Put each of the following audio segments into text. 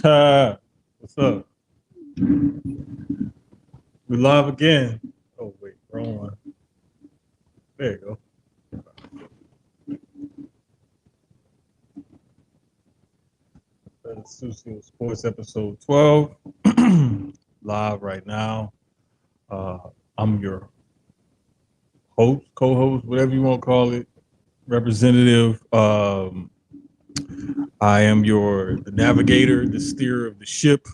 What's up? We live again. Oh wait, wrong one. There you go. That's Sucio Sportz episode 12. Live right now. Uh, I'm your host, co-host, whatever you want to call it, representative. I am the navigator, the steerer of the ship,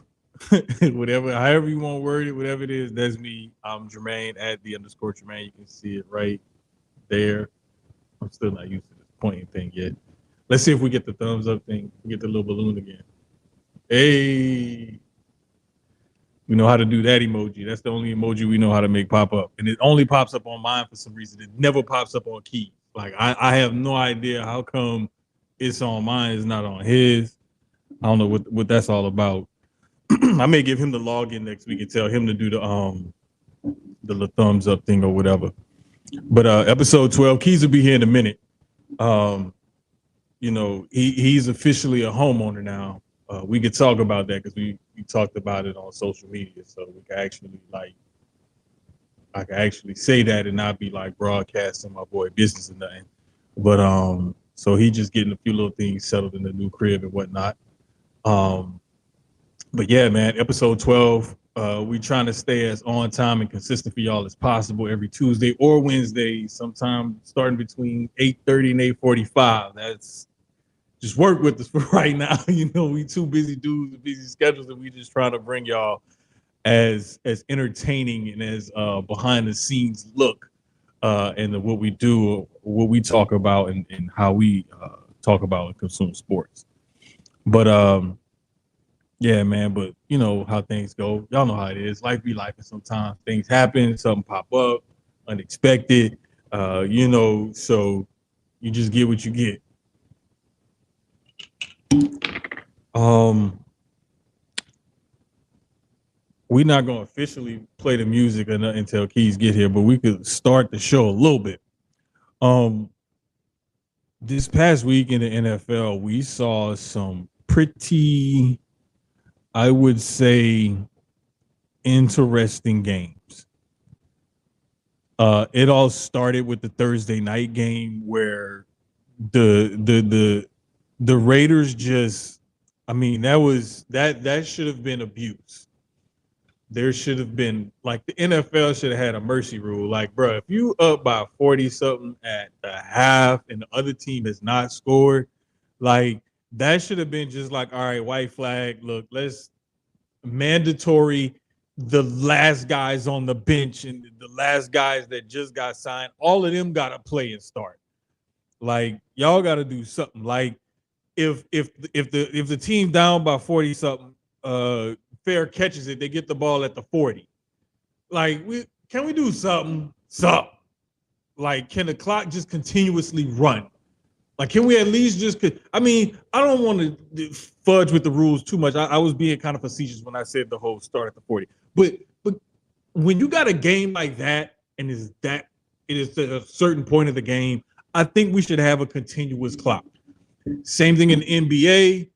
whatever, however you want to word it, whatever it is, that's me. I'm Jermaine at the underscore Jermaine. You can see it right there. I'm still not used to this pointing thing yet. Let's see if we get the thumbs up thing. We get the little balloon again. Hey, we know how to do that emoji. That's the only emoji we know how to make pop up. And it only pops up on mine for some reason. It never pops up on Keyz. Like, I have no idea how come it's on mine, it's not on his. I don't know what that's all about. I may give him the login next week and tell him to do the thumbs up thing or whatever. But episode 12, Keyz will be here in a minute. He's officially a homeowner now. We could talk about that because we talked about it on social media, so we can actually I can actually say that and not be like broadcasting my boy business or nothing. But so he just getting a few little things settled in the new crib and whatnot. But yeah, man, episode 12. We trying to stay as on time and consistent for y'all as possible every Tuesday or Wednesday, sometime starting between 8:30 and 8:45. That's just work with us for right now. We two busy dudes with busy schedules, and we just trying to bring y'all as entertaining and as behind the scenes look and what we do, what we talk about, and how we talk about and consume sports. But yeah, man. But you know how things go. Y'all know how it is. Life be life, and sometimes things happen. Something pop up, unexpected. So you just get what you get. We're not gonna officially play the music until Keyz get here, but we could start the show a little bit. This past week in the NFL, we saw some pretty, I would say, interesting games. It all started with the Thursday night game where the Raiders just, I mean, that should have been abuse. There should have been, like, the NFL should have had a mercy rule. Like, bro, if you up by 40 something at the half and the other team has not scored, like, that should have been just like, all right, white flag. Look, let's mandatory the last guys on the bench and the last guys that just got signed. All of them got to play and start. Like, y'all got to do something. Like, if the team down by 40 something, fair catches it, they get the ball at the 40. Like, can we do something? Something. Like, can the clock just continuously run? Like, can we at least just? I mean, I don't want to fudge with the rules too much. I was being kind of facetious when I said the whole start at the 40. But when you got a game like that, and it is at a certain point of the game, I think we should have a continuous clock. Same thing in NBA.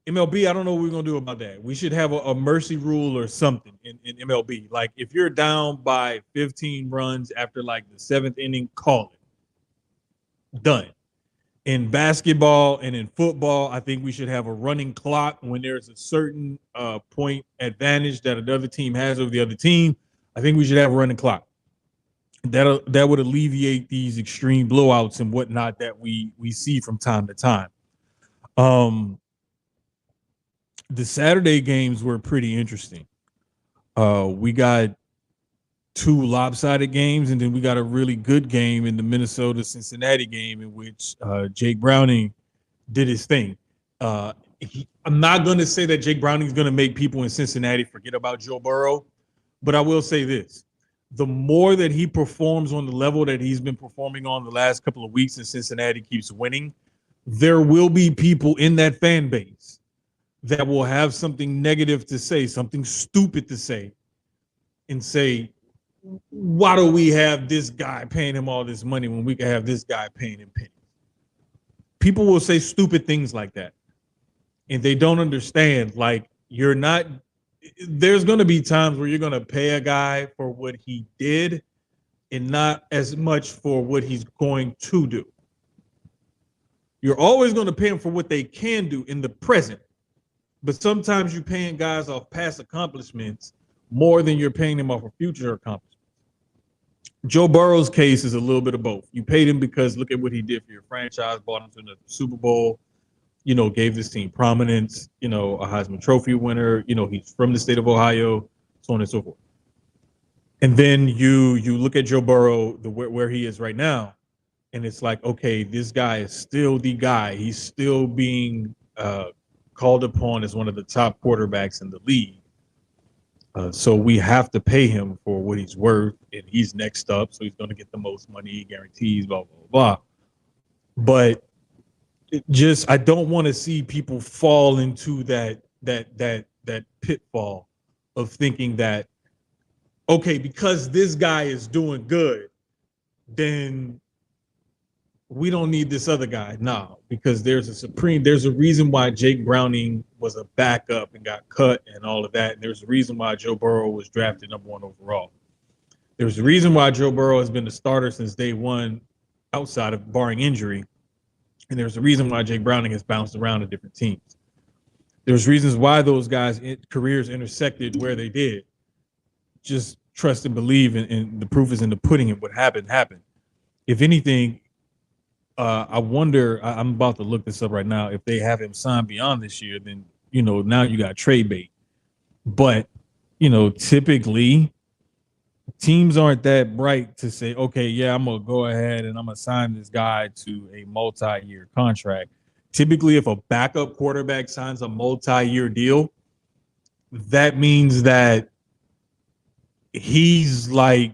MLB, I don't know what we're going to do about that. We should have a mercy rule or something in MLB. Like, if you're down by 15 runs after, like, the 7th inning, call it. Done. In basketball and in football, I think we should have a running clock when there's a certain point advantage that another team has over the other team. I think we should have a running clock. That would alleviate these extreme blowouts and whatnot that we see from time to time. The Saturday games were pretty interesting. We got 2 lopsided games, and then we got a really good game in the Minnesota-Cincinnati game in which Jake Browning did his thing. I'm not going to say that Jake Browning is going to make people in Cincinnati forget about Joe Burrow, but I will say this. The more that he performs on the level that he's been performing on the last couple of weeks and Cincinnati keeps winning, there will be people in that fan base that will have something negative to say, something stupid to say, and say, why do we have this guy paying him all this money when we can have this guy paying him pennies? People will say stupid things like that. and they don't understand. Like, you're not. There's going to be times where you're going to pay a guy for what he did, and not as much for what he's going to do. You're always going to pay them for what they can do in the present. But sometimes you're paying guys off past accomplishments more than you're paying them off of future accomplishments. Joe Burrow's case is a little bit of both. You paid him because look at what he did for your franchise, brought him to the Super Bowl, gave this team prominence, a Heisman Trophy winner, he's from the state of Ohio, so on and so forth. And then you look at Joe Burrow, where he is right now, and it's like, okay, this guy is still the guy. He's still being called upon as one of the top quarterbacks in the league. So we have to pay him for what he's worth, and he's next up, so he's going to get the most money, guarantees, blah, blah, blah. But I don't want to see people fall into that pitfall of thinking that, okay, because this guy is doing good, then we don't need this other guy. No, because there's a reason why Jake Browning was a backup and got cut and all of that. And there's a reason why Joe Burrow was drafted number 1 overall. There's a reason why Joe Burrow has been the starter since day one, outside of barring injury. And there's a reason why Jake Browning has bounced around to different teams. There's reasons why those guys' careers intersected where they did. Just trust and believe, and the proof is in the pudding, and what happened. If anything, I wonder, I'm about to look this up right now, if they have him signed beyond this year, then, now you got trade bait. But, typically teams aren't that bright to say, okay, yeah, I'm going to go ahead and I'm going to sign this guy to a multi-year contract. Typically, if a backup quarterback signs a multi-year deal, that means that he's a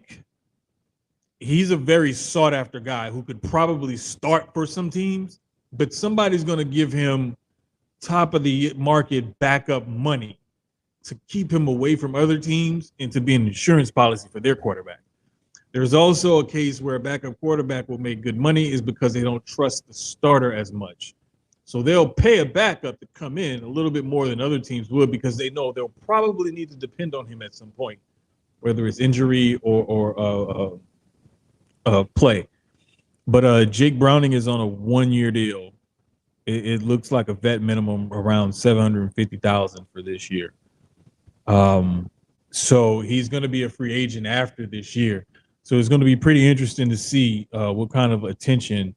very sought-after guy who could probably start for some teams, but somebody's going to give him top-of-the-market backup money to keep him away from other teams and to be an insurance policy for their quarterback. There's also a case where a backup quarterback will make good money is because they don't trust the starter as much. So they'll pay a backup to come in a little bit more than other teams would because they know they'll probably need to depend on him at some point, whether it's injury or play. But Jake Browning is on a 1-year deal. It looks like a vet minimum around $750,000 for this year. So he's going to be a free agent after this year. So it's going to be pretty interesting to see what kind of attention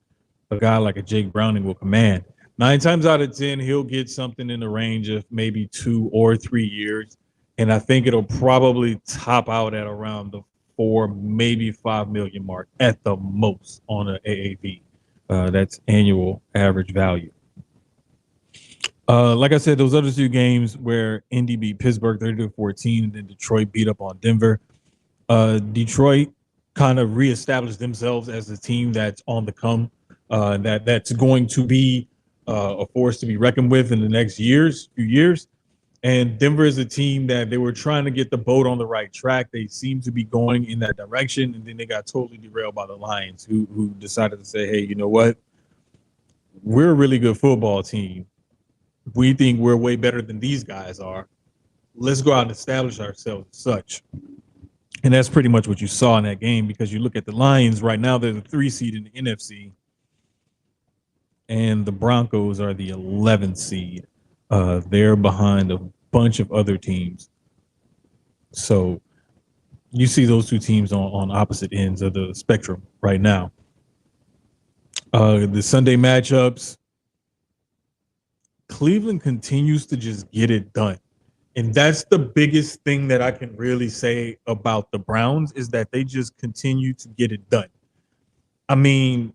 a guy like a Jake Browning will command. 9 times out of 10, he'll get something in the range of maybe 2 or 3 years. And I think it'll probably top out at around the 4, maybe 5 million mark at the most on an AAV. That's annual average value. Like I said, those other 2 games where Indy beat Pittsburgh 30-14, and then Detroit beat up on Denver. Detroit kind of reestablished themselves as a team that's on the come, that's going to be a force to be reckoned with in the next few years. And Denver is a team that they were trying to get the boat on the right track. They seem to be going in that direction, and then they got totally derailed by the Lions, who decided to say, hey, you know what? We're a really good football team. We think we're way better than these guys are. Let's go out and establish ourselves as such. And that's pretty much what you saw in that game, because you look at the Lions right now, they're the 3 seed in the NFC, and the Broncos are the 11th seed. They're behind a bunch of other teams. So you see those 2 teams on opposite ends of the spectrum right now. The Sunday matchups, Cleveland continues to just get it done. And that's the biggest thing that I can really say about the Browns, is that they just continue to get it done. I mean,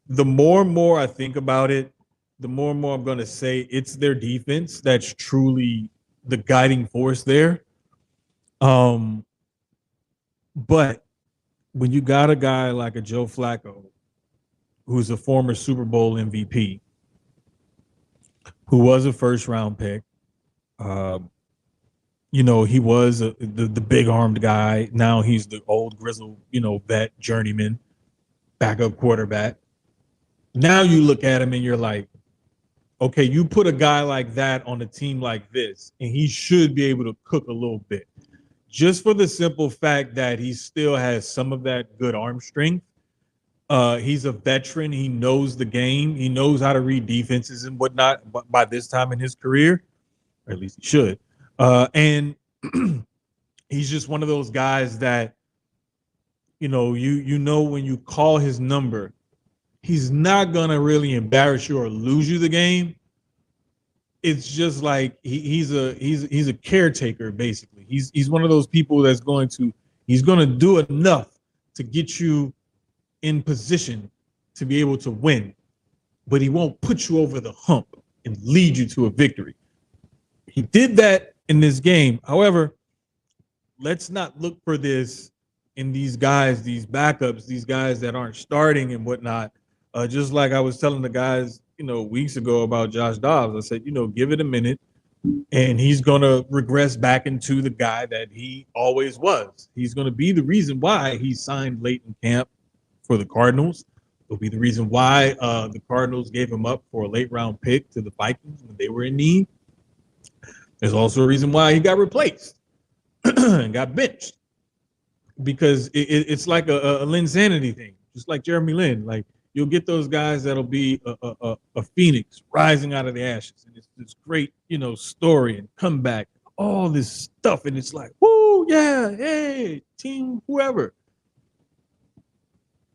the more and more I think about it, the more and more I'm going to say it's their defense that's truly the guiding force there. But when you got a guy like a Joe Flacco, who's a former Super Bowl MVP, who was a first-round pick, he was the big-armed guy. Now he's the old grizzled, vet, journeyman, backup quarterback. Now you look at him and you're like, Okay, you put a guy like that on a team like this, and he should be able to cook a little bit. Just for the simple fact that he still has some of that good arm strength. He's a veteran. He knows the game. He knows how to read defenses and whatnot by this time in his career, or at least he should. And he's just one of those guys that, you know when you call his number, he's not gonna really embarrass you or lose you the game. It's just like he's a caretaker basically. He's one of those people he's gonna do enough to get you in position to be able to win, but he won't put you over the hump and lead you to a victory. He did that in this game. However, let's not look for this in these guys, these backups, these guys that aren't starting and whatnot. Just like I was telling the guys, weeks ago about Josh Dobbs, I said, give it a minute, and he's going to regress back into the guy that he always was. He's going to be the reason why he signed late in camp for the Cardinals. It'll be the reason why the Cardinals gave him up for a late round pick to the Vikings when they were in need. There's also a reason why he got replaced and got benched, because it's like a Linsanity thing, just like Jeremy Lin. Like, you'll get those guys that'll be a phoenix rising out of the ashes, and it's this great, story and comeback, all this stuff, and it's like, whoo, yeah, hey, team, whoever.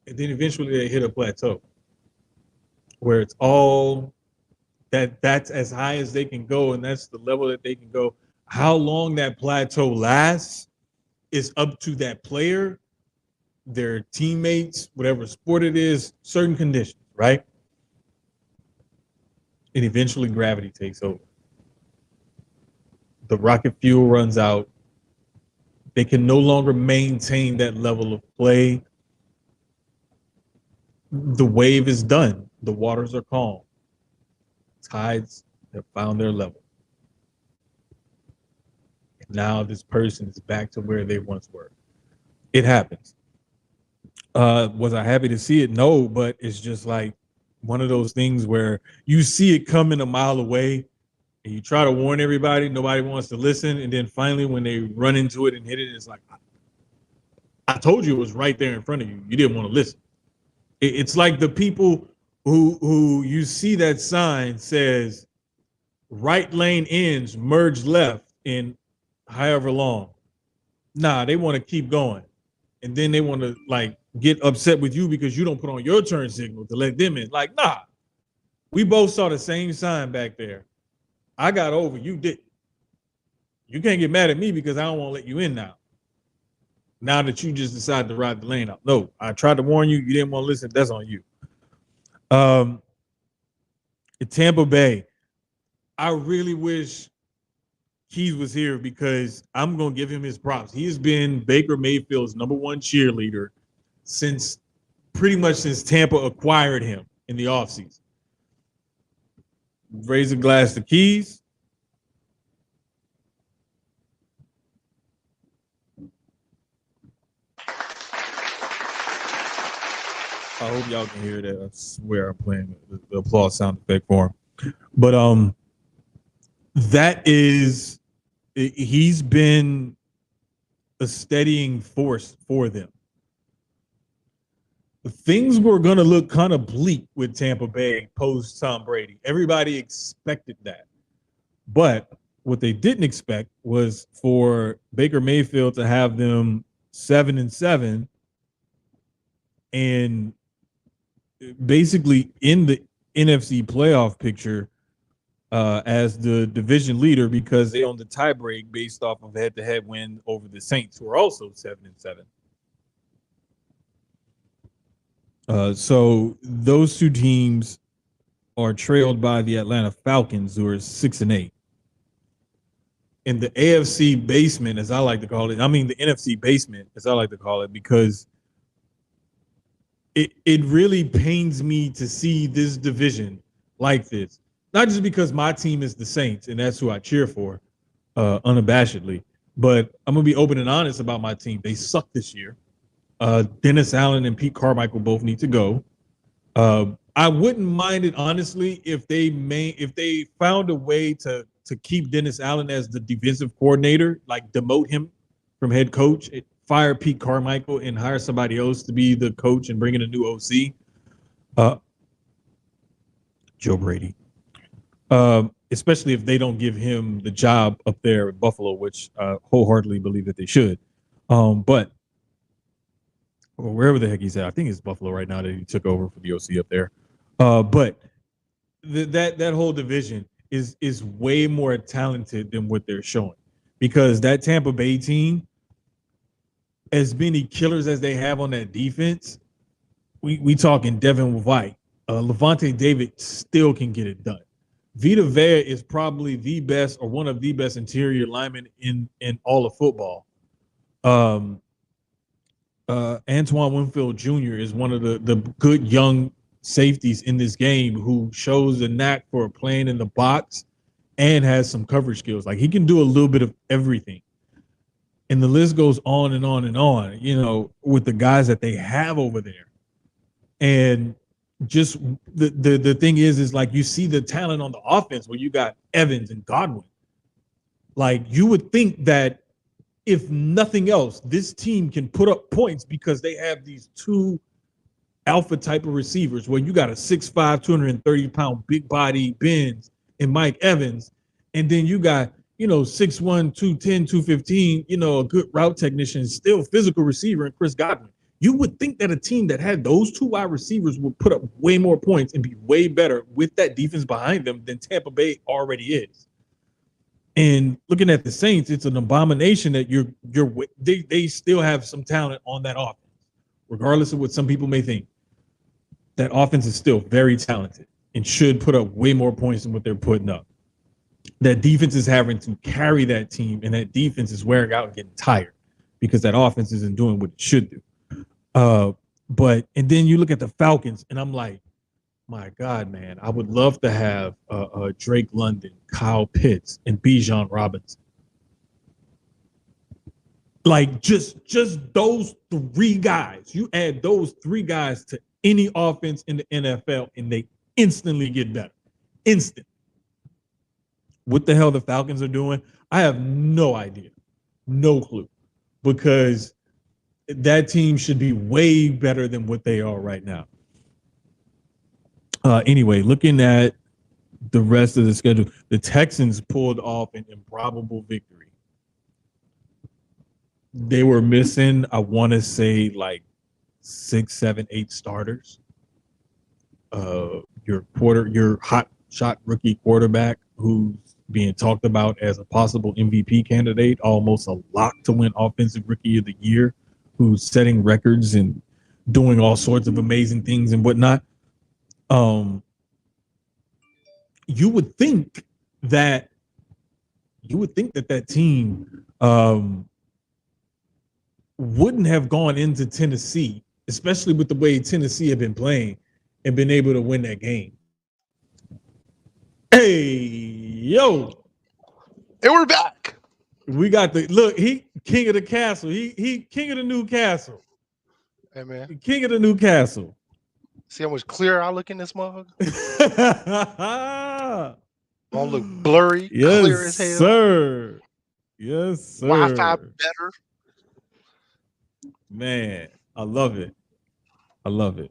And then eventually they hit a plateau where it's all that's as high as they can go, and that's the level that they can go. How long that plateau lasts is up to that player, their teammates, whatever sport it is, certain conditions, right? And eventually gravity takes over. The rocket fuel runs out. They can no longer maintain that level of play. The wave is done. The waters are calm. Tides have found their level. And now this person is back to where they once were. It happens. Was I happy to see it? No, but it's just like one of those things where you see it coming a mile away and you try to warn everybody, nobody wants to listen, and then finally when they run into it and hit it, it's like, I told you it was right there in front of you. You didn't want to listen. It's like the people who you see that sign says right lane ends, merge left in however long. Nah, they want to keep going. And then they want to like get upset with you because you don't put on your turn signal to let them in. Like, nah, we both saw the same sign back there. I got over, you didn't. You can't get mad at me because I don't want to let you in now. Now that you just decided to ride the lane out. No, I tried to warn you. You didn't want to listen. That's on you. In Tampa Bay, I really wish Keyz was here because I'm going to give him his props. He has been Baker Mayfield's number one cheerleader since Tampa acquired him in the offseason. Raise a glass to Keyz. I hope y'all can hear that. I swear I'm playing the applause sound effect for him. But he's been a steadying force for them. Things were going to look kind of bleak with Tampa Bay post Tom Brady. Everybody expected that. But what they didn't expect was for Baker Mayfield to have them 7-7 and basically in the NFC playoff picture as the division leader, because they own the tiebreak based off of head-to-head win over the Saints, who are also 7-7. So those two teams are trailed by the Atlanta Falcons, who are 6-8. In the AFC basement, as I like to call it, I mean the NFC basement, as I like to call it, because it really pains me to see this division like this. Not just because my team is the Saints, and that's who I cheer for, unabashedly, but I'm going to be open and honest about my team. They suck this year. Dennis Allen and Pete Carmichael both need to go. I wouldn't mind it honestly if they found a way to keep Dennis Allen as the defensive coordinator, like demote him from head coach, fire Pete Carmichael, and hire somebody else to be the coach and bring in a new OC. Joe Brady. Especially if they don't give him the job up there at Buffalo, which I wholeheartedly believe that they should. But wherever the heck he's at, I think it's Buffalo right now that he took over for the OC up there. But that whole division is way more talented than what they're showing, because that Tampa Bay team, as many killers as they have on that defense, we talking Devin White, Levante David still can get it done. Vita Vea is probably the best or one of the best interior linemen in all of football. Antoine Winfield Jr. is one of the good young safeties in this game who shows a knack for playing in the box and has some coverage skills. Like, he can do a little bit of everything. And the list goes on and on and on, with the guys that they have over there. And just the thing is like, you see the talent on the offense where you got Evans and Godwin. Like, you would think that if nothing else, this team can put up points because they have these two alpha type of receivers where you got a 6'5", 230-pound big body Benz and Mike Evans. And then you got, 6'1", 210, 215, a good route technician, still physical receiver, and Chris Godwin. You would think that a team that had those two wide receivers would put up way more points and be way better with that defense behind them than Tampa Bay already is. And looking at the Saints, it's an abomination that they still have some talent on that offense, regardless of what some people may think. That offense is still very talented and should put up way more points than what they're putting up. That defense is having to carry that team, and that defense is wearing out and getting tired because that offense isn't doing what it should do. And then you look at the Falcons, and I'm like, my God, man, I would love to have Drake London, Kyle Pitts, and Bijan Robinson. Like, just those three guys. You add those three guys to any offense in the NFL, and they instantly get better. Instant. What the hell the Falcons are doing, I have no idea. No clue. Because that team should be way better than what they are right now. Anyway, looking at the rest of the schedule, the Texans pulled off an improbable victory. They were missing, I want to say, like 6, 7, 8 starters. Your hot shot rookie quarterback, who's being talked about as a possible MVP candidate, almost a lock to win Offensive Rookie of the Year, who's setting records and doing all sorts of amazing things and whatnot. You would think that team wouldn't have gone into Tennessee, especially with the way Tennessee had been playing, and been able to win that game. Hey, yo. And we're back. We got he king of the castle. He king of the new castle. Hey, man. King of the new castle. See how much clearer I look in this motherfucker? Don't look blurry, clear as hell. Sir. Yes, sir. Wi-Fi better. Man, I love it. I love it.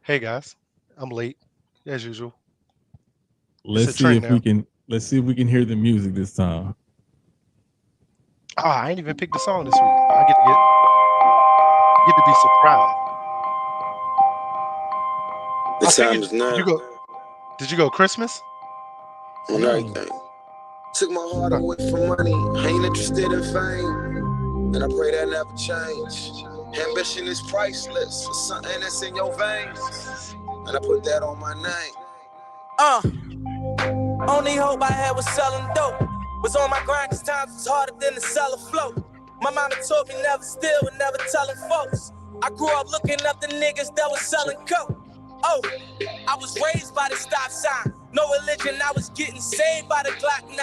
Hey guys, I'm late as usual. Let's see if we can hear the music this time. Oh, I ain't even picked the song this week. I get to be surprised. The time is now. Did you go Christmas? On everything. Took my heart away from money. I ain't interested in fame. And I pray that never change. Ambition is priceless. It's something that's in your veins. And I put that on my name. Only hope I had was selling dope. Was on my grind cause times was harder than to sell a float. My mama told me never steal and never telling folks. I grew up looking up the niggas that was selling coke. Oh, I was raised by the stop sign. No religion, I was getting saved by the Glock 9.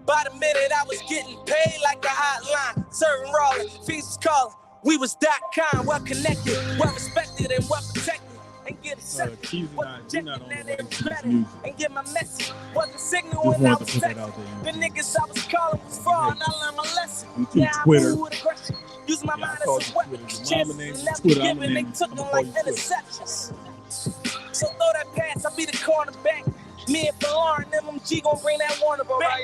By the minute, I was getting paid like a hotline. Serving rolling, fees was calling. We was that kind, well connected, well respected, and well protected. And get accepted. Keyz and I, we not on the right to this music. And get my message. Wasn't signal Just when I wanted was to put that texting. out there. The niggas I was calling was fraud, and I learned my lesson. You took Now Twitter. I move with aggression. Use my Yeah, I mind called as a you weapon. Twitter. Your Chances mama named will you never Twitter. be I'ma given. They name- took I'ma them call like you Twitter. interceptions. So throw that pass, I'll be the cornerback. Me and Lauren, MMG gon' bring that Warner back.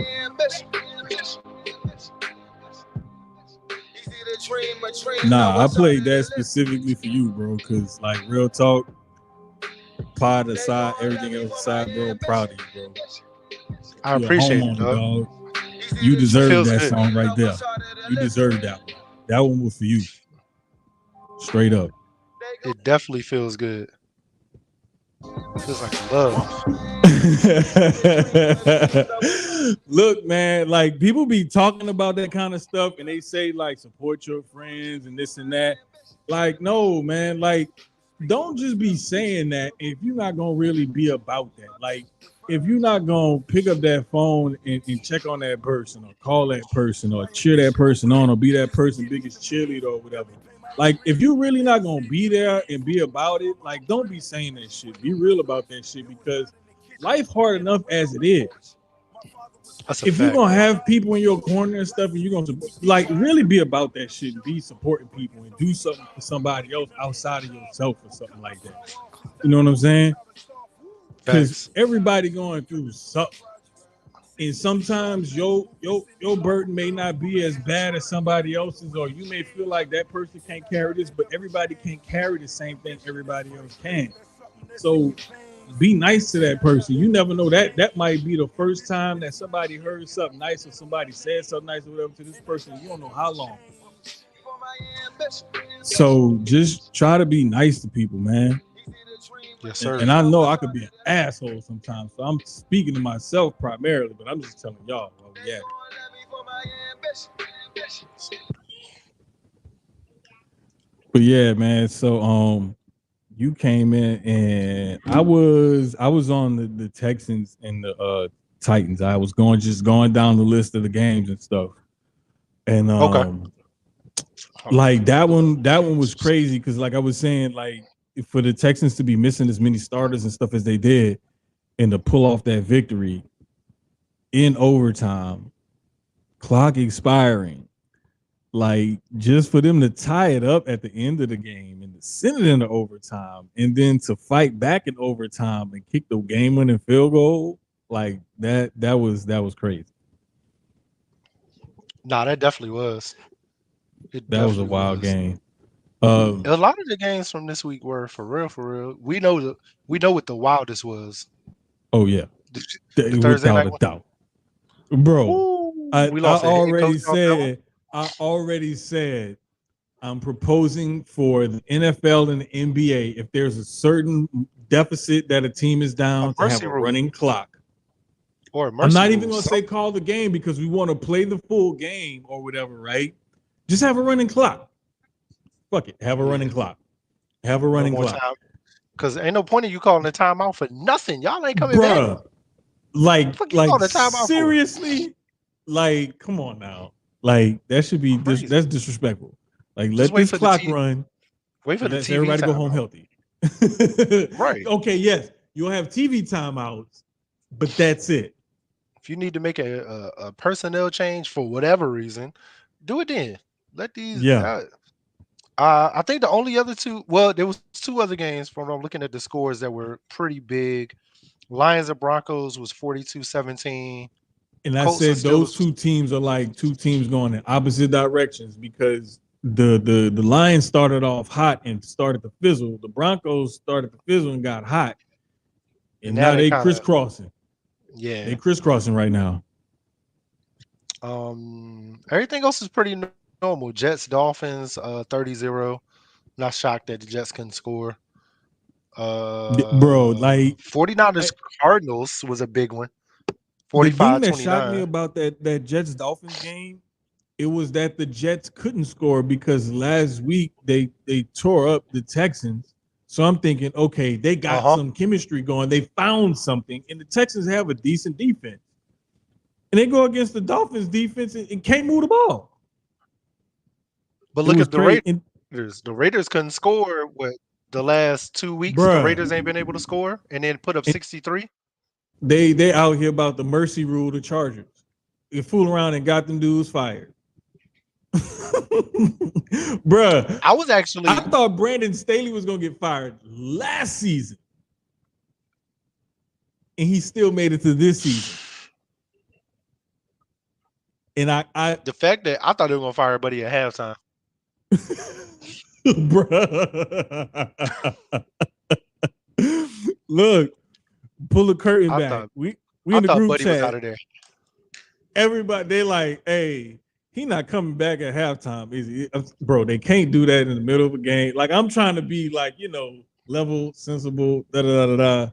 Nah, I played that specifically for you, bro. Cause like real talk, pod aside, everything else aside, bro. Proud of you, bro. I You're a appreciate it, homeowner, dog. You deserve Feels that good. song right there. You deserve that one. That one was for you. Straight up. It definitely feels good. Feels like love. Look, man, like people be talking about that kind of stuff and they say like support your friends and this and that. Like, no, man, like don't just be saying that if you're not gonna really be about that. Like, if you're not gonna pick up that phone and check on that person or call that person or cheer that person on or be that person's biggest cheerleader or whatever. Like, if you're really not gonna be there and be about it, like, don't be saying that shit. Be real about that shit because life hard enough as it is. That's a If fact. you're gonna have people in your corner and stuff, and you're gonna like really be about that shit and be supporting people and do something for somebody else outside of yourself or something like that. You know what I'm saying? Because everybody going through something. And sometimes your burden may not be as bad as somebody else's, or you may feel like that person can't carry this, but everybody can't carry the same thing everybody else can. So be nice to that person. You never know, that might be the first time that somebody heard something nice or somebody said something nice or whatever to this person. You don't know how long. So just try to be nice to people, man. Yes, sir. And I know I could be an asshole sometimes, so I'm speaking to myself primarily, but I'm just telling y'all where we at. But yeah, man. So you came in and I was on the Texans and the Titans. I was going down the list of the games and stuff. And Okay. like that one was crazy because like I was saying, like for the Texans to be missing as many starters and stuff as they did and to pull off that victory in overtime, clock expiring, like just for them to tie it up at the end of the game and to send it into overtime and then to fight back in overtime and kick the game-winning field goal, like that was crazy. Nah, that definitely was. That was a wild game. A lot of the games from this week were for real. We know what the wildest was. Oh yeah, the Thursday without night a doubt, bro. Ooh, I we lost already said I'm proposing for the NFL and the NBA if there's a certain deficit that a team is down to have a running clock. Or I'm not even going to say call the game because we want to play the full game or whatever, right? Just have a running clock. Fuck it. Have a running clock. Have a running clock. Because ain't no point in you calling a timeout for nothing. Y'all ain't coming back. Like seriously? Like, come on now. Like, that should be that's disrespectful. Like, let this clock run. Wait for the TV everybody go home healthy. Right. Okay, yes. You'll have TV timeouts, but that's it. If you need to make a personnel change for whatever reason, do it then. Let these I think the only other two, well, there was two other games from I'm looking at the scores that were pretty big. Lions and Broncos was 42-17. And I said those two teams are like two teams going in opposite directions because the Lions started off hot and started to fizzle. The Broncos started to fizzle and got hot. And now they crisscrossing. Yeah. They crisscrossing right now. Everything else is pretty normal. Jets, Dolphins, 30-0. Not shocked that the Jets couldn't score. Bro, like 49ers Cardinals was a big one. 45-29. The thing that shocked me about that Jets Dolphins game, it was that the Jets couldn't score because last week they tore up the Texans. So I'm thinking, okay, they got some chemistry going. They found something, and the Texans have a decent defense. And they go against the Dolphins defense and can't move the ball. But look at the Raiders. The Raiders couldn't score. the last 2 weeks, the Raiders ain't been able to score and then put up 63. They out here about the mercy rule to Chargers. You fool around and got them dudes fired. Bruh. I thought Brandon Staley was gonna get fired last season. And he still made it to this season. And I the fact that I thought they were gonna fire Buddy at halftime. Look, pull the curtain back. We in the group Buddy chat. Was out of there. Everybody, they like, hey, he not coming back at halftime, is he? Bro, they can't do that in the middle of a game. Like, I'm trying to be like, level, sensible, da-da-da-da-da.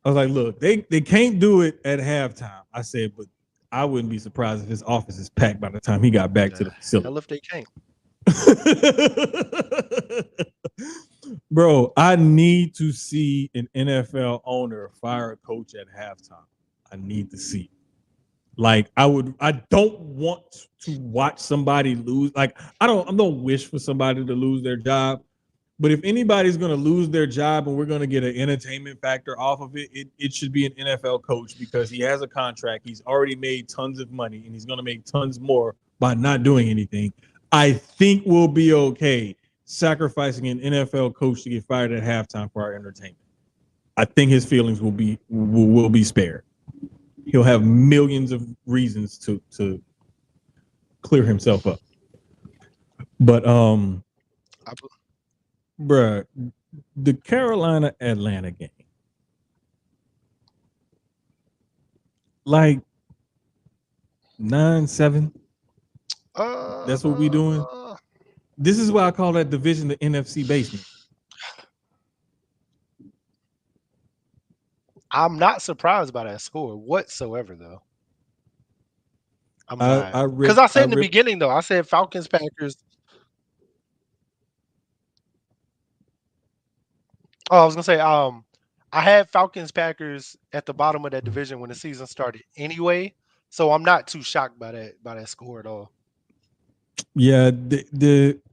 I was like, look, they can't do it at halftime. I said, but I wouldn't be surprised if his office is packed by the time he got back to the facility. Hell if they can't. Bro, I need to see an NFL owner fire a coach at halftime. I need to see. Like, I don't want to watch somebody lose. Like, I don't wish for somebody to lose their job. But if anybody's going to lose their job and we're going to get an entertainment factor off of it, it should be an NFL coach, because he has a contract. He's already made tons of money, and he's going to make tons more by not doing anything. I think we'll be okay sacrificing an NFL coach to get fired at halftime for our entertainment. I think his feelings will be spared. He'll have millions of reasons to clear himself up. But bruh, the Carolina-Atlanta game, like 9-7. That's what we doing. This is why I call that division the NFC basement. I'm not surprised by that score whatsoever, though. I'm not. Because I said in the beginning, though, I said Falcons, Packers. Oh, I was gonna say, I had Falcons, Packers at the bottom of that division when the season started anyway, so I'm not too shocked by that score at all. Yeah,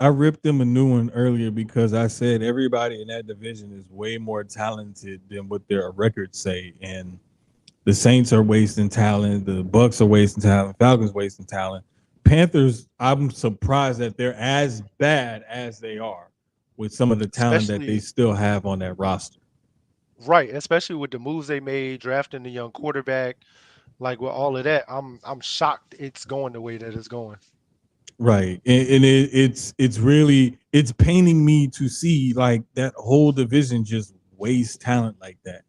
I ripped them a new one earlier because I said everybody in that division is way more talented than what their records say, and the Saints are wasting talent, the Bucks are wasting talent, Falcons wasting talent. Panthers, I'm surprised that they're as bad as they are with some of the talent that they still have on that roster. Right, especially with the moves they made, drafting the young quarterback, like with all of that, I'm shocked it's going the way that it's going. Right, and it's paining me to see like that whole division just waste talent like that.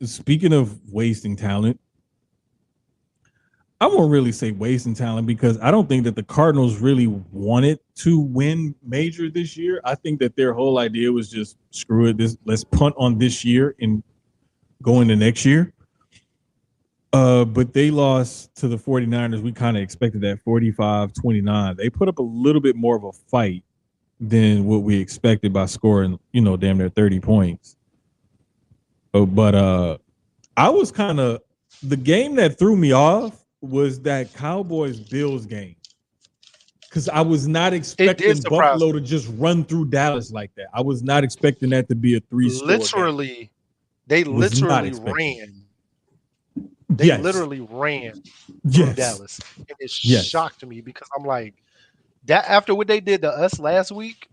Speaking of wasting talent, I won't really say wasting talent because I don't think that the Cardinals really wanted to win major this year. I think that their whole idea was just screw it, let's punt on this year and go into next year. But they lost to the 49ers. We kind of expected that 45-29. They put up a little bit more of a fight than what we expected by scoring, damn near 30 points. But I was kind of, the game that threw me off was that Cowboys-Bills game. Because I was not expecting Buffalo to just run through Dallas like that. I was not expecting that to be a 3-score game. They literally ran. They literally ran through Dallas. And it shocked me because I'm like, that after what they did to us last week,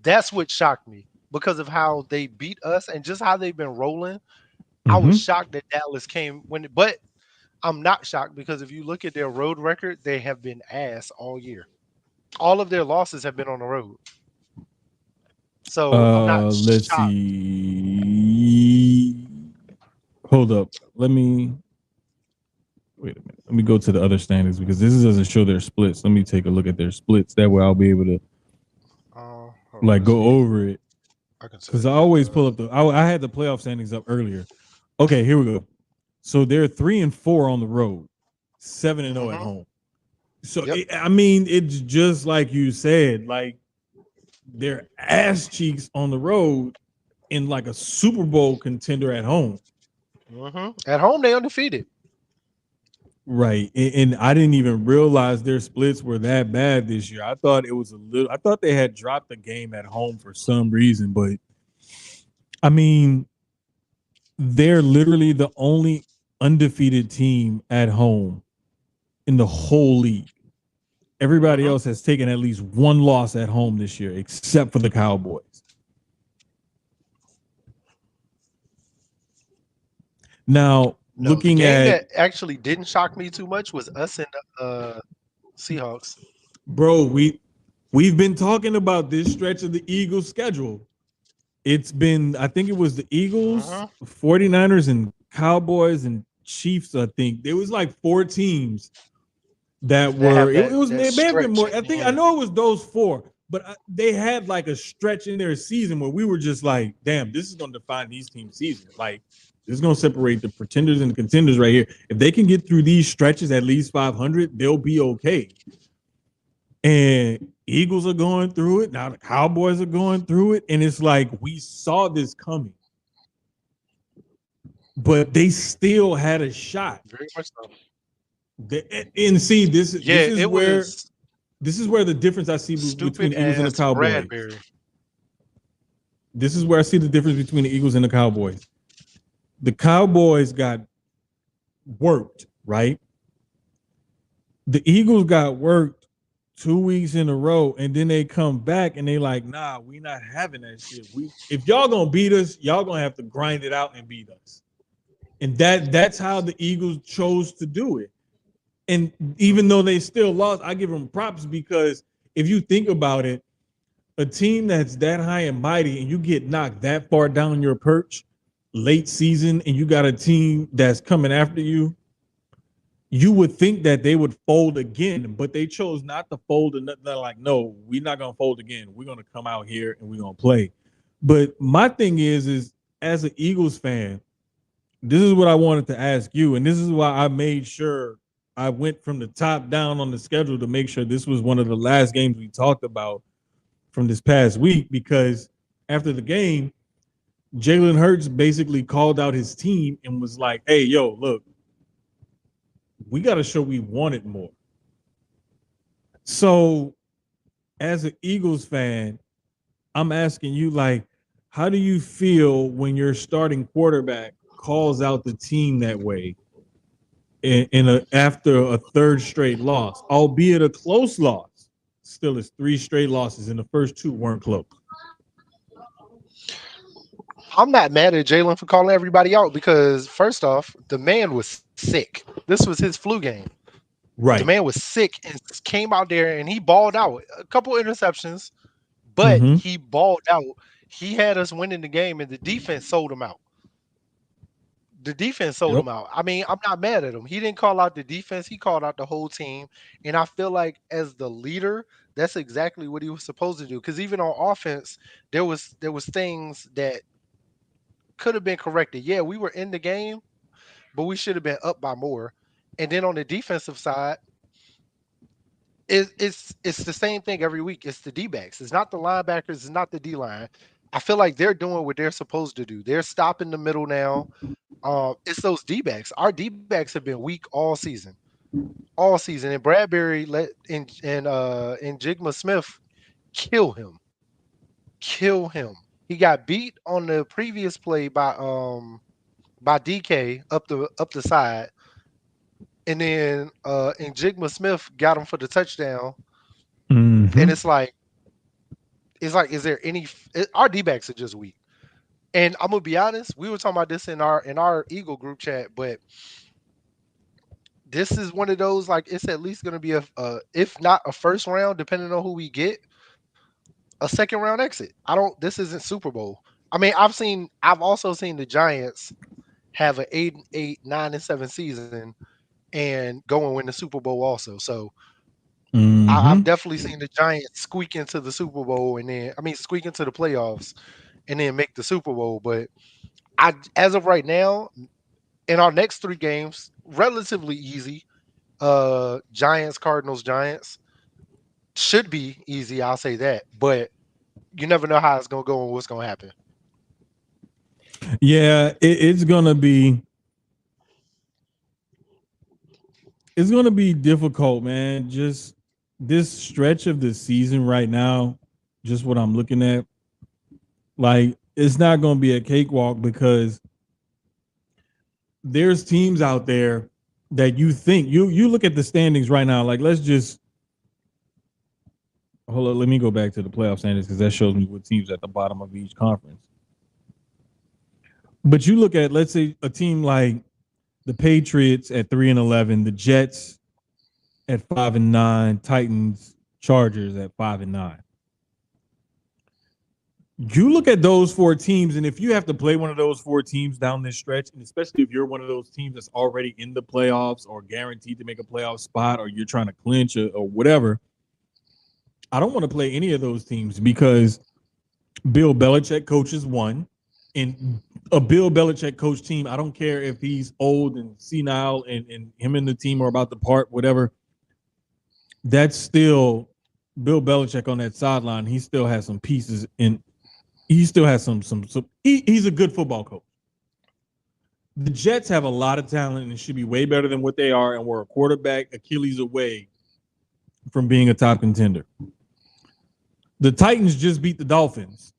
that's what shocked me because of how they beat us and just how they've been rolling. Mm-hmm. I was shocked that Dallas came but I'm not shocked because if you look at their road record, they have been ass all year. All of their losses have been on the road. So I'm not let's shocked. See. Hold up. Wait a minute. Let me go to the other standings because this doesn't show their splits. Let me take a look at their splits. That way I'll be able to go over it. Because I always pull up I had the playoff standings up earlier. Okay, here we go. So they're 3-4 on the road, 7-0 at home. So it's just like you said, like they're ass cheeks on the road in like a Super Bowl contender at home. At home, they undefeated. Right. And I didn't even realize their splits were that bad this year. I thought I thought they had dropped the game at home for some reason, but I mean, they're literally the only undefeated team at home in the whole league. Everybody else has taken at least one loss at home this year, except for the Cowboys. Now, looking the game at that actually didn't shock me too much was us and the Seahawks. Bro, we've been talking about this stretch of the Eagles schedule. It's been, I think it was the Eagles, 49ers, and Cowboys and Chiefs. I think there was like 4 teams that were. It was may have been more. I know it was those 4, but they had like a stretch in their season where we were just like, damn, this is going to define these teams' season. Like, this is going to separate the pretenders and the contenders right here. If they can get through these stretches at least 500, they'll be okay. And Eagles are going through it. Now the Cowboys are going through it. And it's like, we saw this coming. But they still had a shot. Very much so. And see, this is where the difference I see between the Eagles and the Cowboys. Bradbury. This is where I see the difference between the Eagles and the Cowboys. The Cowboys got worked, right? The Eagles got worked 2 weeks in a row, and then they come back and they like, nah, we not having that shit. If y'all gonna beat us, y'all gonna have to grind it out and beat us. And that's how the Eagles chose to do it. And even though they still lost, I give them props, because if you think about it, a team that's that high and mighty and you get knocked that far down your perch late season, and you got a team that's coming after you, you would think that they would fold again, but they chose not to fold. And they're like, no, we're not going to fold again. We're going to come out here and we're going to play. But my thing is as an Eagles fan, this is what I wanted to ask you. And this is why I made sure I went from the top down on the schedule to make sure this was one of the last games we talked about from this past week, because after the game, Jalen Hurts basically called out his team and was like, hey, yo, look, we got to show we want it more. So as an Eagles fan, I'm asking you, like, how do you feel when your starting quarterback calls out the team that way after a third straight loss, albeit a close loss? Still, it's 3 straight losses, and the first 2 weren't close. I'm not mad at Jalen for calling everybody out, because first off, the man was sick. This was his flu game. Right. The man was sick and came out there and he balled out. A couple interceptions, but he balled out. He had us winning the game, and the defense sold him out. The defense sold him out. I mean, I'm not mad at him. He didn't call out the defense. He called out the whole team. And I feel like as the leader, that's exactly what he was supposed to do. Because even on offense, there was things that could have been corrected. Yeah, we were in the game, but we should have been up by more. And then on the defensive side, it's the same thing every week. It's the D-backs. It's not the linebackers. It's not the D-line. I feel like they're doing what they're supposed to do. They're stopping the middle now. It's those D-backs. Our D-backs have been weak all season. And Bradbury and Jigma Smith kill him. He got beat on the previous play by DK up the side, and then Jigma Smith got him for the touchdown. And it's like, is there any? Our D-backs are just weak. And I'm gonna be honest, we were talking about this in our Eagle group chat, but this is one of those, like, it's at least gonna be a if not a first round, depending on who we get, a second round exit. This isn't Super Bowl. I mean, I've also seen the Giants have an 8-8, 9-7 season and go and win the Super Bowl also. So I've definitely seen the Giants squeak into the Super Bowl squeak into the playoffs and then make the Super Bowl. But as of right now, in our next 3 games, relatively easy. Giants, Cardinals, Giants should be easy. I'll say that, but you never know how it's gonna go and what's gonna happen. Yeah, it's gonna be. It's going to be difficult, man. Just this stretch of the season right now, just what I'm looking at, like it's not going to be a cakewalk because there's teams out there that you think you look at the standings right now. Like let's just hold on. Let me go back to the playoff standings because that shows me what teams at the bottom of each conference. But you look at, let's say, a team like the Patriots at 3-11, the Jets at 5-9, Titans, Chargers at 5-9. You look at those four teams, and if you have to play one of those four teams down this stretch, and especially if you're one of those teams that's already in the playoffs or guaranteed to make a playoff spot, or you're trying to clinch or whatever, I don't want to play any of those teams because Bill Belichick coaches one. And a Bill Belichick coach team, I don't care if he's old and senile and him and the team are about to part, whatever. That's still Bill Belichick on that sideline. He still has some pieces and he still has some he's a good football coach. The Jets have a lot of talent and should be way better than what they are, and we're a quarterback Achilles away from being a top contender. The Titans just beat the Dolphins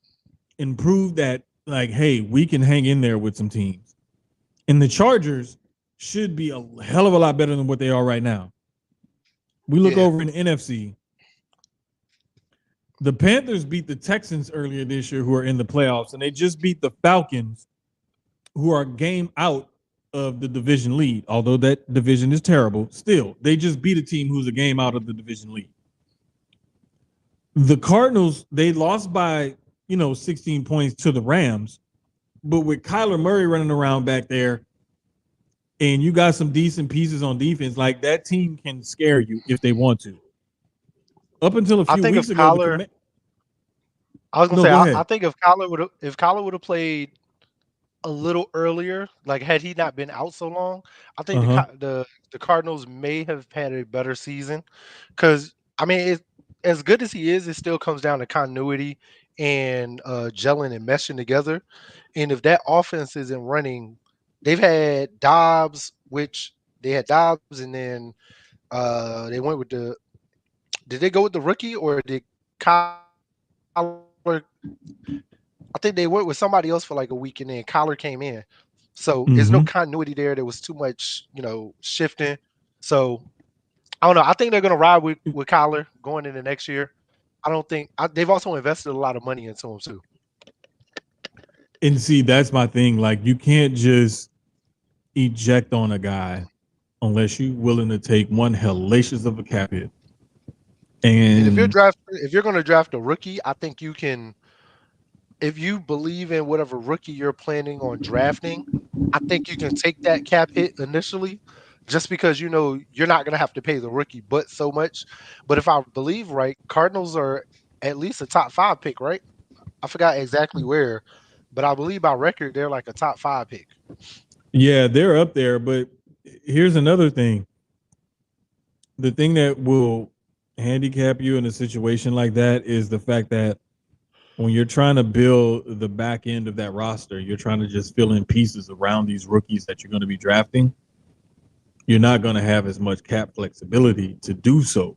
and proved that, like, hey, we can hang in there with some teams. And the Chargers should be a hell of a lot better than what they are right now. We look over in the NFC. The Panthers beat the Texans earlier this year, who are in the playoffs, and they just beat the Falcons, who are a game out of the division lead. Although that division is terrible, still, they just beat a team who's a game out of the division lead. The Cardinals, they lost by 16 points to the Rams, but with Kyler Murray running around back there and you got some decent pieces on defense, like that team can scare you if they want to. Up until a few weeks ago, Kyler, I was gonna say, I think if Kyler would have played a little earlier, like had he not been out so long, I think the Cardinals may have had a better season. Because I mean, as good as he is, it still comes down to continuity and gelling and meshing together. And if that offense isn't running, they've had Dobbs, and then they went with did they go with the rookie or did Kyler? I think they went with somebody else for like a week and then Kyler came in. So there's no continuity there. There was too much, shifting. So I don't know. I think they're going to ride with Kyler going into next year. I don't think they've also invested a lot of money into him too. And see, that's my thing. Like, you can't just eject on a guy unless you're willing to take one hellacious of a cap hit. And if you're going to draft a rookie, I think you can. If you believe in whatever rookie you're planning on drafting, I think you can take that cap hit initially, just because you're not going to have to pay the rookie but so much. But if I believe right, Cardinals are at least a top 5 pick, right? I forgot exactly where, but I believe by record they're like a top 5 pick. Yeah, they're up there. But here's another thing. The thing that will handicap you in a situation like that is the fact that when you're trying to build the back end of that roster, you're trying to just fill in pieces around these rookies that you're going to be drafting. You're not going to have as much cap flexibility to do so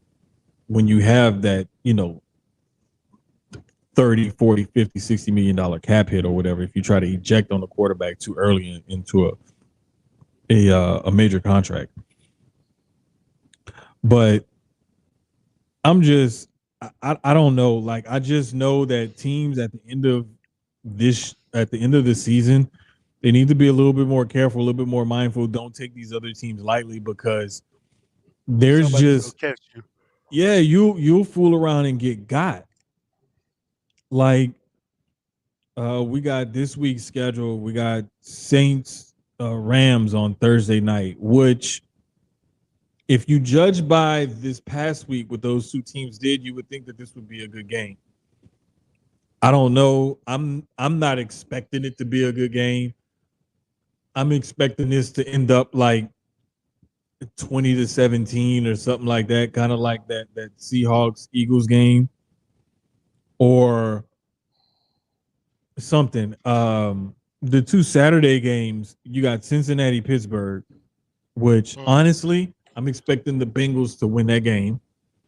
when you have that, 30, 40, 50, $60 million cap hit or whatever. If you try to eject on the quarterback too early into a major contract. But I'm just, I don't know. Like, I just know that teams at the end of the season, they need to be a little bit more careful, a little bit more mindful. Don't take these other teams lightly because there's you'll fool around and get got. Like, we got this week's schedule. We got Saints, Rams on Thursday night, which, if you judge by this past week what those two teams did, you would think that this would be a good game. I don't know. I'm not expecting it to be a good game. I'm expecting this to end up like 20-17 or something like that, kind of like that Seahawks-Eagles game or something. The two Saturday games, you got Cincinnati-Pittsburgh, which honestly, I'm expecting the Bengals to win that game.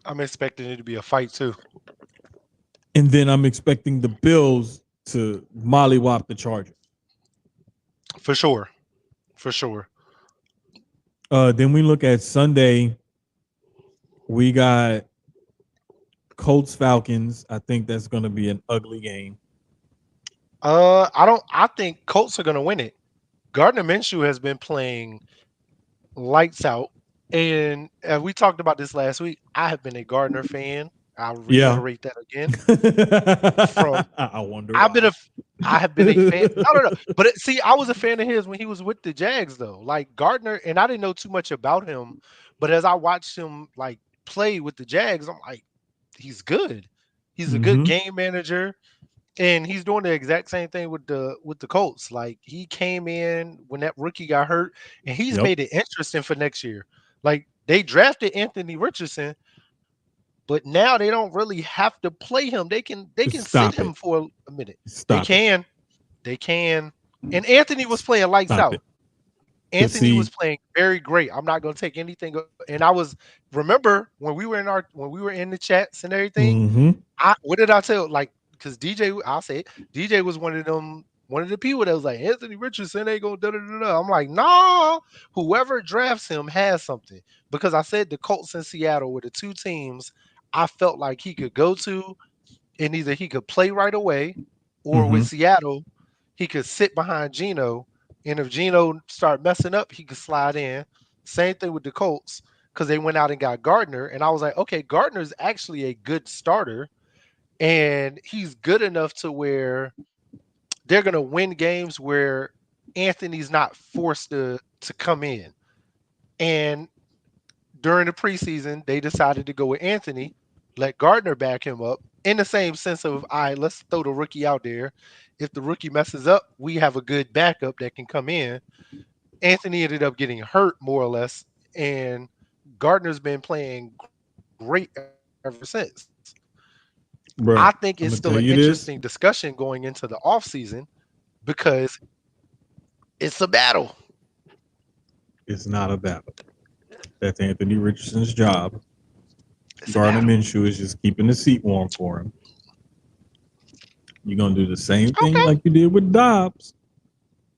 I'm expecting it to be a fight too. And then I'm expecting the Bills to mollywop the Chargers. For sure. For sure. Then we look at Sunday. We got Colts Falcons. I think that's going to be an ugly game. I think Colts are going to win it. Gardner Minshew has been playing lights out, and we talked about this last week. I have been a Gardner fan. I'll reiterate that again. I wonder. I have been a fan. No. But see, I was a fan of his when he was with the Jags, though. Like Gardner, and I didn't know too much about him, but as I watched him like play with the Jags, I'm like, he's good. He's a good game manager, and he's doing the exact same thing with the Colts. Like he came in when that rookie got hurt, and he's made it interesting for next year. Like they drafted Anthony Richardson. But now they don't really have to play him. They can sit him for a minute. They can. And Anthony was playing lights out. Anthony was playing very great. I'm not going to take anything. And remember when we were in the chats and everything. What did I tell? Like because DJ, I'll say it, DJ was one of the people that was like Anthony Richardson ain't gonna da da da da. I'm like, nah. Whoever drafts him has something because I said the Colts and Seattle were the two teams I felt like he could go to, and either he could play right away, or with Seattle, he could sit behind Geno, and if Geno start messing up, he could slide in. Same thing with the Colts, because they went out and got Gardner, and I was like, okay, Gardner's actually a good starter, and he's good enough to where they're going to win games where Anthony's not forced to come in. And during the preseason, they decided to go with Anthony, let Gardner back him up in the same sense of, all right, let's throw the rookie out there. If the rookie messes up, we have a good backup that can come in. Anthony ended up getting hurt more or less, and Gardner's been playing great ever since. Bro, I think it's still an interesting discussion going into the offseason because it's a battle. It's not a battle. That's Anthony Richardson's job. Gardner Minshew is just keeping the seat warm for him. You're going to do the same thing like you did with Dobbs.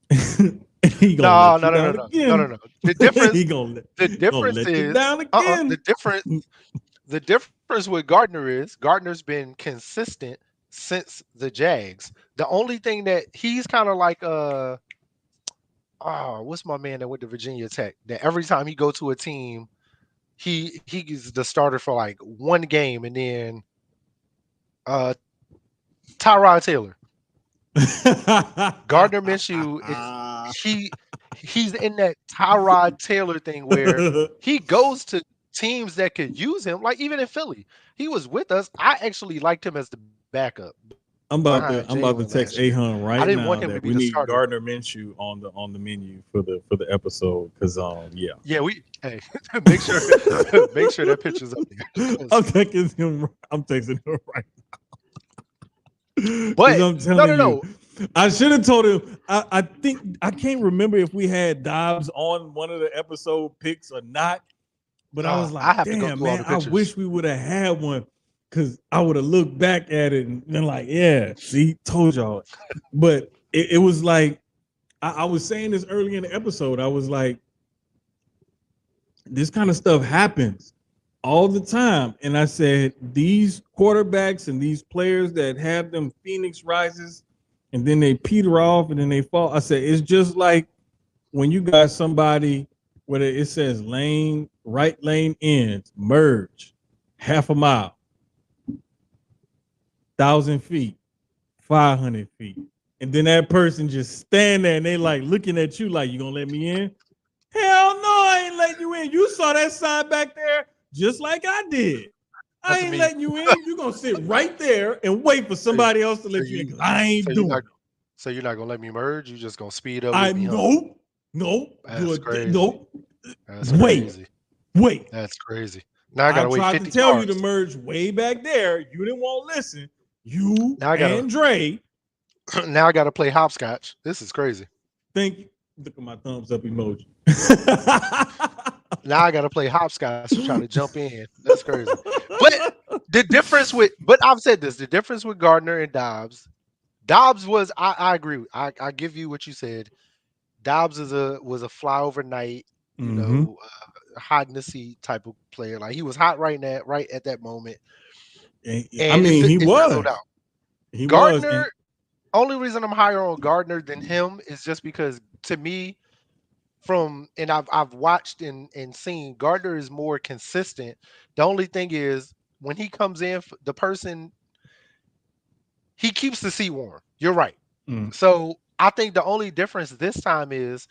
No. The difference with Gardner is Gardner's been consistent since the Jags. The only thing that he's kind of like what's my man that went to Virginia Tech? That every time he go to a team, he's the starter for like one game, and then Tyrod Taylor. Gardner Minshew he's in that Tyrod Taylor thing where he goes to teams that could use him. Like even in Philly, he was with us. I actually liked him as the backup. I'm about to text Ahun right now. I didn't want him to be we need starter. Gardner Minshew on the menu for the episode because we make sure that picture's up there. I'm texting him right now. But I'm telling you, I should have told him. I think I can't remember if we had Dobbs on one of the episode picks or not. But I was like, damn man, I wish we would have had one. Because I would have looked back at it and been like, yeah, see, told y'all. But it was like, I was saying this early in the episode. I was like, this kind of stuff happens all the time. And I said, these quarterbacks and these players that have them Phoenix rises and then they peter off and then they fall. I said, it's just like when you got somebody where it says right lane ends, merge, half a mile. 1,000 feet, 500 feet. And then that person just stand there and they like looking at you like, you gonna let me in? Hell no, I ain't letting you in. You saw that sign back there just like I did. I ain't letting you in. You gonna sit right there and wait for somebody else to let you in because I ain't doing it. So you're not gonna let me merge? You just gonna speed up? Nope. That's crazy. Nope. That's crazy. Wait. That's crazy. Now I gotta wait 50 I tried to tell you to merge way back there. You didn't want to listen. You and Dre. Now I got to play hopscotch. This is crazy. Thank you. Look at my thumbs up emoji. Now I got to play hopscotch to try to jump in. That's crazy. But I've said this, the difference with Gardner and Dobbs was, I agree. I give you what you said. Dobbs was a fly overnight, hot in the seat type of player. Like he was hot right at that moment. And he was. Gardner. Only reason I'm higher on Gardner than him is just because, to me, I've watched and seen, Gardner is more consistent. The only thing is when he comes in, he keeps the seat warm. You're right. So I think the only difference this time is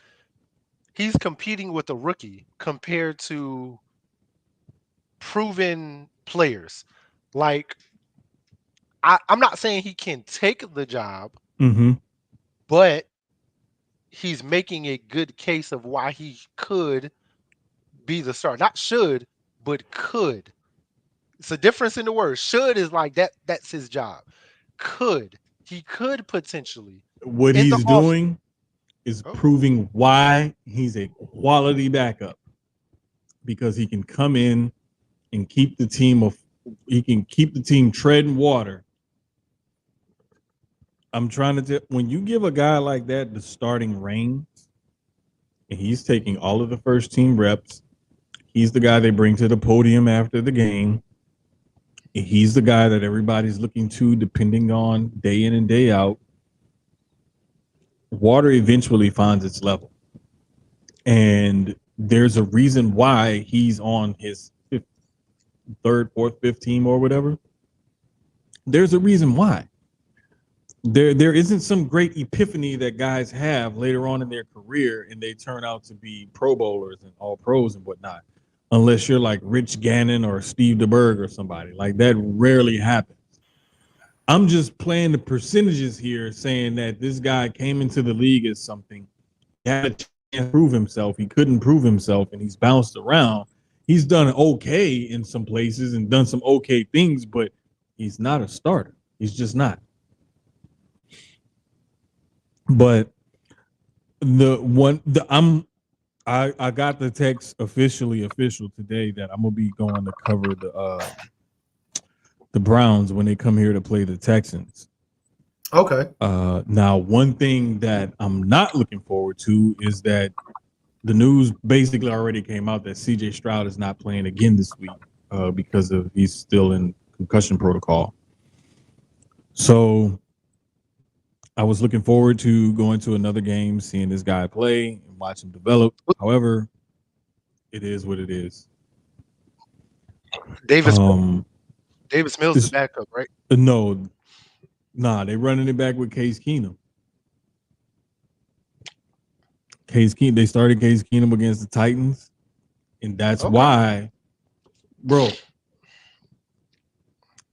he's competing with a rookie compared to proven players. Like, I'm not saying he can take the job, but he's making a good case of why he could be the star. Not should, but could. It's a difference in the word. Should is like that's his job. He could potentially. What he's doing is proving why he's a quality backup, because he can come in and keep the team treading water. I'm trying to tell, when you give a guy like that the starting reins, and he's taking all of the first team reps, he's the guy they bring to the podium after the game. He's the guy that everybody's looking to, depending on day in and day out. Water eventually finds its level. And there's a reason why he's on his third, fourth, fifth team or whatever. There's a reason why. There isn't some great epiphany that guys have later on in their career and they turn out to be Pro Bowlers and all pros and whatnot, unless you're like Rich Gannon or Steve DeBerg or somebody. Like, that rarely happens. I'm just playing the percentages here, saying that this guy came into the league as something. He had a chance to prove himself. He couldn't prove himself, and he's bounced around. He's done okay in some places and done some okay things, but he's not a starter. He's just not. But I got the text official today that I'm gonna be going to cover the Browns when they come here to play the Texans. Okay. Now, one thing that I'm not looking forward to is that the news basically already came out that CJ Stroud is not playing again this week because he's still in concussion protocol. So I was looking forward to going to another game, seeing this guy play and watch him develop. However, it is what it is. Davis Mills is backup, right? No, they're running it back with Keyz Keenum. They started Keyz Keenum against the Titans, and that's why, bro,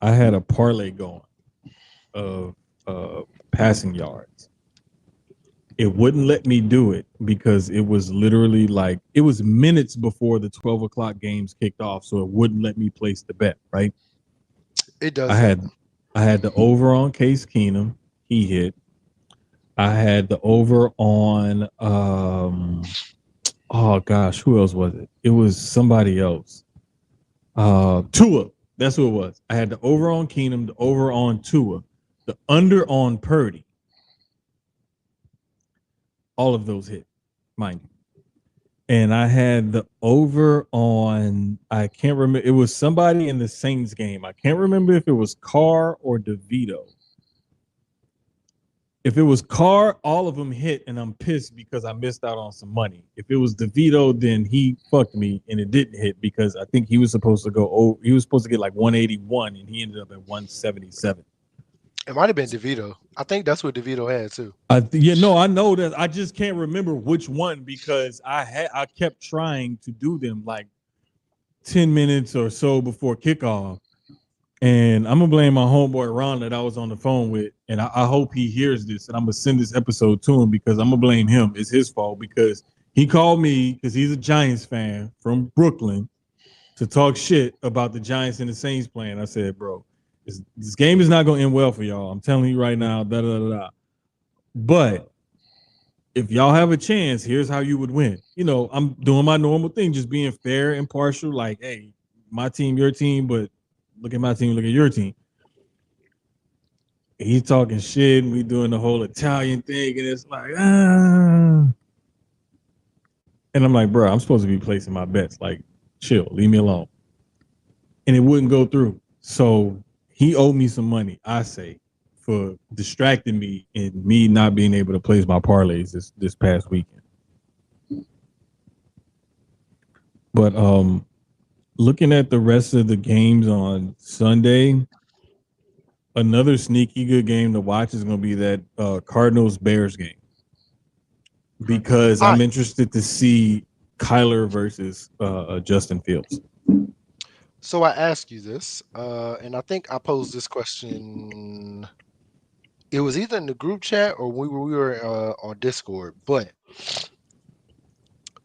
I had a parlay going of passing yards. It wouldn't let me do it because it was literally like, it was minutes before the 12 o'clock games kicked off, so it wouldn't let me place the bet, right? It does. I had the over on Keyz Keenum. He hit. I had the over on oh gosh, who else was it? It was somebody else. Tua. That's who it was. I had the over on Keenum, the over on Tua, the under on Purdy. All of those hit, mind you. And I had the over on, I can't remember. It was somebody in the Saints game. I can't remember if it was Carr or DeVito. If it was Carr, all of them hit, and I'm pissed because I missed out on some money. If it was DeVito, then he fucked me, and it didn't hit because I think he was supposed to go over. He was supposed to get like 181, and he ended up at 177. It might have been DeVito. I think that's what DeVito had too. I know that. I just can't remember which one because I kept trying to do them like 10 minutes or so before kickoff. And I'm going to blame my homeboy Ron that I was on the phone with. And I hope he hears this. And I'm going to send this episode to him because I'm going to blame him. It's his fault because he called me because he's a Giants fan from Brooklyn to talk shit about the Giants and the Saints playing. I said, bro, this game is not going to end well for y'all. I'm telling you right now. But if y'all have a chance, here's how you would win. You know, I'm doing my normal thing, just being fair, impartial. Like, hey, my team, your team, but look at my team, look at your team. He's talking shit, and we doing the whole Italian thing, and it's like, And I'm like, bro, I'm supposed to be placing my bets. Like, chill, leave me alone. And it wouldn't go through. So he owed me some money, I say, for distracting me and me not being able to place my parlays this past weekend. But looking at the rest of the games on Sunday, another sneaky good game to watch is going to be that Cardinals-Bears game, because I'm interested to see Kyler versus Justin Fields. So I asked you this, and I think I posed this question. It was either in the group chat or we were on Discord, but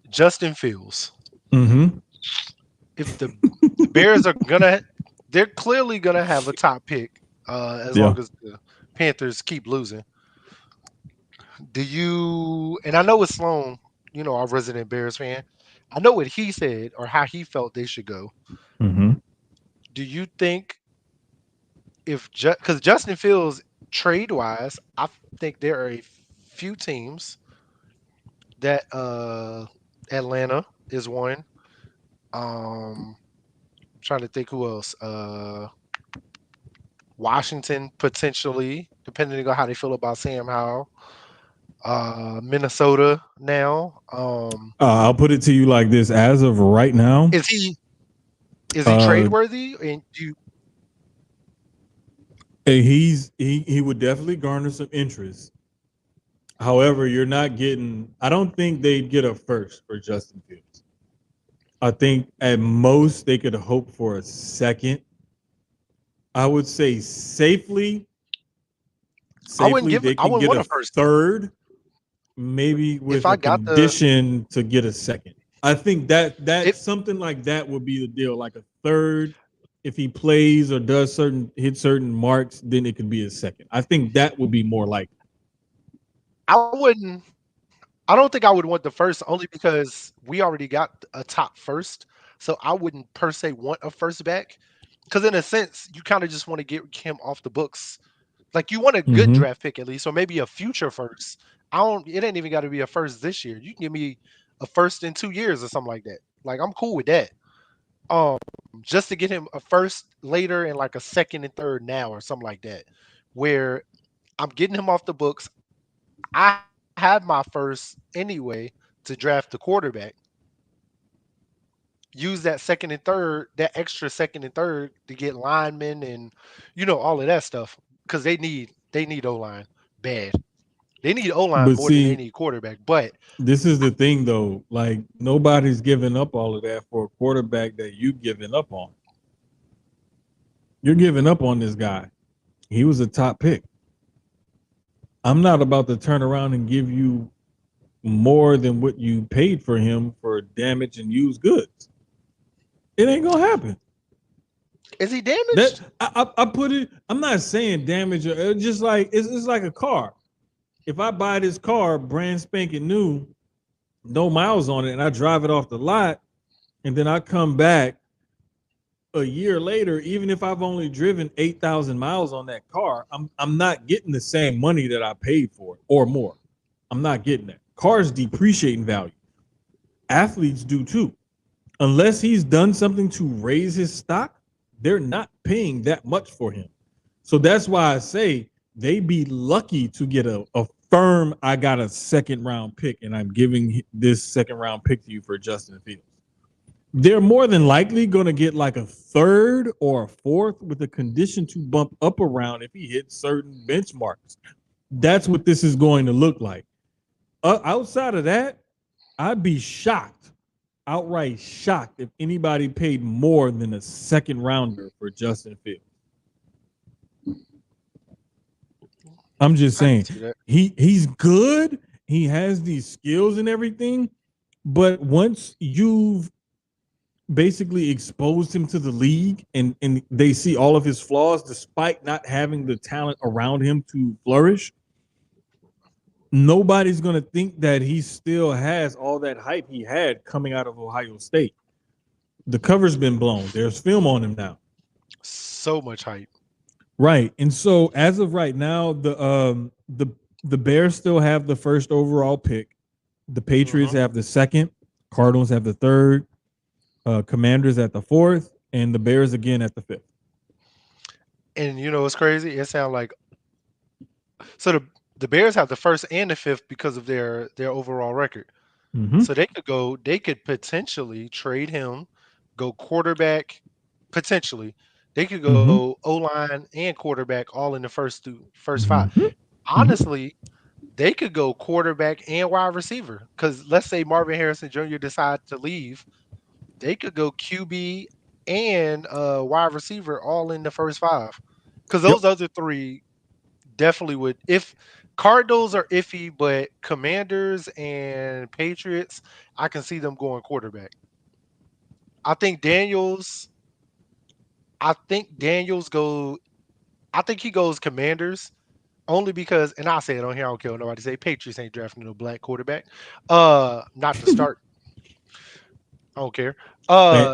Justin Fields. Mm-hmm. If the Bears are they're clearly gonna have a top pick as long as the Panthers keep losing. Do you? And I know it's Sloan, you know, our resident Bears fan. I know what he said or how he felt they should go. Mm-hmm. Do you think because Justin Fields trade wise, I think there are a few teams that Atlanta is one. Trying to think who else. Washington potentially, depending on how they feel about Sam Howell. Minnesota now. I'll put it to you like this: as of right now, is he trade worthy? And he would definitely garner some interest. However, you're not getting. I don't think they'd get a first for Justin Fields. I think at most they could hope for a second. I would say safely they could get a first. Third, maybe with a condition to get a second. I think that something like that would be the deal, like a third. If he plays or does hit certain marks, then it could be a second. I think that would be more likely. I don't think I would want the first, only because we already got a top first. So I wouldn't per se want a first back. Because in a sense, you kind of just want to get him off the books. Like, you want a good draft pick at least, or maybe a future first. It ain't even got to be a first this year. You can give me a first in 2 years or something like that. Like, I'm cool with that. Just to get him a first later and like a second and third now or something like that, where I'm getting him off the books. I have my first anyway to draft the quarterback. Use that second and third, that extra second and third to get linemen and, you know, all of that stuff, because they need O-line bad. They need O-line more than they need quarterback. But this is the thing, though. Like, nobody's giving up all of that for a quarterback that you've given up on. You're giving up on this guy. He was a top pick. I'm not about to turn around and give you more than what you paid for him for damaged and used goods. It ain't gonna happen. Is he damaged? I put it. I'm not saying damage. Just like it's like a car. If I buy this car brand spanking new, no miles on it, and I drive it off the lot, and then I come back a year later, even if I've only driven 8,000 miles on that car, I'm not getting the same money that I paid for it or more. I'm not getting that. Cars depreciate in value. Athletes do too. Unless he's done something to raise his stock, they're not paying that much for him. So that's why I say they'd be lucky to get a firm, I got a second round pick and I'm giving this second round pick to you for Justin Fields. They're more than likely going to get like a third or a fourth with a condition to bump up around if he hits certain benchmarks. That's what this is going to look like. Outside of that, I'd be shocked, outright shocked, if anybody paid more than a second rounder for Justin Fields. I'm just saying, he's good. He has these skills and everything. But once you've basically exposed him to the league and they see all of his flaws despite not having the talent around him to flourish, nobody's going to think that he still has all that hype he had coming out of Ohio State. The cover's been blown. There's film on him now. So much hype. Right. And so as of right now, the Bears still have the first overall pick. The Patriots have the second. Cardinals have the third. Commanders at the fourth. And the Bears again at the fifth. And you know what's crazy? It sounds like so the Bears have the first and the fifth because of their overall record. So they could potentially trade him, go quarterback, potentially. They could go O-line and quarterback all in the first five. Honestly, they could go quarterback and wide receiver. Because let's say Marvin Harrison Jr. decides to leave, they could go QB and wide receiver all in the first five. Because those other three definitely would. If Cardinals are iffy, but Commanders and Patriots, I can see them going quarterback. I think Daniels goes Commanders only because, and I say it on here, I don't care what nobody say, Patriots ain't drafting no black quarterback. Not to start. I don't care.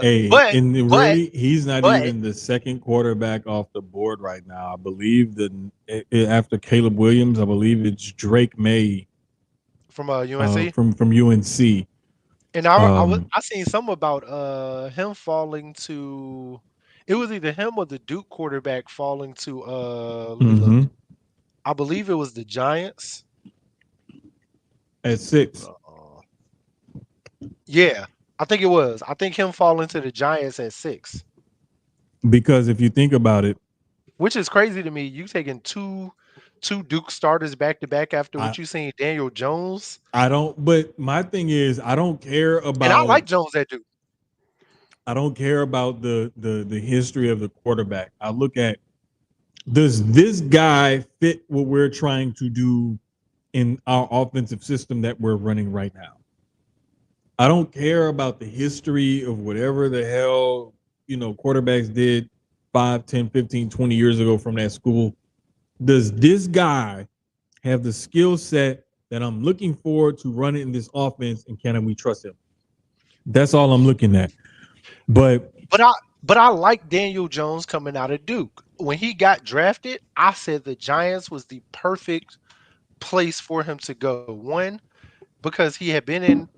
He's not even the second quarterback off the board right now. I believe after Caleb Williams, I believe it's Drake May from UNC. From UNC. And I seen some about him falling to. It was either him or the Duke quarterback falling to. I believe it was the Giants at 6. Yeah. I think it was. I think him falling to the Giants at 6. Because if you think about it, which is crazy to me, you taking two Duke starters back to back after what you seen Daniel Jones. But my thing is, I don't care about. And I like Jones at Duke. I don't care about the history of the quarterback. I look at, does this guy fit what we're trying to do in our offensive system that we're running right now? I don't care about the history of whatever the hell, quarterbacks did 5, 10, 15, 20 years ago from that school. Does this guy have the skill set that I'm looking for to run it in this offense, and can we trust him? That's all I'm looking at. But I like Daniel Jones coming out of Duke. When he got drafted, I said the Giants was the perfect place for him to go. One, because he'd been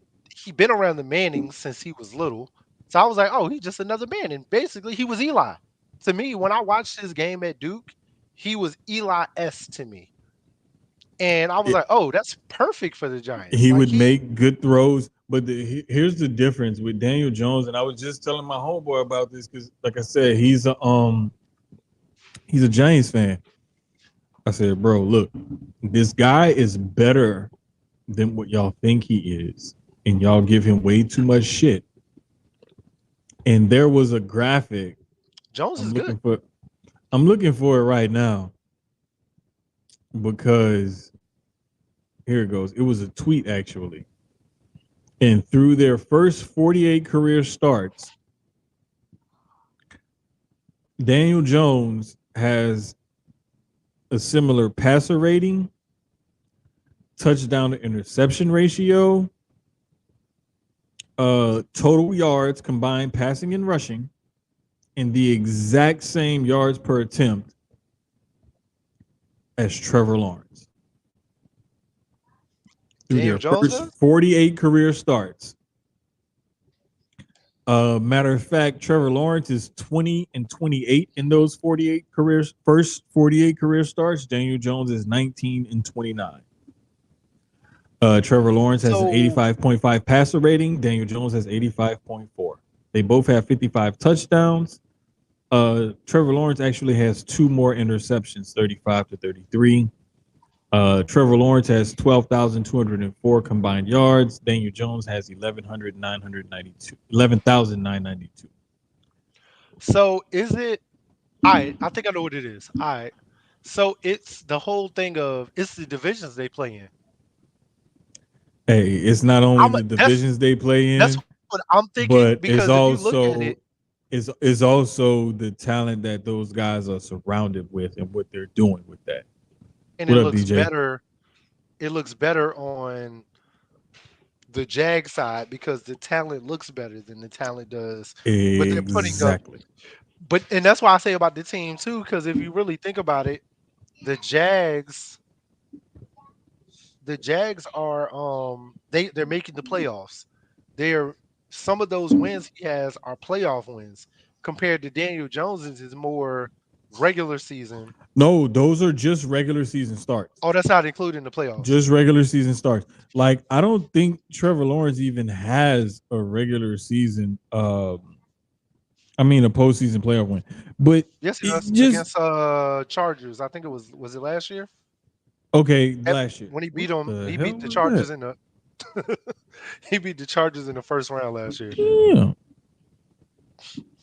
around the Mannings since he was little. So I was like, oh, he's just another Manning. Basically, he was Eli. To me, when I watched his game at Duke, he was Eli-esque to me. And I was like, oh, that's perfect for the Giants. He would make good throws. But here's the difference with Daniel Jones. And I was just telling my homeboy about this because, like I said, he's a Giants fan. I said, bro, look, this guy is better than what y'all think he is. And y'all give him way too much shit. And there was a graphic. Jones is good. I'm looking for it right now because here it goes. It was a tweet, actually. And through their first 48 career starts, Daniel Jones has a similar passer rating, touchdown to interception ratio, total yards combined passing and rushing, and the exact same yards per attempt as Trevor Lawrence. Through their first 48 career starts. Matter of fact, Trevor Lawrence is 20-28 in those first 48 career starts. Daniel Jones is 19-29. Trevor Lawrence has an 85.5 passer rating. Daniel Jones has 85.4. They both have 55 touchdowns. Trevor Lawrence actually has 2 more interceptions, 35-33. Trevor Lawrence has 12,204 combined yards. Daniel Jones has 11,992. So is it? All right, I think I know what it is. All right, so it's the whole thing of it's the divisions they play in. Hey, it's not only the divisions they play in. That's what I'm thinking. But because it's also it's also the talent that those guys are surrounded with and what they're doing with that. And what it looks DJ? Better. it looks better on the Jag side because the talent looks better than the talent does. But they're putting up, Exactly. and that's why I say about the team too, because if you really think about it, the Jags, are they're making the playoffs. They're some of those wins he has are playoff wins compared to Daniel Jones's is more regular season. No, those are just regular season starts. Oh, that's not including the playoffs. Just regular season starts. Like, I don't think Trevor Lawrence even has a regular season. A postseason playoff win. But yes, he does just against Chargers. I think it was it last year? okay, last year When he beat them, he beat the Chargers in the he beat the Chargers in the first round last year. Yeah.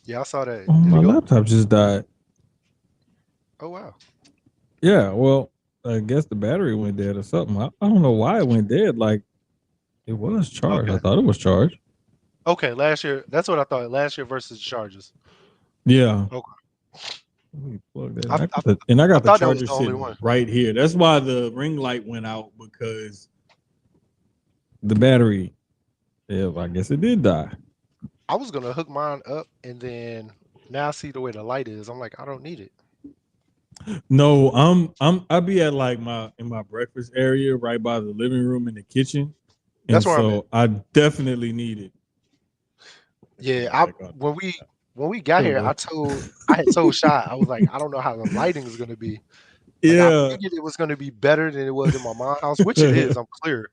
Yeah, I saw that. Oh, my laptop just died. Oh wow. Yeah, well, I guess the battery went dead or something. I don't know why it went dead. Like, it was charged. Okay. I thought it was charged. Okay, last year. That's what I thought. Last year versus the Chargers. Yeah. Okay. Let me plug that. I got the charger sitting right here. That's why the ring light went out, because the battery. Yeah, I guess it did die. I was gonna hook mine up, and then now I see the way the light is. I'm like, I don't need it. No, I'll be at like in my breakfast area right by the living room and the kitchen. And that's where I'm at. I definitely need it. Yeah, when we got here, I had told Shy, I was like, I don't know how the lighting is gonna be. Like, yeah, I figured it was gonna be better than it was in my mom's house, which it is. I'm clear.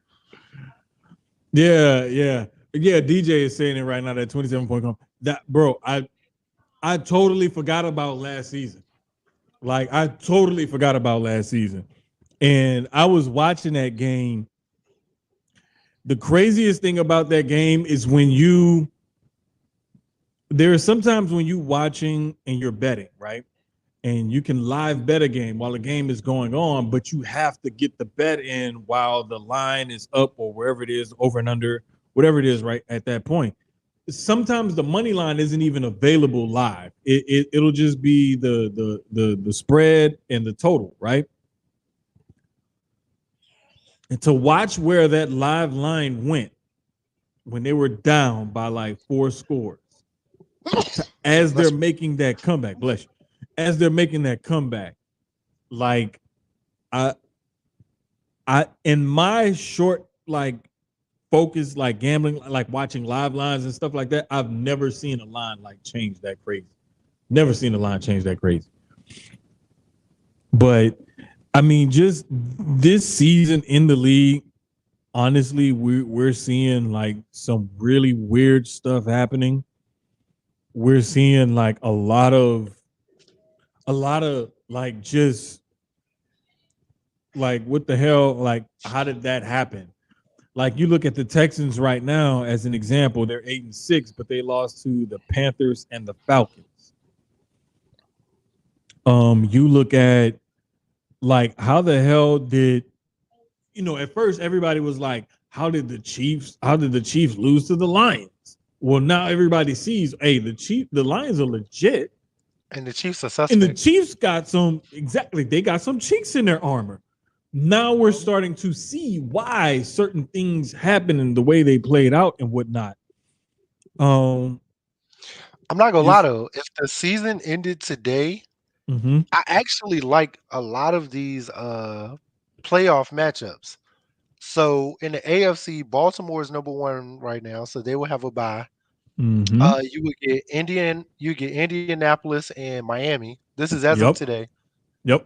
Yeah. DJ is saying it right now. That 27.com. That bro, I totally forgot about last season. Like, I totally forgot about last season. And I was watching that game. The craziest thing about that game is there are sometimes when you watching and you're betting, right? And you can live bet a game while the game is going on, but you have to get the bet in while the line is up or wherever it is, over and under, whatever it is, right at that point. Sometimes the money line isn't even available live. It'll just be the spread and the total, right? And to watch where that live line went when they were down by like 4 scores, as they're making that comeback, bless you, as they're making that comeback, like I in my short like focus, like gambling, like watching live lines and stuff like that, I've never seen a line like change that crazy. Never seen a line change that crazy. But I mean, just this season in the league, honestly, we're seeing like some really weird stuff happening. We're seeing like a lot of like just like what the hell, like how did that happen? Like, you look at the Texans right now as an example, they're 8-6, but they lost to the Panthers and the Falcons. You look at like how the hell did, at first everybody was like, how did the Chiefs lose to the Lions? Well, now everybody sees, hey, the Lions are legit. And the Chiefs are suspect. And the Chiefs got they got some chinks in their armor. Now we're starting to see why certain things happen and the way they played out and whatnot. I'm not gonna lie though, if the season ended today, I actually like a lot of these playoff matchups. So in the AFC, Baltimore is number 1 right now, so they will have a bye. You would get Indianapolis and Miami. This is as of today. Yep.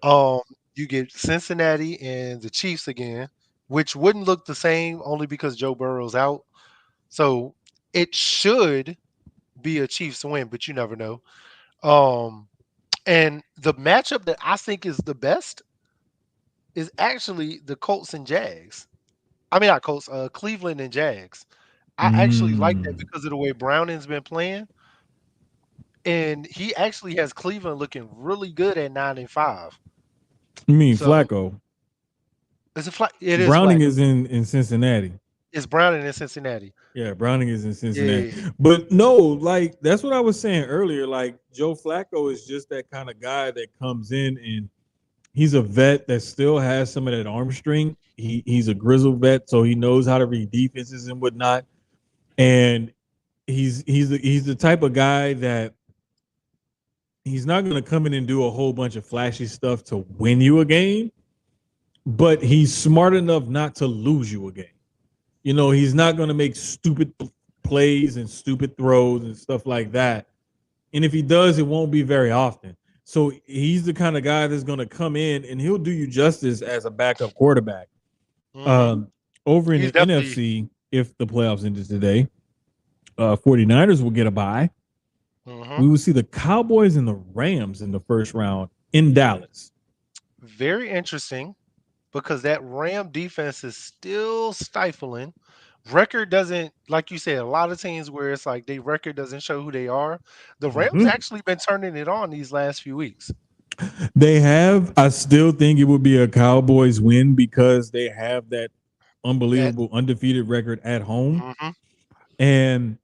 You get Cincinnati and the Chiefs again, which wouldn't look the same only because Joe Burrow's out. So it should be a Chiefs win, but you never know. And the matchup that I think is the best is actually the Colts and Jags. I mean, not Colts, Cleveland and Jags. I actually like that because of the way Browning's been playing. And he actually has Cleveland looking really good at 9-5. You mean Flacco? Is it It is Browning Flacco. is in Cincinnati. It's Browning in Cincinnati. Yeah, Browning is in Cincinnati. Yeah. But no, like that's what I was saying earlier. Like Joe Flacco is just that kind of guy that comes in and he's a vet that still has some of that arm strength. He's a grizzled vet, so he knows how to read defenses and whatnot. And he's the type of guy that he's not going to come in and do a whole bunch of flashy stuff to win you a game, but he's smart enough not to lose you a game. You know, he's not going to make stupid plays and stupid throws and stuff like that. And if he does, it won't be very often. So he's the kind of guy that's going to come in and he'll do you justice as a backup quarterback. Over in the NFC, if the playoffs ended today, 49ers will get a bye. We will see the Cowboys and the Rams in the first round in Dallas. Very interesting, because that Ram defense is still stifling. Record doesn't, like you said, a lot of teams where it's like their record doesn't show who they are. The Rams actually been turning it on these last few weeks. They have. I still think it would be a Cowboys win because they have that unbelievable undefeated record at home. And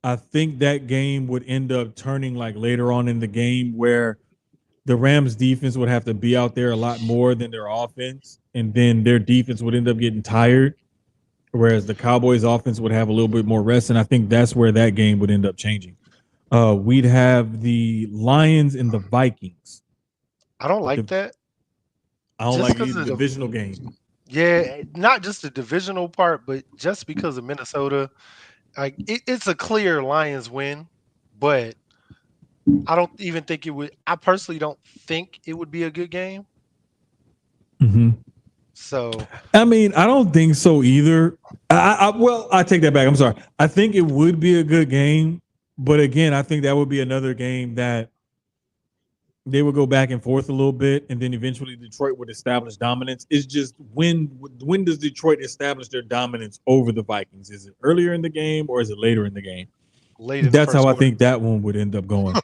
I think that game would end up turning like later on in the game where the Rams defense would have to be out there a lot more than their offense. And then their defense would end up getting tired, whereas the Cowboys offense would have a little bit more rest. And I think that's where that game would end up changing. We'd have the Lions and the Vikings. I don't like that. I don't like the divisional game. Yeah, not just the divisional part, but just because of Minnesota. Like it's a clear Lions win, but I don't even think it would. I personally don't think it would be a good game. So I mean, I don't think so either. Well, I take that back. I'm sorry. I think it would be a good game, but again, I think that would be another game that they would go back and forth a little bit, and then eventually Detroit would establish dominance. It's just when does Detroit establish their dominance over the Vikings? Is it earlier in the game or is it later in the game? That's how I think that one would end up going.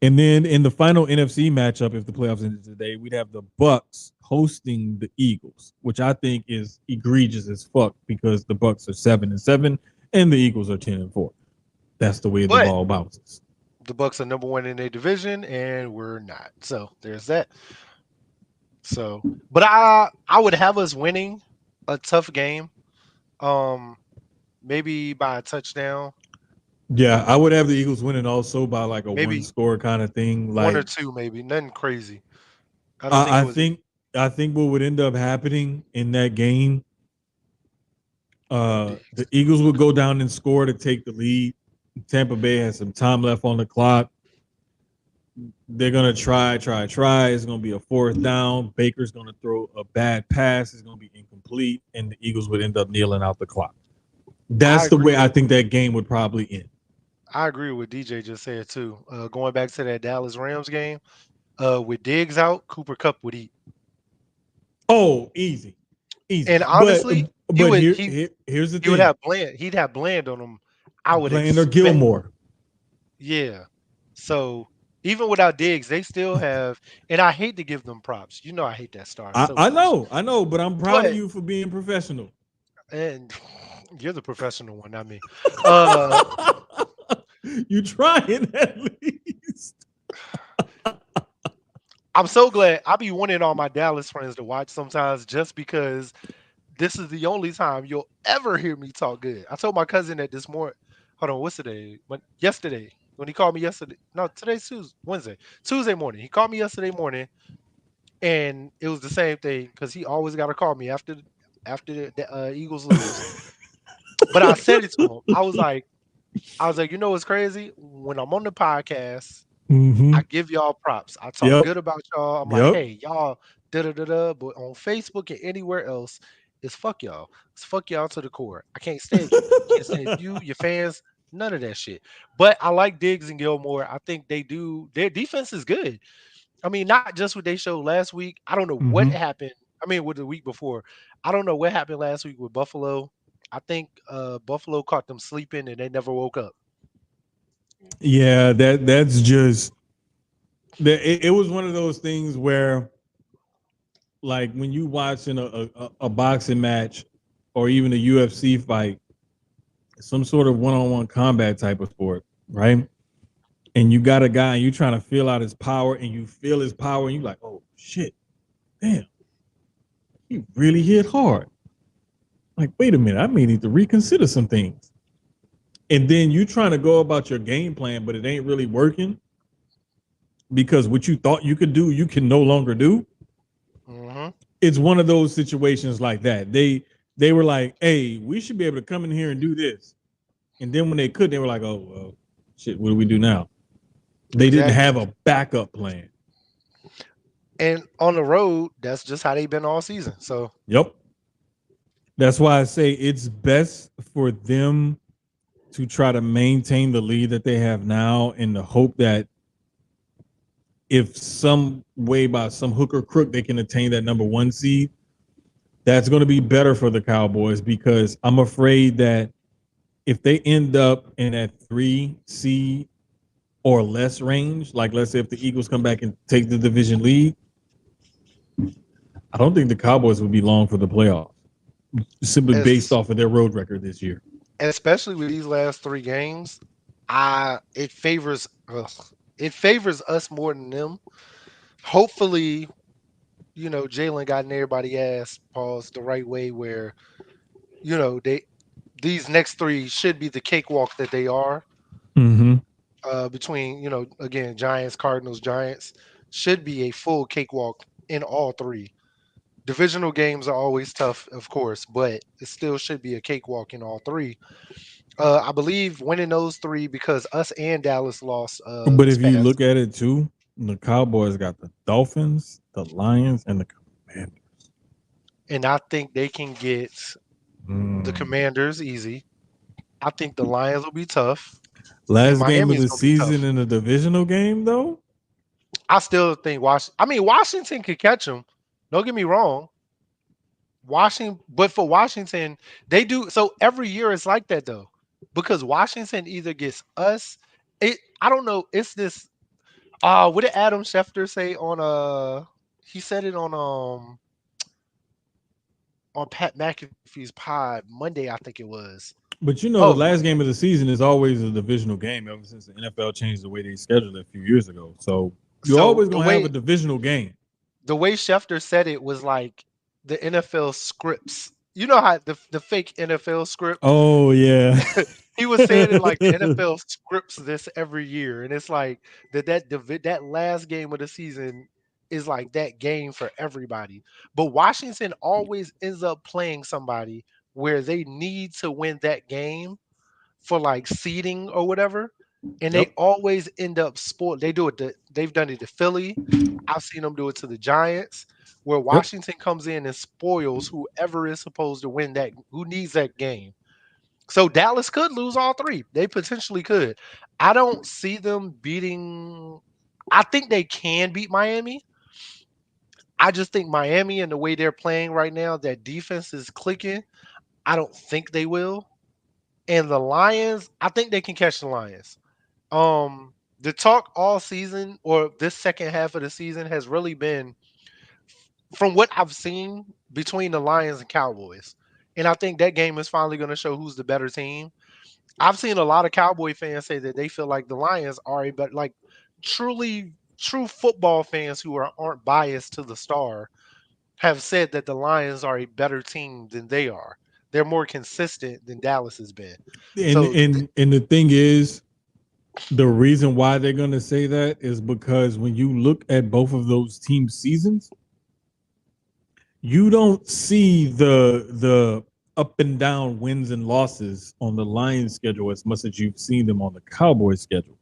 And then in the final NFC matchup, if the playoffs ended today, we'd have the Bucks hosting the Eagles, which I think is egregious as fuck because the Bucks are 7-7 and the Eagles are 10-4. That's the way the ball bounces. The Bucks are number one in their division, and we're not. So there's that. So, but I would have us winning a tough game, maybe by a touchdown. Yeah, I would have the Eagles winning also by like a maybe one-score kind of thing, like 1 or 2, maybe nothing crazy. I think what would end up happening in that game, the Eagles would go down and score to take the lead. Tampa Bay has some time left on the clock. They're going to try. It's going to be a 4th down. Baker's going to throw a bad pass. It's going to be incomplete, and the Eagles would end up kneeling out the clock. That's the way I think that game would probably end. I agree with DJ just said, too. Going back to that Dallas Rams game, with Diggs out, Cooper Kupp would eat. Oh, easy. And honestly, here's the thing. He'd have Bland on him. I would Bland or Gilmore. Yeah. So even without Diggs, they still have, and I hate to give them props. You know, I hate that star. I know, but I'm proud of you for being professional. And you're the professional one, not me. You trying at least. I'm so glad. I be wanting all my Dallas friends to watch sometimes just because this is the only time you'll ever hear me talk good. I told my cousin that this morning. Hold on, what's today? Yesterday, when he called me yesterday. No, today's Tuesday, Wednesday. Tuesday morning. He called me yesterday morning, and it was the same thing because he always got to call me after the Eagles lose. But I said it to him. I was like, you know what's crazy? When I'm on the podcast, I give y'all props. I talk good about y'all. I'm like, hey, y'all, da-da-da-da. But on Facebook and anywhere else, it's fuck y'all. It's fuck y'all to the core. I can't stand you. Can't stand you, your fans, none of that shit. But I like Diggs and Gilmore. I think they do. Their defense is good. I mean, not just what they showed last week. I don't know what happened. I mean, with the week before. I don't know what happened last week with Buffalo. I think Buffalo caught them sleeping and they never woke up. Yeah, that's just it was one of those things where, like, when you watching a boxing match or even a UFC fight, some sort of one-on-one combat type of sport, right? And you got a guy and you're trying to feel out his power and you feel his power and you're like, oh shit, damn, he really hit hard. Like, wait a minute, I may need to reconsider some things. And then you trying to go about your game plan, but it ain't really working because what you thought you could do, you can no longer do. Mm-hmm. It's one of those situations like that. They were like, hey, we should be able to come in here and do this. And then when they could, they were like, oh, well, shit, what do we do now? They didn't have a backup plan. And on the road, that's just how they've been all season. So, yep. That's why I say it's best for them to try to maintain the lead that they have now in the hope that if some way by some hook or crook they can attain that number 1 seed, that's going to be better for the Cowboys, because I'm afraid that if they end up in that 3 seed or less range, like let's say if the Eagles come back and take the division lead, I don't think the Cowboys would be long for the playoffs, simply based off of their road record this year. Especially with these last 3 games, it favors us more than them. Hopefully, Jalen got in everybody's ass, pause, the right way where, these next 3 should be the cakewalk that they are. Mm-hmm. Between, again, Giants, Cardinals, Giants should be a full cakewalk in all 3. Divisional games are always tough, of course, but it still should be a cakewalk in all 3. I believe winning those 3, because us and Dallas lost. But if you look at it too, the Cowboys got the Dolphins, the Lions, and the Commanders. And I think they can get the Commanders easy. I think the Lions will be tough. Last game of the season in a divisional game, though? I still think Washington could catch them. Don't get me wrong. But for Washington, they do. So every year it's like that, though, because Washington either gets us. I don't know. It's this. What did Adam Schefter say on he said it on Pat McAfee's pod Monday, I think it was. But the last game of the season is always a divisional game ever since the NFL changed the way they scheduled it a few years ago. So you're always going to have a divisional game. The way Schefter said it was like the NFL scripts. You know how the fake NFL script? Oh, yeah. He was saying it like the NFL scripts this every year. And it's like that last game of the season is like that game for everybody. But Washington always ends up playing somebody where they need to win that game for like seeding or whatever. And they always end up spoiled. They've done it to Philly. I've seen them do it to the Giants, where Washington comes in and spoils whoever is supposed to win who needs that game. So Dallas could lose all 3. They potentially could. I don't see them beating. I think they can beat Miami. I just think Miami and the way they're playing right now, that defense is clicking. I don't think they will. And the Lions, I think they can catch the Lions. The talk all season, or this second half of the season, has really been, from what I've seen, between the Lions and Cowboys. And I think that game is finally going to show who's the better team. I've seen a lot of Cowboy fans say that they feel like the Lions are a better, like true football fans who aren't biased to the star have said that the Lions are a better team than they are. They're more consistent than Dallas has been. And the thing is, the reason why they're going to say that is because when you look at both of those teams' seasons, you don't see the up and down wins and losses on the Lions schedule as much as you've seen them on the Cowboys schedule.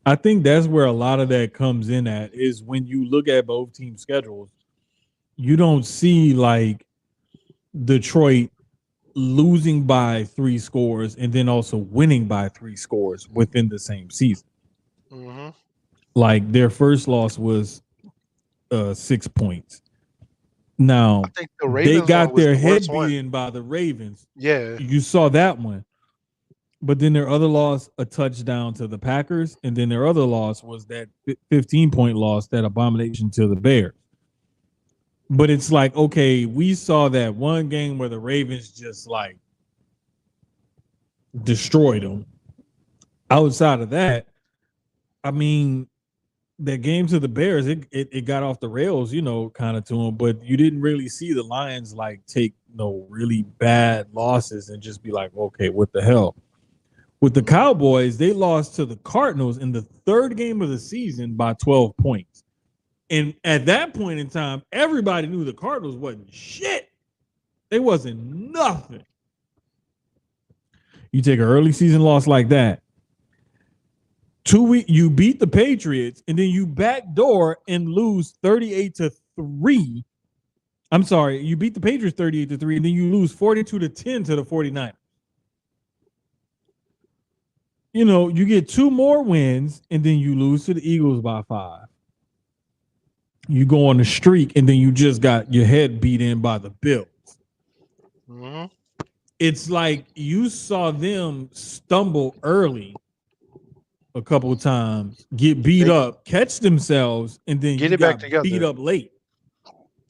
I think that's where a lot of that comes in at, is when you look at both team schedules, you don't see like Detroit losing by 3 scores and then also winning by 3 scores within the same season. Mm-hmm. Like their first loss was 6 points. Now I think the Ravens they got their head beaten by the Ravens. Yeah, you saw that one. But then their other loss, a touchdown to the Packers, and then their other loss was that 15-point loss, that abomination to the Bears. But it's like, okay, we saw that one game where the Ravens just like destroyed them. Outside of that, I mean, that game to the Bears, it got off the rails, kind of to them. But you didn't really see the Lions like take really bad losses and just be like, okay, what the hell? With the Cowboys, they lost to the Cardinals in the third game of the season by 12 points. And at that point in time, everybody knew the Cardinals wasn't shit. They wasn't nothing. You take an early season loss like that. 2 weeks, you beat the Patriots, and then you backdoor and lose 38-3. I'm sorry, you beat the Patriots 38-3, and then you lose 42-10 to the 49ers. You get 2 more wins, and then you lose to the Eagles by 5. You go on the streak, and then you just got your head beat in by the Bills. Mm-hmm. It's like you saw them stumble early a couple of times, get beat up, catch themselves, and then get you it back together. Beat up late.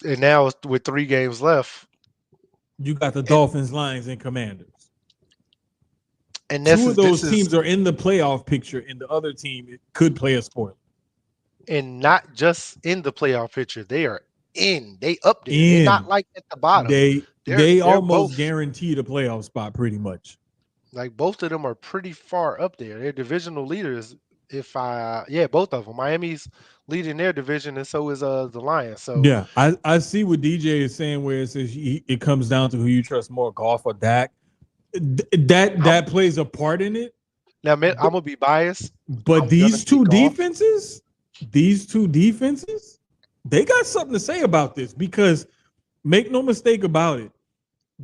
And now with 3 games left, you got the Dolphins, Lions, and Commanders. And 2 of those teams are in the playoff picture, and the other team could play a spoiler. And not just in the playoff picture, they are in. They up there. They're not like at the bottom. They almost guaranteed a playoff spot, pretty much. Like both of them are pretty far up there. They're divisional leaders. Both of them. Miami's leading their division, and so is the Lions. So yeah, I see what DJ is saying, where it says it comes down to who you trust more, Goff or Dak. That plays a part in it. Now, I'm gonna be biased, but these two defenses, they got something to say about this, because make no mistake about it,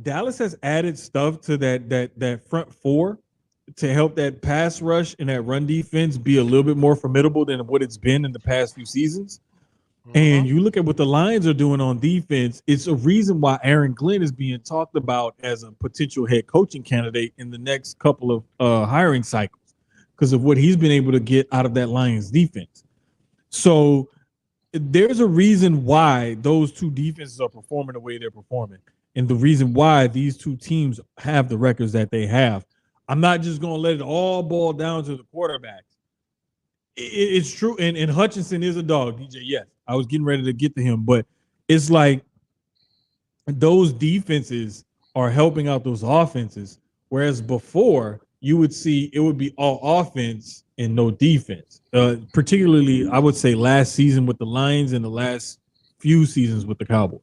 Dallas has added stuff to that front four to help that pass rush and that run defense be a little bit more formidable than what it's been in the past few seasons. Mm-hmm. And you look at what the Lions are doing on defense, it's a reason why Aaron Glenn is being talked about as a potential head coaching candidate in the next couple of hiring cycles, because of what he's been able to get out of that Lions defense. So there's a reason why those two defenses are performing the way they're performing, and the reason why these two teams have the records that they have. I'm not just going to let it all boil down to the quarterbacks. It's true, and Hutchinson is a dog, DJ. Yes, I was getting ready to get to him, but it's like those defenses are helping out those offenses, whereas before you would see it would be all offense and no defense. Particularly, I would say last season with the Lions and the last few seasons with the Cowboys.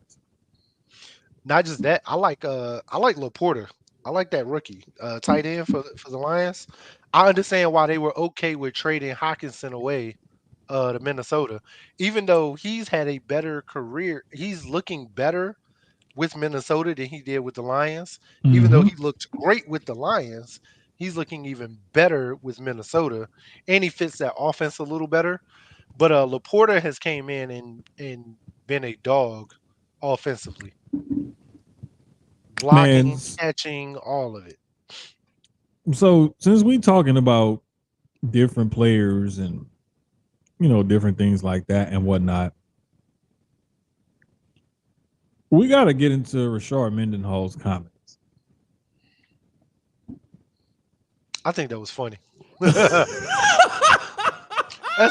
Not just that, I like Laporta. I like that rookie tight end for the Lions. I understand why they were okay with trading Hockenson away to Minnesota, even though he's had a better career. He's looking better with Minnesota than he did with the Lions. Mm-hmm. Even though he looked great with the Lions, he's looking even better with Minnesota, and he fits that offense a little better. But Laporta has came in and been a dog offensively. Blocking, catching, all of it. So since we talking about different players and, different things like that and whatnot, we got to get into Rashard Mendenhall's comments. I think that was funny. That's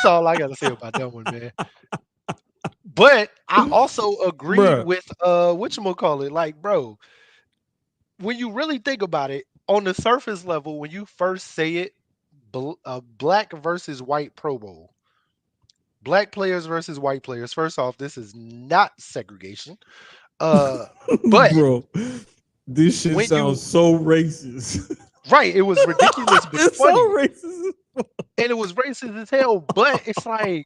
all I got to say about that one, man. But I also agree with whatchamacallit. Like, bro, when you really think about it, on the surface level, when you first say it, black versus white Pro Bowl, black players versus white players. First off, this is not segregation. But bro, this shit sounds so racist. Right, it was ridiculous, but it's funny. So racist. And it was racist as hell. But it's like,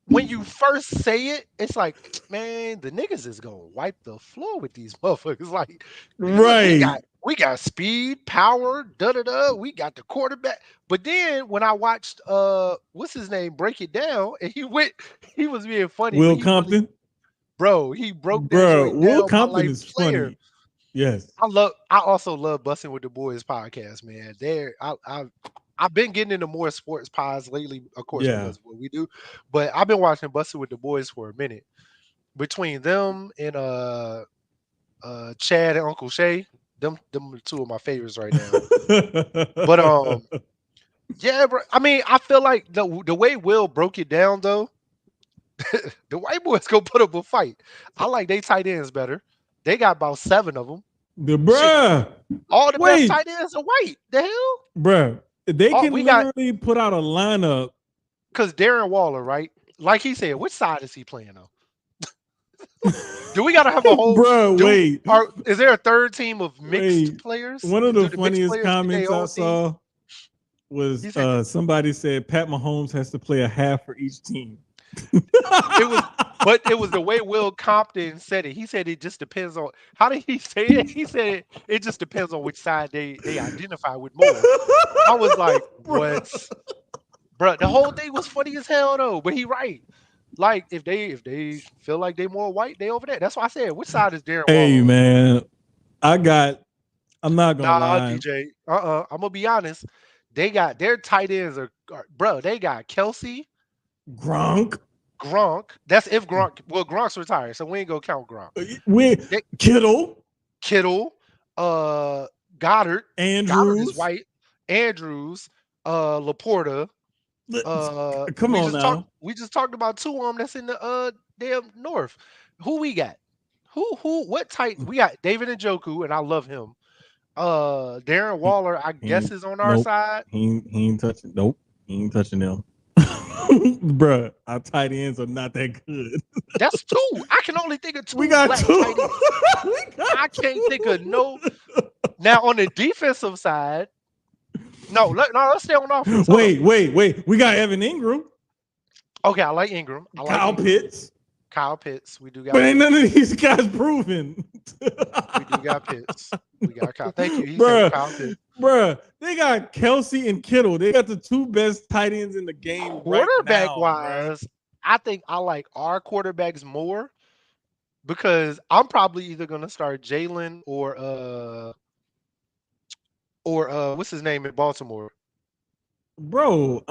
when you first say it, it's like, man, the niggas is gonna wipe the floor with these motherfuckers. Like, right? We got speed, power, we got the quarterback. But then when I watched what's his name break it down, and he was being funny. Will Compton, he broke that. Will Compton is funny. Yes, I also love Bussin' with the Boys podcast, man. I've been getting into more sports pods lately, of course, because of what we do. But I've been watching Busted with the Boys for a minute. Between them and Chad and Uncle Shay, them are two of my favorites right now. But Yeah, bro. I mean, I feel like the way Will broke it down though, the white boys go put up a fight. I like they tight ends better. They got about 7 of them. The Shit, bruh. all the best Wait, tight ends are white. The hell? bruh. They Oh, can we got literally put out a lineup. because Darren Waller, right? Like he said, which side is he playing on? Do we gotta have a whole Bruh, wait. Is there a third team of mixed Wait. players? One of Do the mixed funniest players get comments their I own team? saw was He said somebody said Pat Mahomes has to play a half for each team. but it was the way Will Compton said it. He said it just depends on how did he say it? He said it just depends on which side they identify with more. I was like, what? Bro, the whole thing was funny as hell though. But he right. Like if they feel like they more white, they over there. That's why I said which side is Darren Waller? Hey man, I'm not gonna lie. DJ. I'm gonna be honest. They got their tight ends bro. They got Kelsey, Gronk. That's if Gronk. Well, Gronk's retired, so we ain't gonna count Gronk. Kittle, Goddard Andrews, is white. Andrews, Laporta. Come on now. We just talked about 2 of them that's in the damn north. Who we got? What tight? We got David Njoku, and I love him. Darren Waller, I guess, is on our side. He ain't touching. Nope, he ain't touching them. Bruh, our tight ends are not that good. That's 2. I can only think of 2. We got 2. I can't think of no. Now on the defensive side, no, let's stay on offense. Wait. We got Evan Ingram. Okay, I like Ingram. Kyle Pitts. We do got. But ain't none of these guys proven. We do got Pitts. We got Kyle. Thank you. He Bruh, said Kyle Pitts. Bruh, they got Kelsey and Kittle. They got the 2 best tight ends in the game. Quarterback right now, wise, bruh. I think I like our quarterbacks more because I'm probably either gonna start Jalen or what's his name in Baltimore. I'm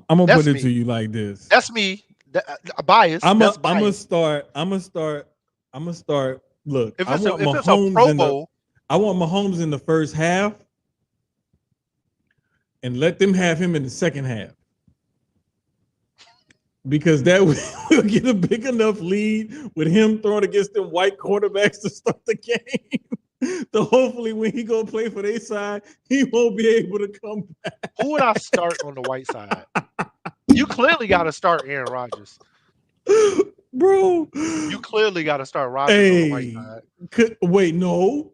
gonna put it to you like this. That's me. A bias. I'm gonna start. Look, if it's a Pro Bowl, I want Mahomes in the first half, and let them have him in the second half, because that will get a big enough lead with him throwing against them white quarterbacks to start the game. So hopefully, when he go play for their side, he won't be able to come back. Who would I start on the white side? You clearly got to start Aaron Rodgers. Bro, you clearly got to start Rodgers on the white side. Wait, no,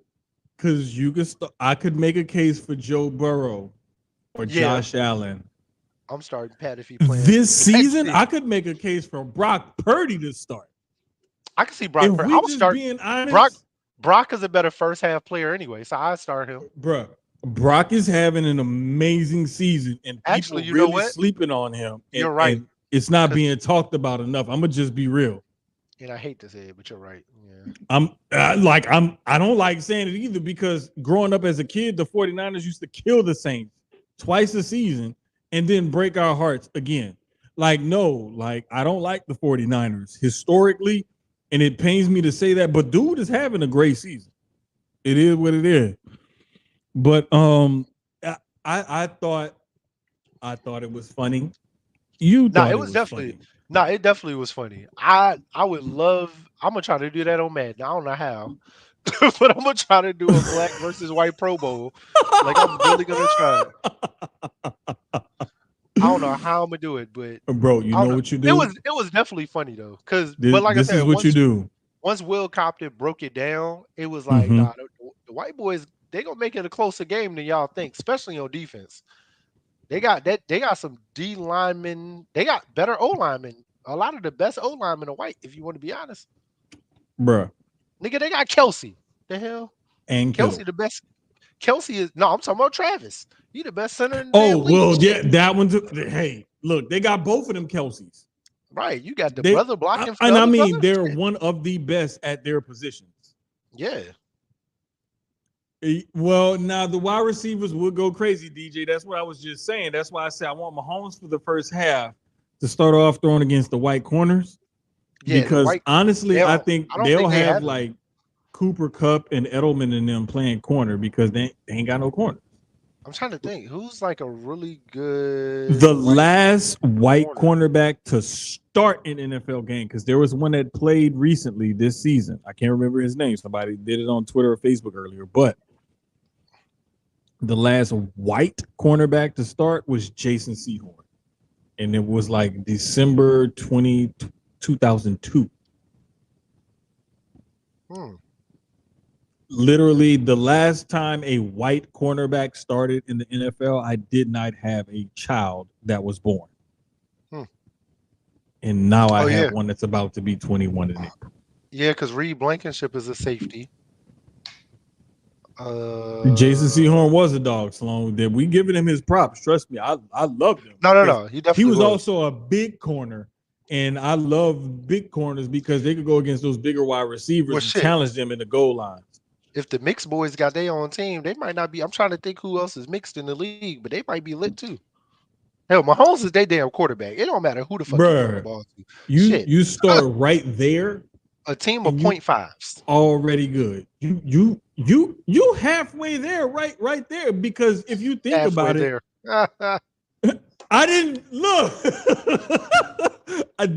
because you could. I could make a case for Joe Burrow or Josh Allen. I'm starting Pat if he plays this season. I could make a case for Brock Purdy to start. I can see Brock Purdy. I was starting being honest. Brock is a better first half player anyway, so I start him. Bro, Brock is having an amazing season, and actually, people really sleeping on him. You're right. And it's not being talked about enough. I'm gonna just be real. And I hate to say it, but you're right. Yeah. I don't like saying it either because growing up as a kid, the 49ers used to kill the Saints twice a season and then break our hearts again. I don't like the 49ers historically, and it pains me to say that, but dude is having a great season. It is what it is. But I thought it was funny. You thought it was definitely funny. No, it definitely was funny. I would love. I'm gonna try to do that on Madden. I don't know how, but I'm gonna try to do a black versus white Pro Bowl. I'm really gonna try. I don't know how I'm gonna do it, but bro, you know what you do. It was definitely funny though, because this is what you do. Once Will Compton broke it down, it was like, nah, the white boys, they gonna make it a closer game than y'all think, especially on defense. They got some D linemen. They got better O linemen. A lot of the best O linemen are white, if you want to be honest. Bruh. Nigga, they got Kelsey. The hell? And Kelsey the best. Kelsey is I'm talking about Travis. He the best center in the league. Yeah, that one's hey, look, they got both of them Kelseys. Right. You got the brother blocking. And I mean, they're one of the best at their positions. Yeah. Well, now the wide receivers would go crazy, DJ. That's what I was just saying. That's why I said I want Mahomes for the first half to start off throwing against the white corners. Yeah, because honestly, I think they'll have like Cooper Kupp and Edelman and them playing corner because they ain't got no corner. I'm trying to think who's like a really good. The last white cornerback to start an NFL game, because there was one that played recently this season. I can't remember his name. Somebody did it on Twitter or Facebook earlier, but the last white cornerback to start was Jason Sehorn, and it was like December 2002. Literally, the last time a white cornerback started in the NFL, I did not have a child that was born. And now I have one that's about to be 21 in April. Yeah, because Reed Blankenship is a safety. Jason Sehorn was a dog, Sloan. That we giving him his props. Trust me, I loved him. No. He was also a big corner, and I love big corners because they could go against those bigger wide receivers and challenge them in the goal lines. If the mixed boys got their own team, they might not be. I'm trying to think who else is mixed in the league, but they might be lit too. Hell, Mahomes is their damn quarterback. It don't matter who the fuck you throw the ball to. You start right there. A team of 0.5s already good. You halfway there, right there. Because if you think about it, I didn't look. I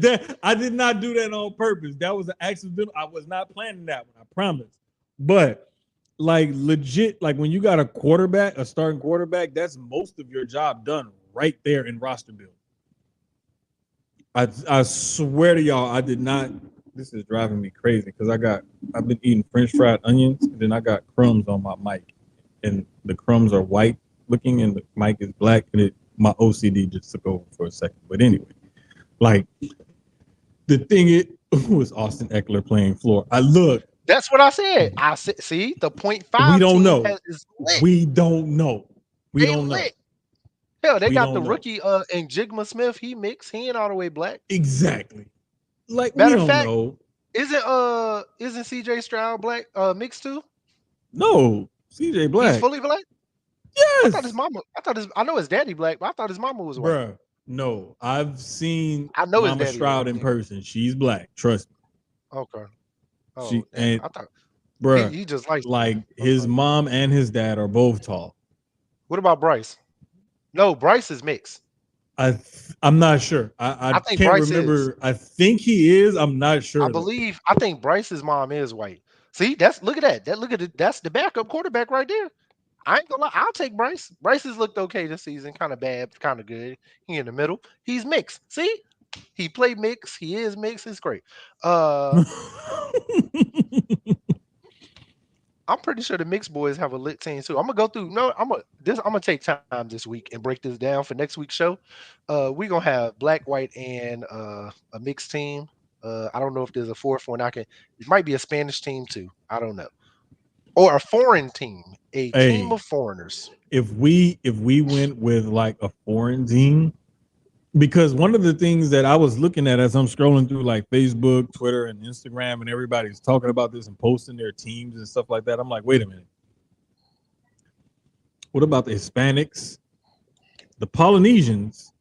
did not do that on purpose. That was an accident. I was not planning that one. I promise. But like legit, like when you got a starting quarterback, that's most of your job done right there in roster build. I swear to y'all, I did not. This is driving me crazy because I've been eating French fried onions, and then I got crumbs on my mic, and the crumbs are white looking, and the mic is black, and my OCD just took over for a second. But anyway, like the thing was Austin Eckler playing floor. That's what I said. I said, see the 0.5. We don't know. We don't know. We don't know. Hell, they got the rookie and Jigma Smith. He mixed. He ain't all the way black. Exactly. Like matter we of don't fact, know. Isn't CJ Stroud black mixed too? No, CJ black. He's fully black. Yes. I thought his mama. I know his daddy black, but I thought his mama was white. Bruh, no, I've seen Mama Stroud in person. She's black. Trust me. Okay. Oh, and I thought, bruh, he just like his mom and his dad are both tall. What about Bryce? No, Bryce is mixed. I'm not sure. I think can't Bryce remember. is. I think he is. I'm not sure. I think Bryce's mom is white. See, look at that. That's the backup quarterback right there. I ain't gonna lie. I'll take Bryce. Bryce has looked okay this season. Kind of bad, kind of good. He in the middle. He's mixed. See, he played mixed. He is mixed. It's great. I'm pretty sure the mixed boys have a lit team too. I'm gonna go through. No, I'm gonna take time this week and break this down for next week's show. We're gonna have black, white, and a mixed team. I don't know if there's a fourth one. It might be a Spanish team too. I don't know, or a foreign team, team of foreigners. If we went with like a foreign team, because one of the things that I was looking at as I'm scrolling through like Facebook, Twitter, and Instagram, and everybody's talking about this and posting their teams and stuff like that, I'm like, wait a minute. What about the Hispanics, the Polynesians,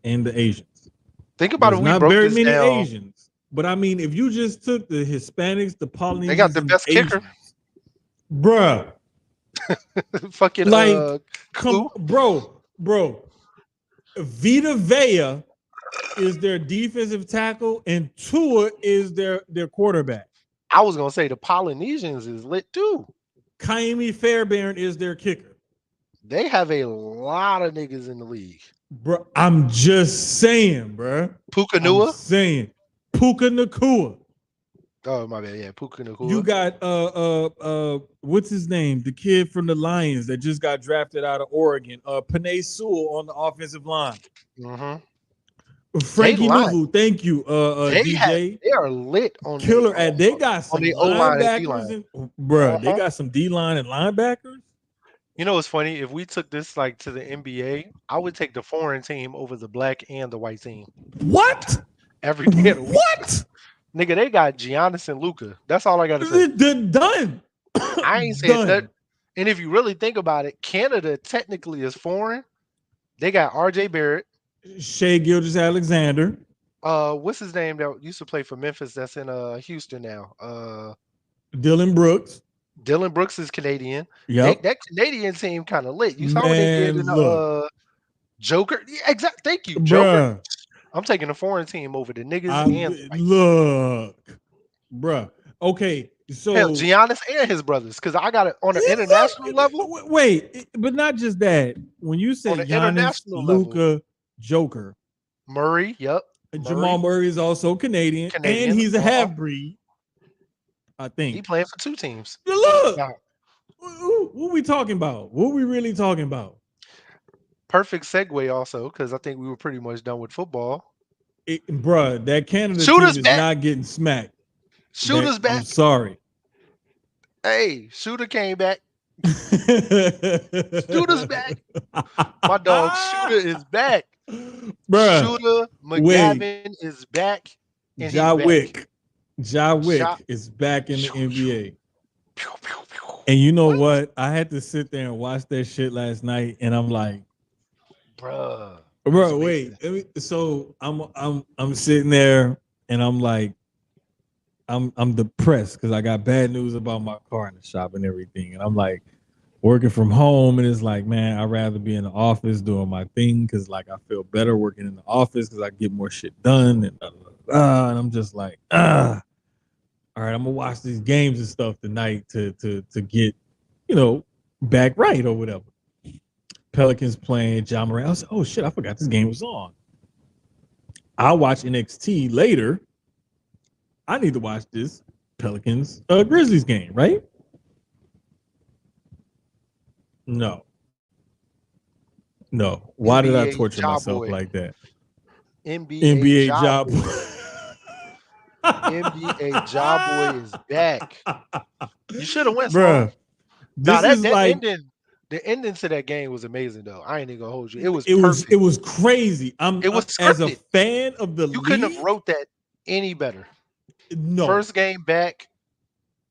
and the Asians? Think about it. Not very many Asians, but I mean, if you just took the Hispanics, the Polynesians, they got the best kicker, bruh. Fucking like, bro. Vita Vea is their defensive tackle, and Tua is their quarterback. I was gonna say the Polynesians is lit too. Kaimi Fairbairn is their kicker. They have a lot of niggas in the league. Bro, I'm just saying, bro. Puka Nua? I'm saying Puka Nacua. Oh, my bad. Yeah, Puka Nacua. You got what's his name? The kid from the Lions that just got drafted out of Oregon. Panay Sewell on the offensive line. Mm-hmm. Frankie Louvu, thank you. DJ. They are lit on killer. And they got some linebackers. Bruh, they got some D-line and linebackers. You know what's funny? If we took this like to the NBA, I would take the foreign team over the black and the white team. What? Every day. What? Nigga, they got Giannis and Luka. That's all I gotta say. They're done. I ain't saying that. And if you really think about it, Canada technically is foreign. They got RJ Barrett, Shea Gilgeous-Alexander. What's his name that used to play for Memphis? That's in Houston now. Dylan Brooks. Dylan Brooks is Canadian. Yep. That Canadian team kind of lit. You saw what they did in the Joker. Yeah, exactly. Thank you, Joker. Bruh, I'm taking a foreign team over the niggas and look, bruh. Okay, so hell, Giannis and his brothers, because I got it on an international level. Wait, but not just that. When you say Giannis, Luka, Joker, Murray, yep. Jamal Murray is also Canadian, and he's a half-breed. I think he playing for 2 teams. Look, what we talking about? What we really talking about? Perfect segue, also, because I think we were pretty much done with football. Bruh, that Canada team is not getting smacked. Shooter's back. I'm sorry. Hey, Shooter came back. Shooter's back. My dog Shooter is back. Bruh, Shooter McGavin is back. Ja Wick is back in the NBA. And you know what? I had to sit there and watch that shit last night, and I'm like, bro, wait. So I'm sitting there, and I'm like, I'm depressed because I got bad news about my car in the shop and everything, and I'm like working from home, and it's like, man, I'd rather be in the office doing my thing because like I feel better working in the office because I get more shit done, and and I'm just like, all right, I'm gonna watch these games and stuff tonight to get, back right or whatever. Pelicans playing John Morant. I was like, oh shit, I forgot this game was on. I'll watch NXT later. I need to watch this Pelicans Grizzlies game, right? No. Why did I torture myself like that? NBA job. NBA job boy is back. You should have went, bro. The ending to that game was amazing, though. I ain't even gonna hold you. It was crazy. As a fan of the league. You couldn't have wrote that any better. No. First game back.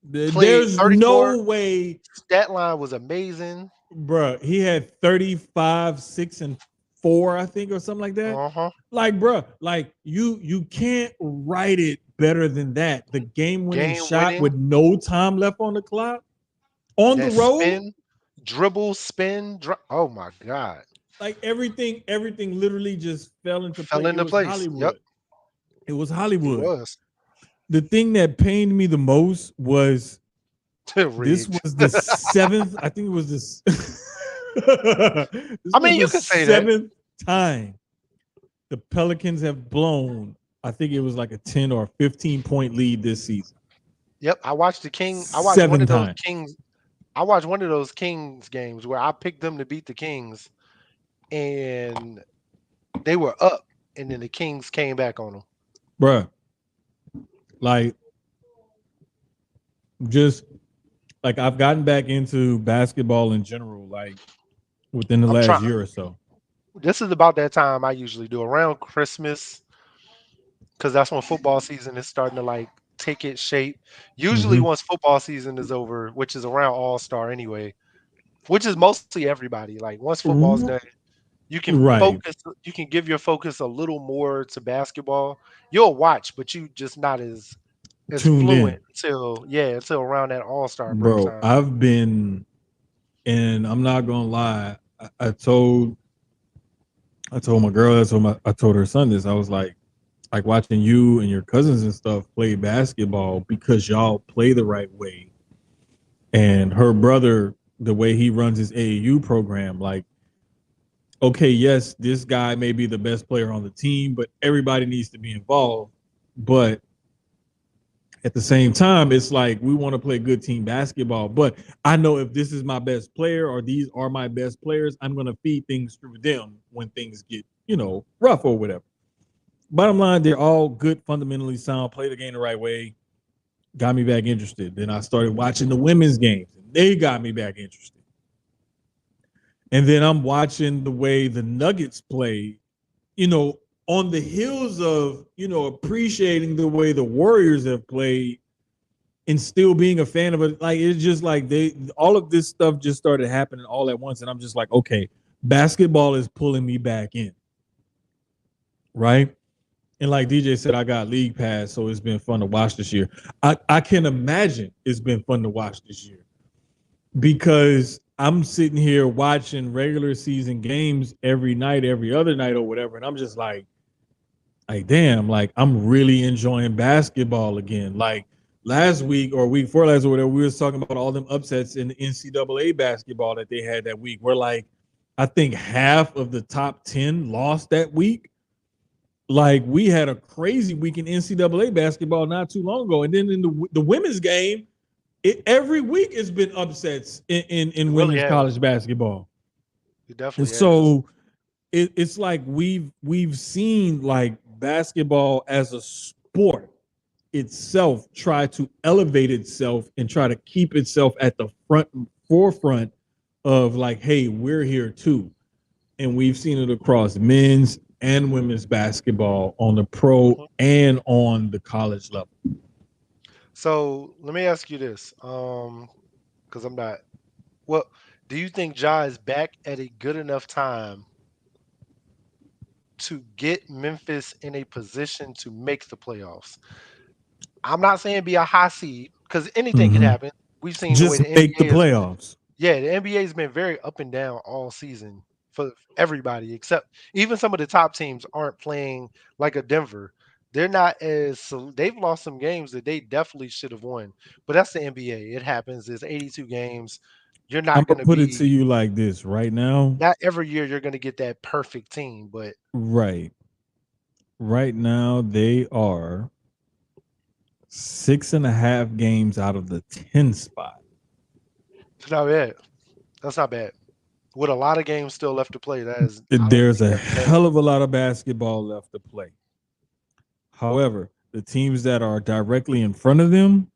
There's no way. Stat line was amazing. Bro, he had 35, 6, and 4, I think, or something like that. Like, bro, like you can't write it better than that. The game-winning shot with no time left on the clock on the road. Dribble, spin, oh my god! Like everything literally just fell into place. Hollywood. Yep. It was Hollywood. It was. The thing that pained me the most was this was the 7th. I think it was this. You can say 7th time the Pelicans have blown. I think it was like a 10 or 15 point lead this season. Yep, I watched the King. I watched one of those Kings. I watched one of those Kings games where I picked them to beat the Kings, and they were up, and then the Kings came back on them. Bruh, like, just like I've gotten back into basketball in general, like within the last year or so. This is about that time I usually do around Christmas, because that's when football season is starting to like take its shape. Usually once football season is over, which is around All-Star anyway, which is mostly everybody. Like once football's done, you can focus, you can give your focus a little more to basketball. You'll watch, but you just not as fluent until around that All-Star break time. I've been, and I'm not gonna lie, I told my girl, I told her son this. I was like watching you and your cousins and stuff play basketball because y'all play the right way. And her brother, the way he runs his AAU program, like, okay, yes, this guy may be the best player on the team, but everybody needs to be involved. But at the same time, it's like we want to play good team basketball. But I know if this is my best player or these are my best players, I'm going to feed things through them when things get, rough or whatever. Bottom line, they're all good, fundamentally sound, play the game the right way, got me back interested. Then I started watching the women's games, and they got me back interested. And then I'm watching the way the Nuggets play, on the heels of, appreciating the way the Warriors have played and still being a fan of it. Like, it's just like all of this stuff just started happening all at once. And I'm just like, okay, basketball is pulling me back in. Right? And like DJ said, I got League Pass, so it's been fun to watch this year. I can imagine it's been fun to watch this year. because I'm sitting here watching regular season games every night, every other night, or whatever, and I'm just like damn, like I'm really enjoying basketball again. Like last week or week before last or whatever, we was talking about all them upsets in the NCAA basketball that they had that week. Where like I think half of the top 10 lost that week. Like we had a crazy week in NCAA basketball not too long ago, and then in the women's game, every week it's been upsets in women's college basketball. It definitely so it's like we've seen like basketball as a sport itself try to elevate itself and try to keep itself at the forefront of like, hey, we're here too. And we've seen it across men's and women's basketball on the pro and on the college level. So let me ask you this, because I'm not. Well, do you think Ja is back at a good enough time to get Memphis in a position to make the playoffs? I'm not saying be a high seed because anything can happen. We've seen the way Just the make the NBA is. playoffs. Yeah, the NBA has been very up and down all season for everybody, except even some of the top teams aren't playing like a Denver. They're not as they've lost some games that they definitely should have won. But that's the NBA. It happens. There's 82 games. You're I'm not going gonna to put it to be you like this right now. not every year you're going to get that perfect team, but Right now they are 6.5 games out of the 10 spot. it's not bad. That's not bad. With a lot of games still left to play, that is There's a hell of a lot of basketball left to play. However, the teams that are directly in front of them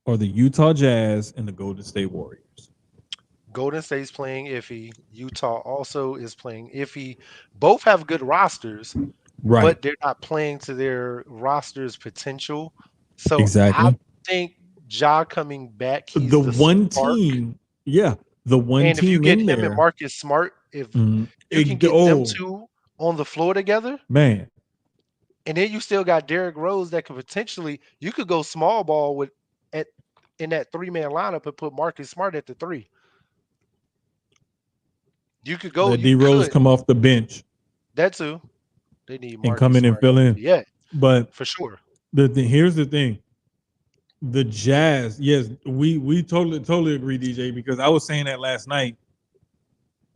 are the Utah Jazz and the Golden State Warriors. Golden State's playing iffy. Utah also is playing iffy. Both have good rosters, but they're not playing to their roster's potential. So exactly. I think Ja coming back, he's the one spark. Team. Yeah, the one and team. if you get in him there, and Marcus Smart, if you can get them two on the floor together, man. And then you still got Derrick Rose that could potentially you could go small ball with in that 3-man lineup and put Marcus Smart at the 3. You could go. Let D Rose come off the bench. That too. They need Marcus and come in Smart and fill in. Yeah, but for sure. Here's the thing. The Jazz, yes, we totally agree, DJ, because I was saying that last night,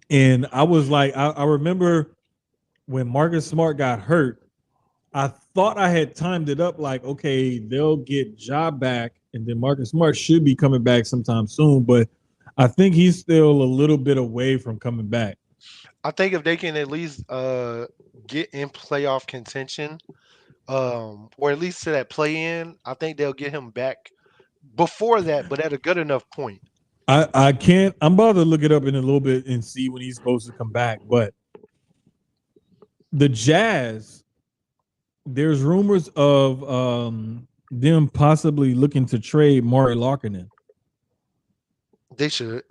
and I was like, I remember when Marcus Smart got hurt, I thought I had timed it up like, okay, they'll get Ja back, and then Marcus Smart should be coming back sometime soon, but I think he's still a little bit away from coming back. I think if they can at least get in playoff contention, or at least to that play-in, I think they'll get him back before that, but at a good enough point. I can't. I'm about to look it up in a little bit and see when he's supposed to come back. But the Jazz, there's rumors of them possibly looking to trade Maury Larkinen. They should.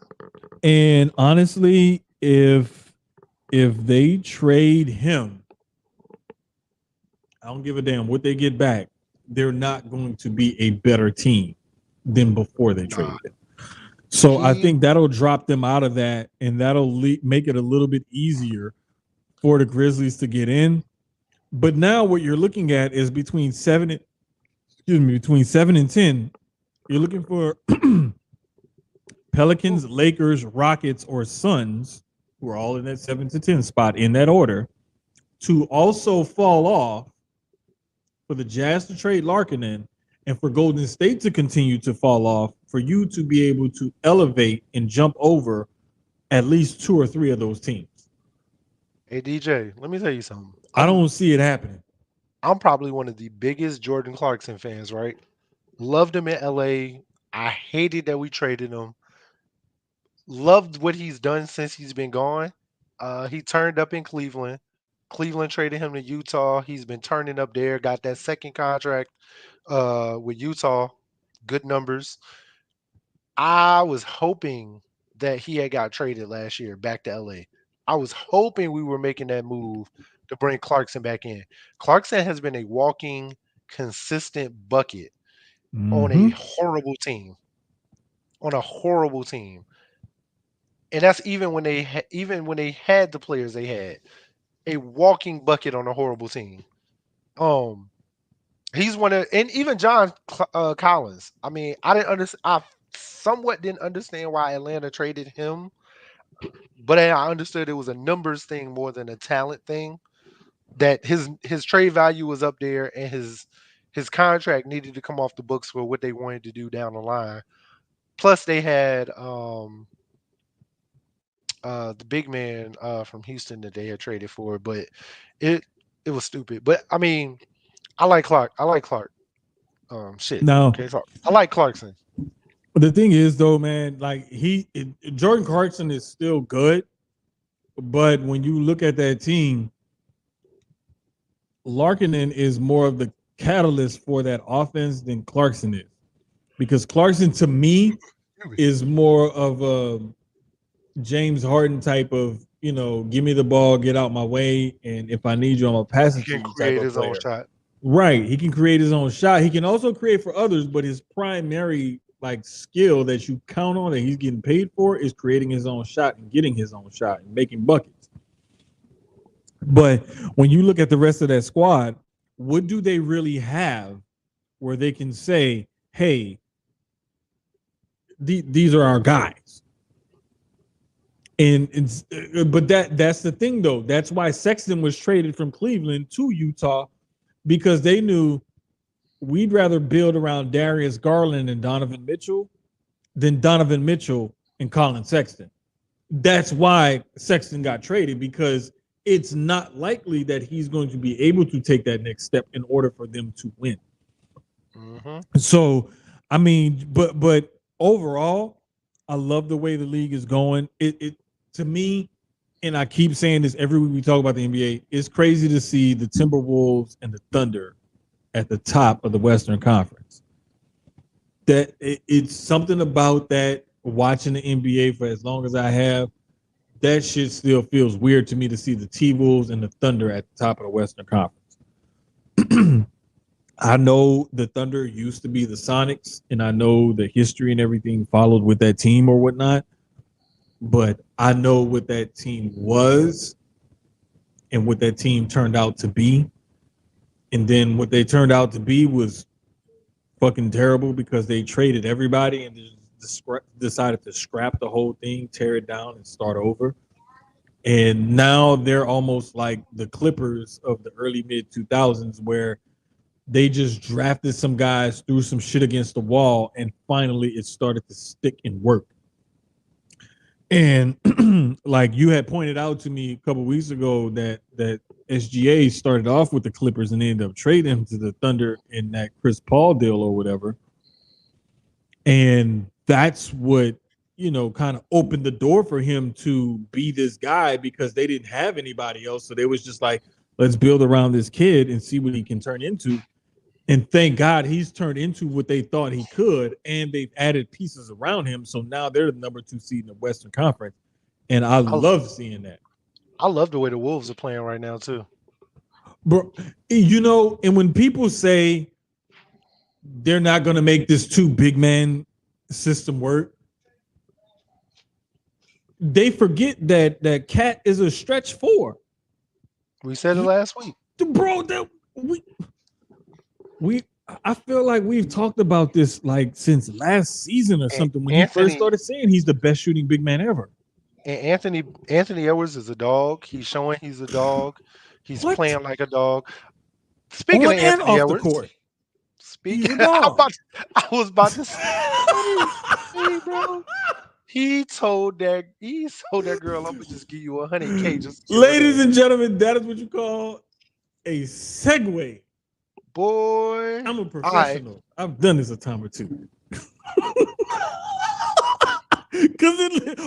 And honestly, if they trade him, I don't give a damn what they get back. They're not going to be a better team than before they traded him. So I think that'll drop them out of that, and that'll make it a little bit easier for the Grizzlies to get in. But now what you're looking at is between 7 and 10, you're looking for Pelicans, Lakers, Rockets, or Suns, who are all in that 7 to 10 spot in that order, to also fall off, for the Jazz to trade Larkinen, and for Golden State to continue to fall off, for you to be able to elevate and jump over at least 2 or 3 of those teams. Hey, DJ, let me tell you something. I don't see it happening. I'm probably one of the biggest Jordan Clarkson fans, right? Loved him in LA. I hated that we traded him. Loved what he's done since he's been gone. He turned up in Cleveland. Cleveland traded him to Utah. He's been turning up there. Got that second contract with Utah. Good numbers. I was hoping that he had got traded last year back to LA. I was hoping we were making that move to bring Clarkson back in. Clarkson has been a walking, consistent bucket on a horrible team. on a horrible team, and that's even when they had the players they had. A walking bucket on a horrible team. Um, he's one of, and even John Collins. I mean, I didn't understand. I somewhat didn't understand why Atlanta traded him, but I understood it was a numbers thing more than a talent thing. That his trade value was up there, and his contract needed to come off the books for what they wanted to do down the line. Plus, they had the big man from Houston that they had traded for, but it it was stupid. But I mean, I like Clark. I like Clark. Shit. Now, Okay, so I like Clarkson. the thing is, though, man, like Jordan Clarkson is still good, but when you look at that team, Larkinen is more of the catalyst for that offense than Clarkson is, because Clarkson to me is more of a James Harden type of, give me the ball, get out my way, and if I need you, I'm a passing to you type of player. Shot. Right, he can create his own shot. He can also create for others, but his primary skill that you count on that he's getting paid for is creating his own shot and getting his own shot and making buckets. But when you look at the rest of that squad, what do they really have where they can say, hey, these are our guys? But that's the thing, though. That's why Sexton was traded from Cleveland to Utah, because they knew we'd rather build around Darius Garland and Donovan Mitchell than Donovan Mitchell and Colin Sexton. That's why Sexton got traded, because it's not likely that he's going to be able to take that next step in order for them to win. Mm-hmm. So, I mean, but overall, I love the way the league is going. It to me, and I keep saying this every week we talk about the NBA, it's crazy to see the Timberwolves and the Thunder at the top of the Western Conference. That it's something about that, watching the NBA for as long as I have, that shit still feels weird to me to see the T-Wolves and the Thunder at the top of the Western Conference. I know the Thunder used to be the Sonics, and I know the history and everything followed with that team or whatnot, but I know what that team was and what that team turned out to be. And then what they turned out to be was fucking terrible, because they traded everybody and just decided to scrap the whole thing, tear it down, and start over. And now they're almost like the Clippers of the early mid-2000s, where they just drafted some guys, threw some shit against the wall, and finally it started to stick and work. And like you had pointed out to me a couple of weeks ago that SGA started off with the Clippers and they ended up trading him to the Thunder in that Chris Paul deal or whatever. And that's what, kind of opened the door for him to be this guy, because they didn't have anybody else. So they was just like, let's build around this kid and see what he can turn into. And thank God he's turned into what they thought he could, and they've added pieces around him. So now they're the number 2 seed in the Western Conference. And I love seeing that. I love the way the Wolves are playing right now, too. Bro, and when people say they're not going to make this 2 big man system work, they forget that Cat is a stretch 4. We said it last week. Bro, I feel like we've talked about this since last season or something, when he first started saying he's the best shooting big man ever. And Anthony Edwards is a dog. He's showing he's a dog. He's playing like a dog. Speaking of Anthony Edwards, the court. I was about to say, bro. He told that girl, I'm gonna just give you $100K. Ladies and gentlemen, that is what you call a segue. Boy, I'm a professional. Right. I've done this a time or two. Because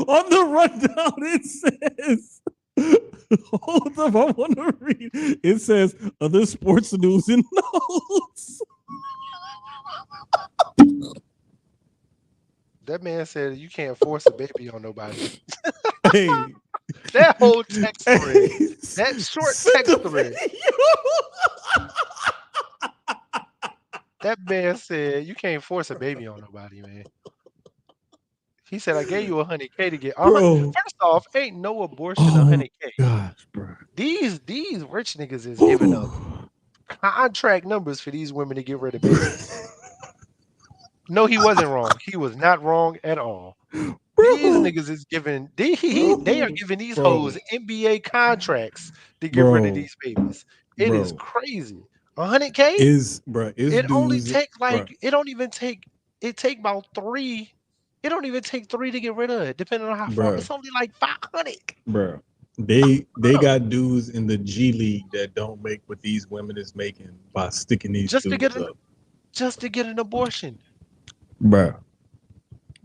on the rundown it says, hold up, I want to read. It says other sports news and notes. That man said you can't force a baby on nobody. Hey, that whole text thread, that short text thread. That man said you can't force a baby on nobody, man. He said, "I gave you $100K to get." Bro. First off, ain't no abortion Oh my $100K. gosh, bro. These rich niggas is giving up contract numbers for these women to get rid of babies. No, he wasn't wrong. He was not wrong at all. These niggas is giving they are giving these hoes NBA contracts to get rid of these babies. It is crazy. $100K is it only dudes, take like it don't even take it take about 3. It don't even take 3 to get rid of it, depending on how far. It's only like 500. Bro. They got dudes in the G League that don't make what these women is making by sticking these just dudes to get an abortion. Bro,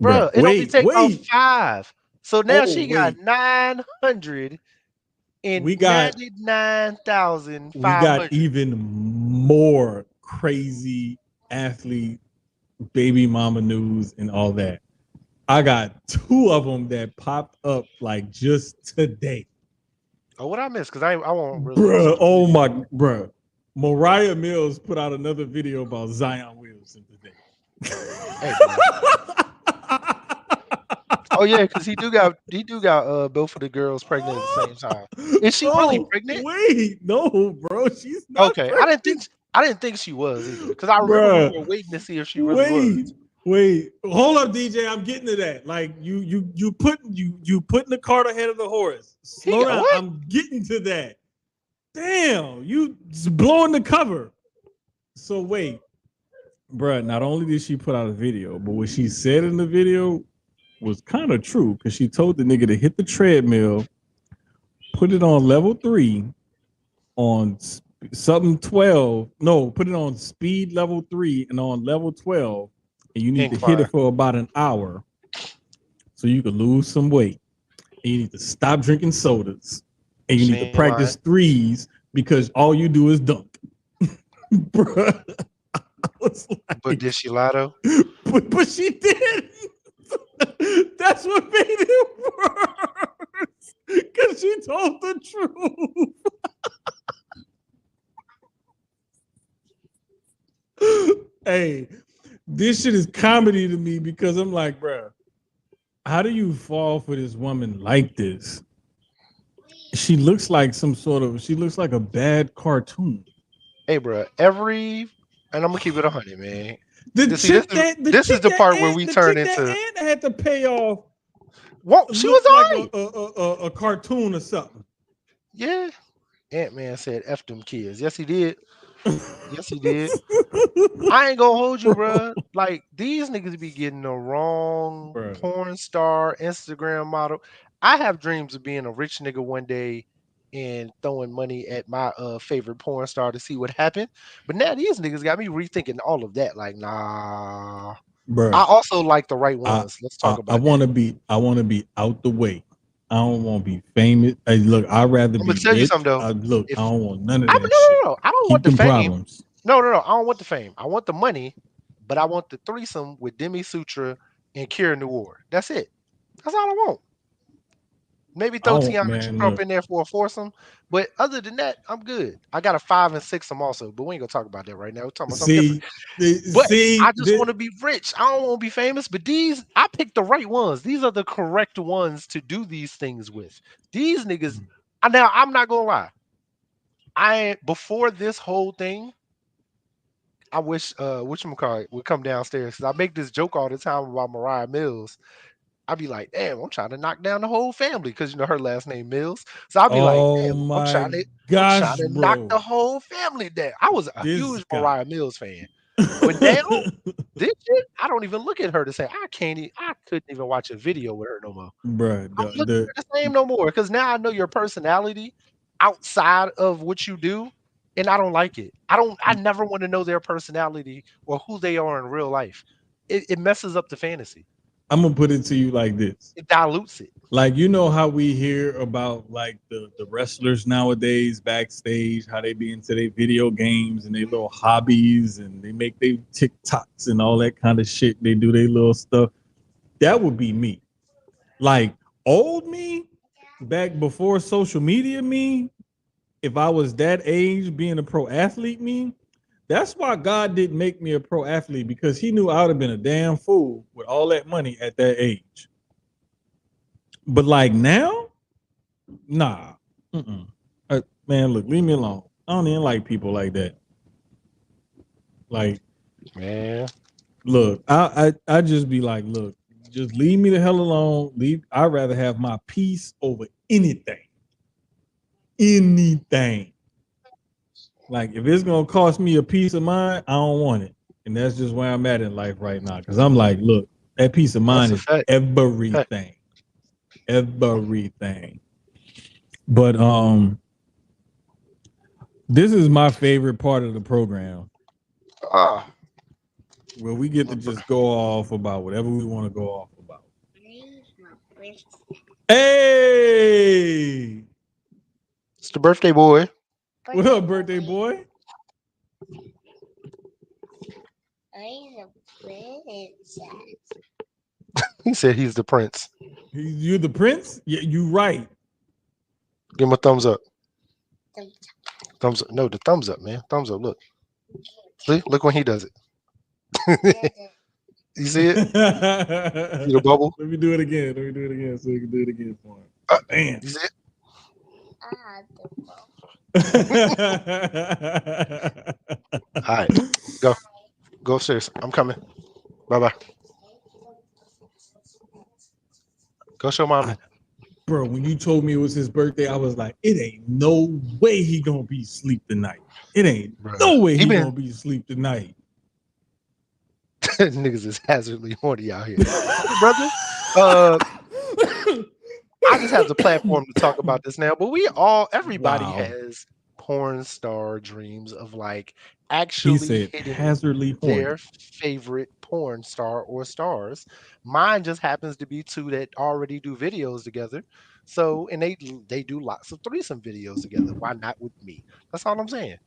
it only take about 5. So now she got 900 and we got 99,500. We got even more crazy athlete baby mama news and all that. I got 2 of them that popped up like just today. Oh, what I missed? Because I won't really. Bruh. Mariah Mills put out another video about Zion Williamson today. Hey, oh yeah, because he do got both of the girls pregnant at the same time. Is she really pregnant? Wait, no, bro, she's not. Okay, pregnant. I didn't think she was either, because I remember we were waiting to see if she really was. Wait, hold up, DJ. I'm getting to that. Like you putting the cart ahead of the horse. Slow down. What? I'm getting to that. Damn, you blowing the cover. So wait, bruh. Not only did she put out a video, but what she said in the video was kind of true, because she told the nigga to hit the treadmill, put it on level 3, on something 12. No, put it on speed level 3 and on level 12. And you need to hit it for about an hour so you can lose some weight. And you need to stop drinking sodas. And you need to practice threes, because all you do is dunk. Bruh. But did she lie though? But she did. That's what made it worse. Because she told the truth. Hey. This shit is comedy to me, because I'm like, bro, how do you fall for this woman like this? She looks like she looks like a bad cartoon. Hey, bro, and I'm gonna keep it 100, man. This is the part where we turn into. And had to pay off. What? She was like a cartoon or something. Yeah. Ant-Man said, "F them kids." Yes, he did. Yes, he did. I ain't gonna hold you, bro. Like, these niggas be getting the wrong porn star, Instagram model. I have dreams of being a rich nigga one day and throwing money at my favorite porn star to see what happened. But now these niggas got me rethinking all of that. Like, nah. Bro, I also like the right ones. Let's talk about. I want to be out the way. I don't want to be famous. Hey, look, I'd rather be. Tell you something though. I don't want none of that. No. I don't want the fame. Problems. No. I don't want the fame. I want the money, but I want the threesome with Demi Sutra and Kira Noor. That's it. That's all I want. Maybe throw Tiana Trump in there for a foursome, but other than that, I'm good. I got a 5 and 6 also, but we ain't gonna talk about that right now. We're talking about something different. I just want to be rich. I don't want to be famous, but I picked the right ones. These are the correct ones to do these things with. These niggas. Now I'm not gonna lie. Before this whole thing, I wish whatchamacallit would come downstairs, because I make this joke all the time about Mariah Mills. I'd be like, damn, I'm trying to knock down the whole family, because her last name Mills. So I'd be like, damn, I'm trying to knock the whole family down. I was a huge Mariah Mills fan. But now, this shit, I don't even look at her to say I couldn't even watch a video with her no more. Bruh, I'm looking at the same no more, because now I know your personality outside of what you do, and I don't like it. I never want to know their personality or who they are in real life. It messes up the fantasy. I'm gonna put it to you like this. It dilutes it. Like, you know how we hear about like the wrestlers nowadays backstage, how they be into their video games and their little hobbies, and they make their TikToks and all that kind of shit. They do their little stuff. That would be me. Like, old me, back before social media me, if I was that age, being a pro athlete me, that's why God didn't make me a pro athlete, because he knew I would have been a damn fool with all that money at that age. But like now, nah. Man, look, leave me alone. I don't even like people like that. Like, man, look, I just be like, look, just leave me the hell alone. I'd rather have my peace over anything. Anything. Like, if it's gonna cost me a peace of mind, I don't want it. And that's just where I'm at in life right now. Cause I'm like, look, that peace of mind is everything. Everything. But this is my favorite part of the program. Where we get to just go off about whatever we want to go off about. Hey! It's the birthday boy. What up, birthday boy? He said he's the prince. You the prince? Yeah, you right. Give him a thumbs up. Thumbs up. No, the thumbs up, man. Thumbs up. Look. See? Look when he does it. You see it? See the bubble? Let me do it again. So you can do it again for him. Damn. You see it? All right. Go upstairs. I'm coming. Bye-bye. Go show mommy. Bro, when you told me it was his birthday, I was like, it ain't no way he gonna be asleep tonight. It ain't no way he gonna be asleep tonight. Niggas is hazardly horny out here. Brother, I just have the platform to talk about this now, but everybody has porn star dreams of like actually hitting their favorite porn star or stars. Mine just happens to be two that already do videos together. So, and they do lots of threesome videos together. Why not with me? That's all I'm saying.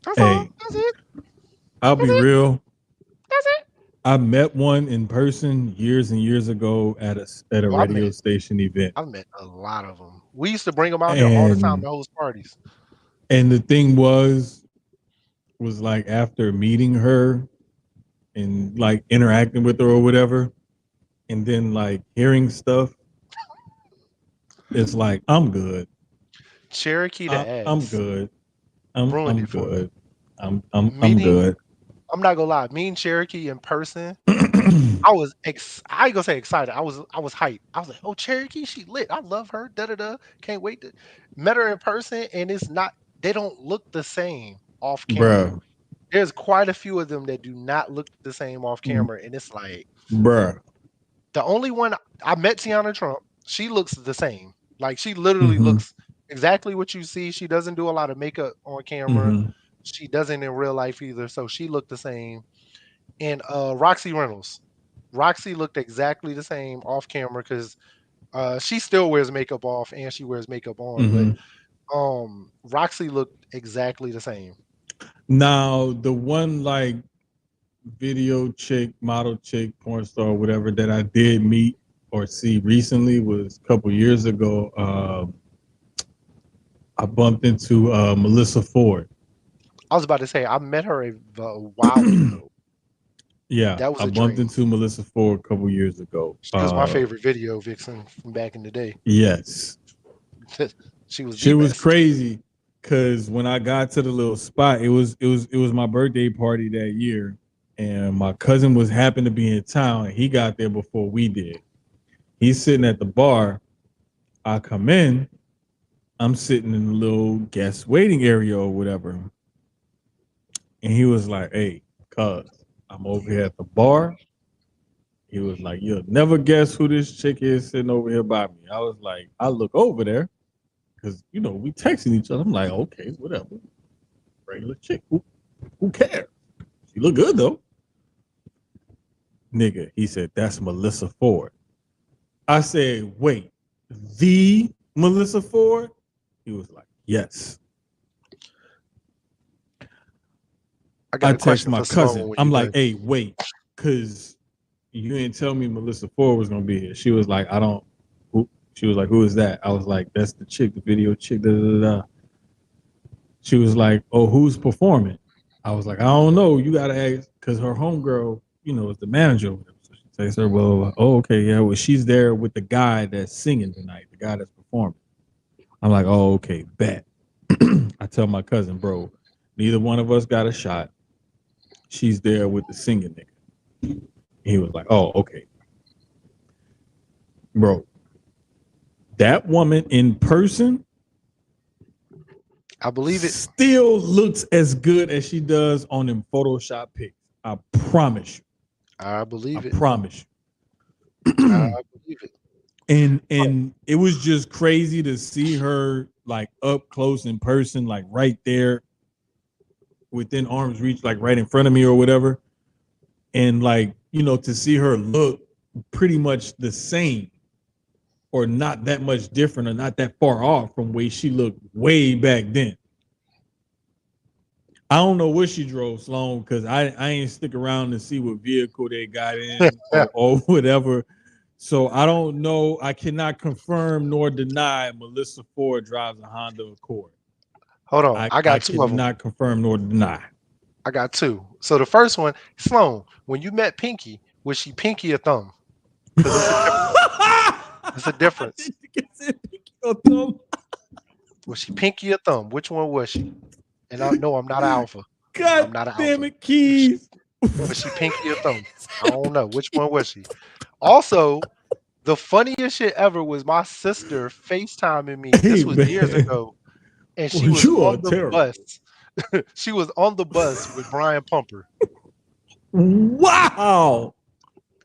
That's all. That's it. I'll be real. That's it. I met one in person years and years ago at a radio station event. I've met a lot of them. We used to bring them out there all the time to host parties. And the thing was like after meeting her and like interacting with her or whatever, and then like hearing stuff, it's like I'm good. Cherokee to ass. I'm good. I'm good. I'm good. I'm not gonna lie. Me and Cherokee in person, I was I ain't gonna say excited. I was hyped. I was like, oh, Cherokee, she lit. I love her. Can't wait to met her in person, and it's not. They don't look the same off camera. Bruh. There's quite a few of them that do not look the same off camera, and it's like, bruh. The only one I met, Tiana Trump. She looks the same. Like she literally looks exactly what you see. She doesn't do a lot of makeup on camera. She doesn't in real life either, so she looked the same. And Roxy Reynolds. Roxy looked exactly the same off camera because she still wears makeup off and she wears makeup on. But Roxy looked exactly the same. Now, the one like video chick, model chick, porn star, whatever that I did meet or see recently was a couple years ago. I bumped into Melissa Ford. I was about to say I met her a while ago. Yeah, that was I bumped into Melissa Ford a couple years ago. She was my favorite video vixen from back in the day. Yes, she was. She was crazy because when I got to the little spot, it was my birthday party that year, and my cousin happened to be in town, and he got there before we did. He's sitting at the bar. I come in. I'm sitting in the little guest waiting area or whatever. And he was like, hey, cuz, I'm over here at the bar. He was like, you'll never guess who this chick is sitting over here by me. I was like, I look over there because, we texting each other. I'm like, okay, whatever. Regular chick. Who cares? She look good, though. Nigga, he said, that's Melissa Ford. I said, wait, the Melissa Ford? He was like, yes. I text my cousin. I'm like, hey, wait, because you didn't tell me Melissa Ford was gonna be here. She was like, she was like, who is that? I was like, that's the chick, the video chick. Da, da, da. She was like, oh, who's performing? I was like, I don't know. You gotta ask, because her homegirl, is the manager over there. So she Text her, well, oh, okay, yeah. Well, she's there with the guy that's singing tonight, the guy that's performing. I'm like, oh, okay, bet. I tell my cousin, bro, neither one of us got a shot. She's there with the singing nigga. He was like, oh, okay. Bro, that woman in person, I believe it. Still looks as good as she does on them Photoshop pics. I promise you. I believe it. I promise you. I believe it. And it was just crazy to see her like up close in person, like right there within arm's reach, like right in front of me or whatever. And like, you know, to see her look pretty much the same or not that much different or not that far off from way she looked way back then. I don't know what she drove, Sloan, because I ain't stick around to see what vehicle they got in or whatever. So I don't know. I cannot confirm nor deny Melissa Ford drives a Honda Accord. Hold on. I got two of them. Not confirm nor deny. I got two. So the first one, Sloan, when you met Pinky, was she pinky or thumb? It's a difference. Was she pinky or thumb? Which one was she? And I know I'm not an alpha. God damn it, Keyz. Was she pinky or thumb? I don't know. Which one was she? Also, the funniest shit ever was my sister FaceTiming me. This was years ago. And she was on the bus. She was on the bus with Brian Pumper. Wow.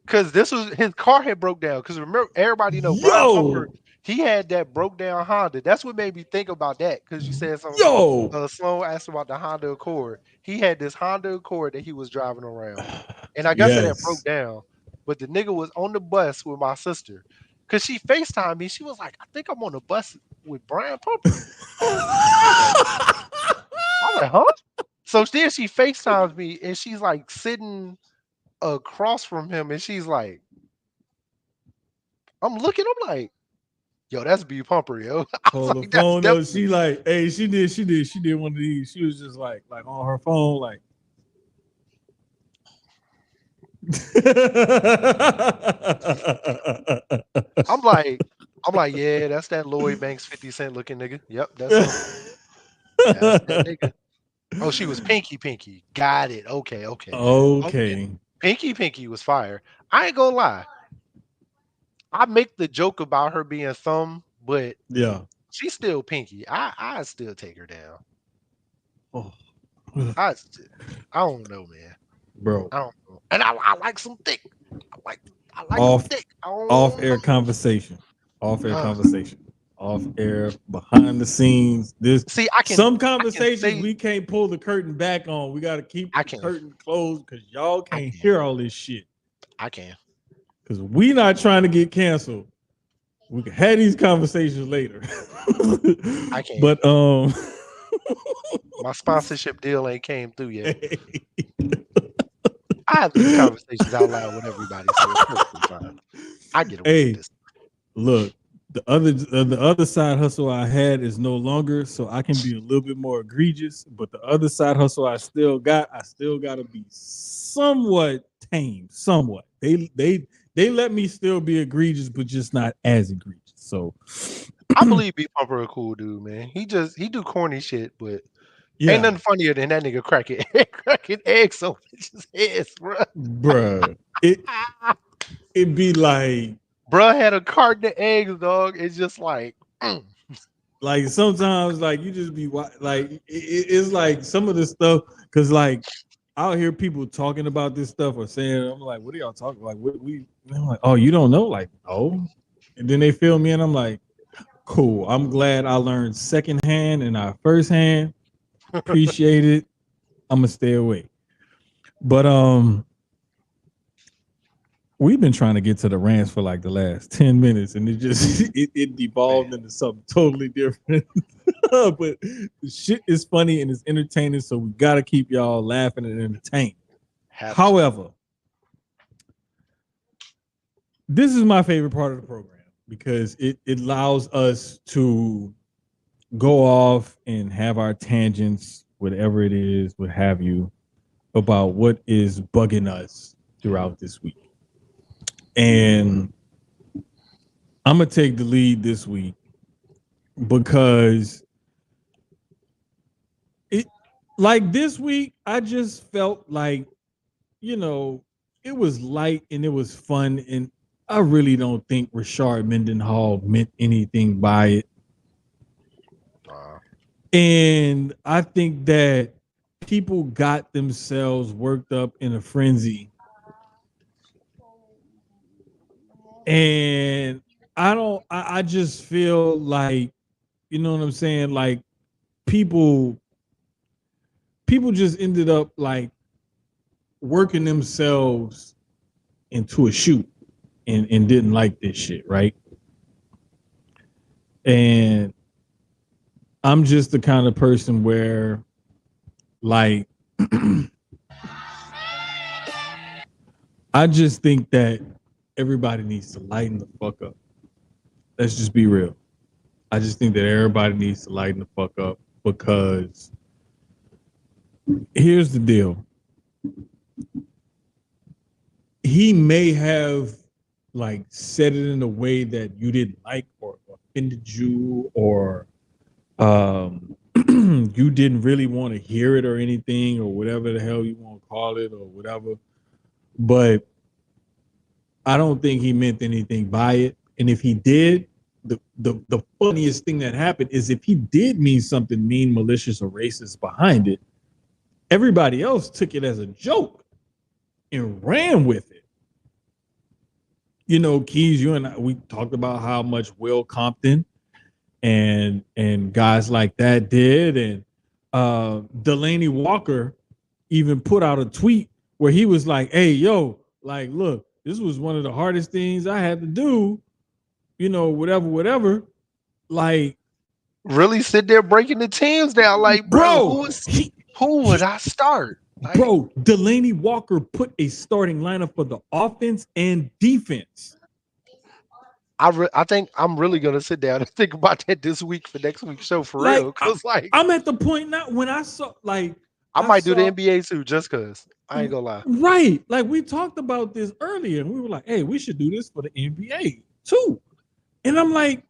Because this was his car had broke down. Because remember, everybody know Brian Pumper, he had that broke down Honda. That's what made me think about that. Because you said something. Sloan asked about the Honda Accord. He had this Honda Accord that he was driving around. And I guess that broke down. But the nigga was on the bus with my sister. Because she FaceTimed me. She was like, I think I'm on the bus with Brian Pumper. I was like, huh? So then she FaceTimes me and she's like sitting across from him and she's like, I'm like, yo, that's B Pumper, yo. Hold the phone though. She like, hey, she did one of these. She was just like on her phone, like. I'm like, yeah, that's that Lloyd Banks 50 Cent looking nigga. Yep, that's that nigga. Oh, she was Pinky. Got it. Okay. Pinky was fire. I ain't gonna lie. I make the joke about her being thumb, but yeah, she's still Pinky. I still take her down. Oh, I don't know, man. Bro. I don't know. And I like some thick. I like off, some thick. Off air conversation. Off air, behind the scenes. Some conversations we can't pull the curtain back on. We gotta keep the curtain closed because y'all can't hear all this shit. I can. Because we not trying to get canceled. We can have these conversations later. I can't. But my sponsorship deal ain't came through yet. I have these conversations out loud with everybody, so it's perfectly fine. I get away with this. Look, the other side hustle I had is no longer, so I can be a little bit more egregious. But the other side hustle I still got to be somewhat tame. Somewhat. They let me still be egregious, but just not as egregious. So I believe B Pumper a cool dude, man. He do corny shit, but ain't nothing funnier than that nigga cracking eggs on bitches' heads, bruh. It be like, bruh had a carton of eggs, dog. It's just like, like sometimes, like you just be like, it's like some of the stuff, because like I'll hear people talking about this stuff or saying, I'm like, what are y'all talking about? Like, I'm like, oh, you don't know? Like, oh, and then they feel me, and I'm like, cool. I'm glad I learned secondhand and not firsthand. Appreciate it. I'm gonna stay away. But we've been trying to get to the rants for like the last 10 minutes, and it devolved into something totally different. But the shit is funny and it's entertaining, so we gotta keep y'all laughing and entertained. However, this is my favorite part of the program because it allows us to go off and have our tangents, whatever it is, what have you, about what is bugging us throughout this week. And I'm going to take the lead this week because this week, I just felt like, it was light and it was fun. And I really don't think Rashard Mendenhall meant anything by it. And I think that people got themselves worked up in a frenzy. And I just feel like, you know what I'm saying? Like people just ended up like working themselves into a shoot and didn't like this shit, right? And I'm just the kind of person where like I just think that everybody needs to lighten the fuck up. Let's just be real. I just think that everybody needs to lighten the fuck up because here's the deal. He may have like said it in a way that you didn't like or offended you or you didn't really want to hear it or anything or whatever the hell you want to call it or whatever. But I don't think he meant anything by it. And if he did, the funniest thing that happened is if he did mean something mean, malicious, or racist behind it, everybody else took it as a joke and ran with it. You know, Keyz, you and I, we talked about how much Will Compton and guys like that did. And Delaney Walker even put out a tweet where he was like, hey, yo, like, look, this was one of the hardest things I had to do, you know, whatever. Like, really sit there breaking the teams down. Like, bro, who would I start? Like, bro, Delaney Walker put a starting lineup for the offense and defense. I think I'm really gonna sit down and think about that this week for next week's show for real. Cause I'm at the point now when I saw like I might do the NBA too just cause I ain't gonna lie. Right. Like we talked about this earlier and we were like, hey, we should do this for the NBA too. And I'm like,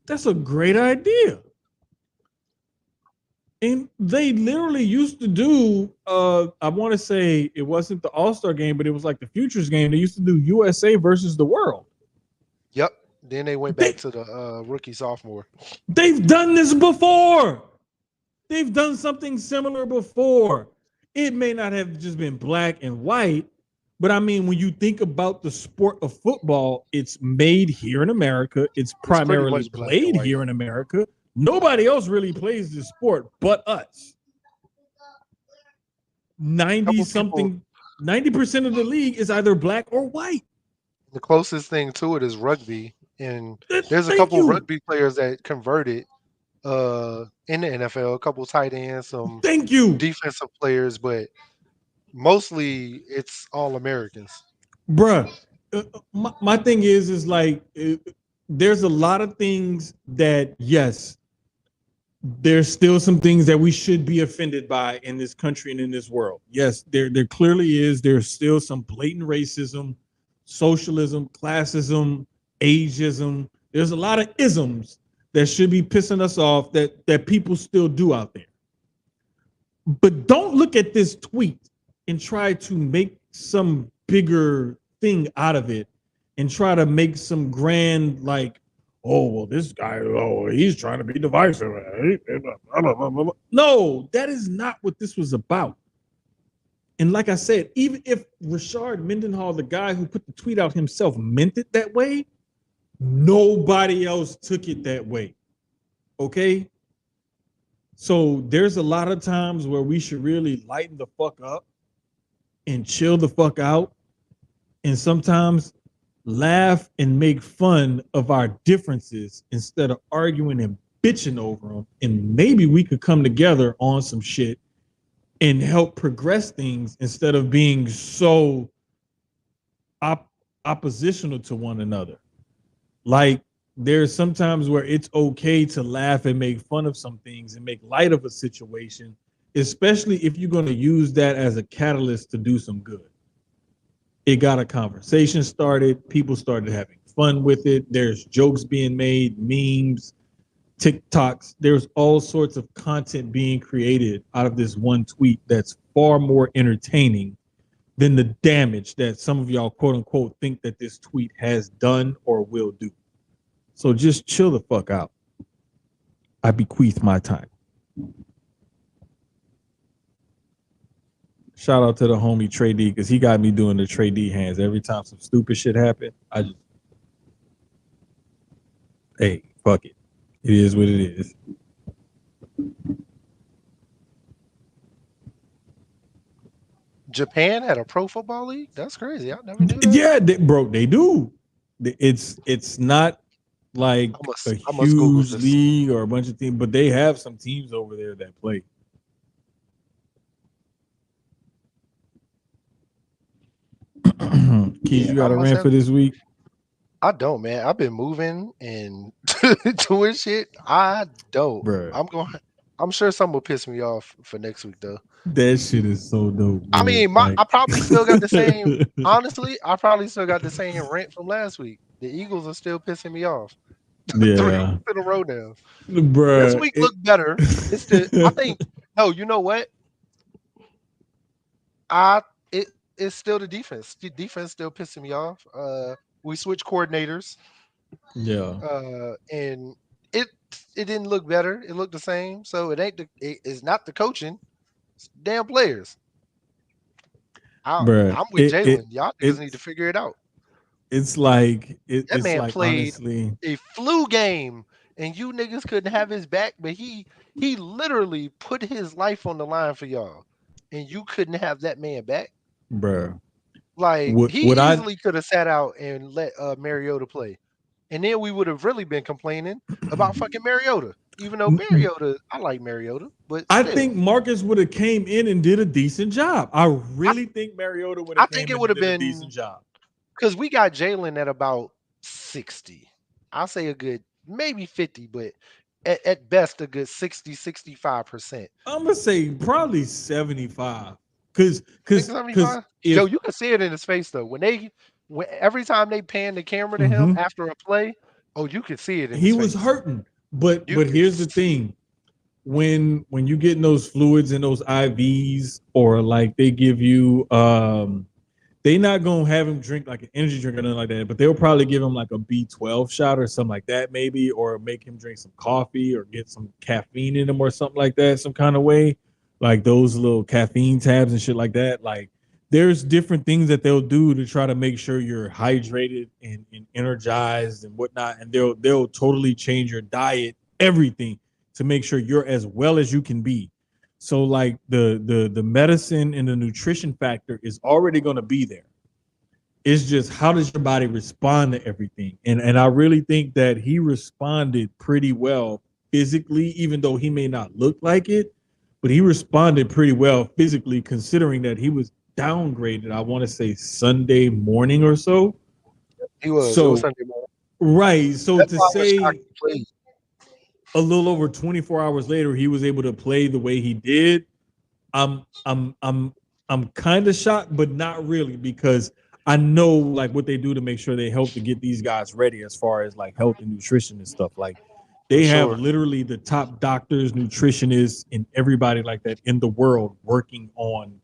that's a great idea. And they literally used to do, I want to say it wasn't the All-Star game, but it was like the Futures game. They used to do USA versus the world. Yep. Then they went back to the rookie sophomore. They've done this before. They've done something similar before. It may not have just been black and white, but I mean, when you think about the sport of football, it's made here in America. It's primarily played here in America. Nobody else really plays this sport but us. 90% of the league is either black or white. The closest thing to it is rugby. And there's a couple rugby players that converted in the NFL, a couple tight ends, some defensive players, but mostly it's all Americans. Bruh, my thing is like there's a lot of things that, yes, there's still some things that we should be offended by in this country and in this world. Yes, there clearly is. There's still some blatant racism, socialism, classism, ageism. There's a lot of isms that should be pissing us off that people still do out there. But don't look at this tweet and try to make some bigger thing out of it and try to make some grand like, oh, well, this guy, he's trying to be divisive. No, that is not what this was about. And like I said, even if Rashard Mendenhall, the guy who put the tweet out himself, meant it that way, nobody else took it that way. Okay? So there's a lot of times where we should really lighten the fuck up and chill the fuck out. And sometimes laugh and make fun of our differences instead of arguing and bitching over them. And maybe we could come together on some shit and help progress things instead of being so oppositional to one another. Like there's sometimes where it's okay to laugh and make fun of some things and make light of a situation, especially if you're going to use that as a catalyst to do some good. It got a conversation started. People started having fun with it. There's jokes being made, memes, TikToks. There's all sorts of content being created out of this one tweet that's far more entertaining than the damage that some of y'all quote unquote think that this tweet has done or will do. So just chill the fuck out. I bequeath my time. Shout out to the homie Trey D because he got me doing the Trey D hands every time some stupid shit happened. Hey, fuck it. It is what it is. Japan had a pro football league? That's crazy. I never knew that. Yeah, they do. It's not like a huge league or a bunch of teams, but they have some teams over there that play. Keyz, you got a rant for this week? I don't, man. I've been moving and doing shit. I don't. Bruh. I'm sure some will piss me off for next week though. That shit is so dope. Bro. I mean, I probably still got the same. Honestly, I probably still got the same rant from last week. The Eagles are still pissing me off. Yeah, 3 weeks in a row now. Bruh, this week looked better. I think. No, you know what? It's still the defense. The defense still pissing me off. We switched coordinators. Yeah. And it didn't look better. It looked the same. So it's not the coaching. It's damn players. I'm with Jalen. Y'all niggas need to figure it out. It's like that man like, played honestly, a flu game, and you niggas couldn't have his back, but he literally put his life on the line for y'all, and you couldn't have that man back. Bro, like he easily could have sat out and let Mariota play, and then we would have really been complaining about fucking Mariota. Even though Mariota, I like Mariota, but still. I think Marcus would have came in and did a decent job. I really think Mariota would have. I think it would have been a decent job because we got Jalen at about 60. I'll say a good maybe 50, but at best a good 60-65%. I'm gonna say probably 75. Because yo, you can see it in his face though. When every time they pan the camera to him after a play, you can see it in his face. He was hurting. But here's the thing. When you get those fluids and those IVs, or like they give you they not gonna have him drink like an energy drink or nothing like that, but they'll probably give him like a B12 shot or something like that, maybe, or make him drink some coffee or get some caffeine in him or something like that, some kind of way. Like those little caffeine tabs and shit like that. Like there's different things that they'll do to try to make sure you're hydrated and energized and whatnot. And they'll totally change your diet, everything, to make sure you're as well as you can be. So like the medicine and the nutrition factor is already going to be there. It's just how does your body respond to everything? And I really think that he responded pretty well physically, even though he may not look like it. But he responded pretty well physically, considering that he was downgraded, I want to say Sunday morning or so. He was. So, it was Sunday morning. Right. So that's to say a little over 24 hours later, he was able to play the way he did. I'm kind of shocked, but not really, because I know like what they do to make sure they help to get these guys ready as far as like health and nutrition and stuff. Like they have literally the top doctors, nutritionists, and everybody like that in the world working on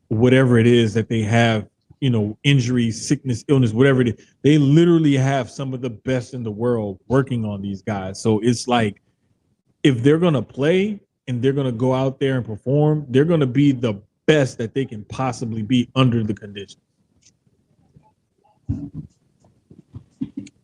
whatever it is that they have, injury, sickness, illness, whatever it is. They literally have some of the best in the world working on these guys. So it's like, if they're going to play and they're going to go out there and perform, they're going to be the best that they can possibly be under the conditions.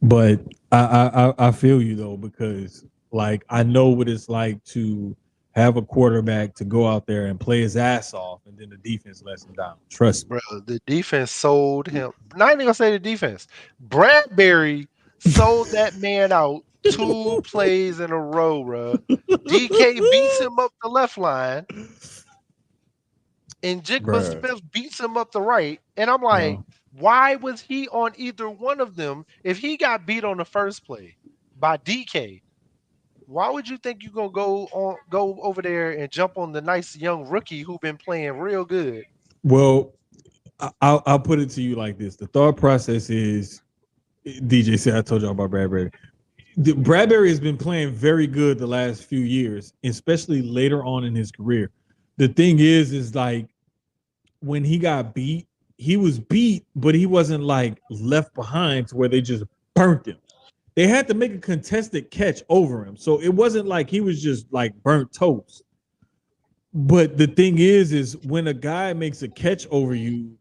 But I feel you though, because like I know what it's like to have a quarterback to go out there and play his ass off, and then the defense lets him down. Trust me, bro. The defense sold him. Not even gonna say the defense. Bradbury sold that man out 2 plays in a row, bro. DK beats him up the left line, and Jigba Smith beats him up the right. And I'm like, why was he on either one of them if he got beat on the first play by DK? Why would you think you're gonna go over there and jump on the nice young rookie who been playing real good? Well, I'll put it to you like this: the thought process is, DJ said, I told y'all about Bradbury. Bradbury has been playing very good the last few years, especially later on in his career. The thing is like when he got beat, he was beat, but he wasn't like left behind to where they just burnt him. They had to make a contested catch over him. So it wasn't like he was just like burnt toast. But the thing is when a guy makes a catch over you,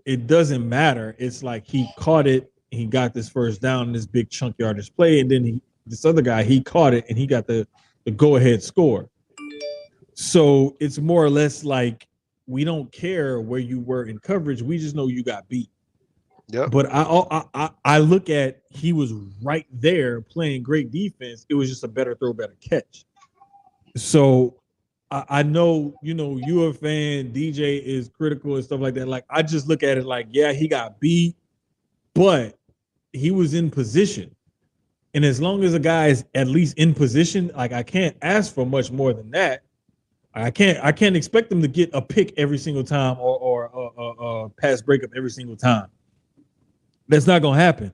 it doesn't matter. It's like he caught it, he got this first down in this big chunk yardage play, and then this other guy, he caught it and he got the go-ahead score. So it's more or less like we don't care where you were in coverage. We just know you got beat. Yep. But I look at he was right there playing great defense. It was just a better throw, better catch. So I know, you're a fan. DJ is critical and stuff like that. Like, I just look at it like, yeah, he got beat, but he was in position. And as long as a guy is at least in position, like, I can't ask for much more than that. I can't expect them to get a pick every single time or pass breakup every single time. That's not gonna happen.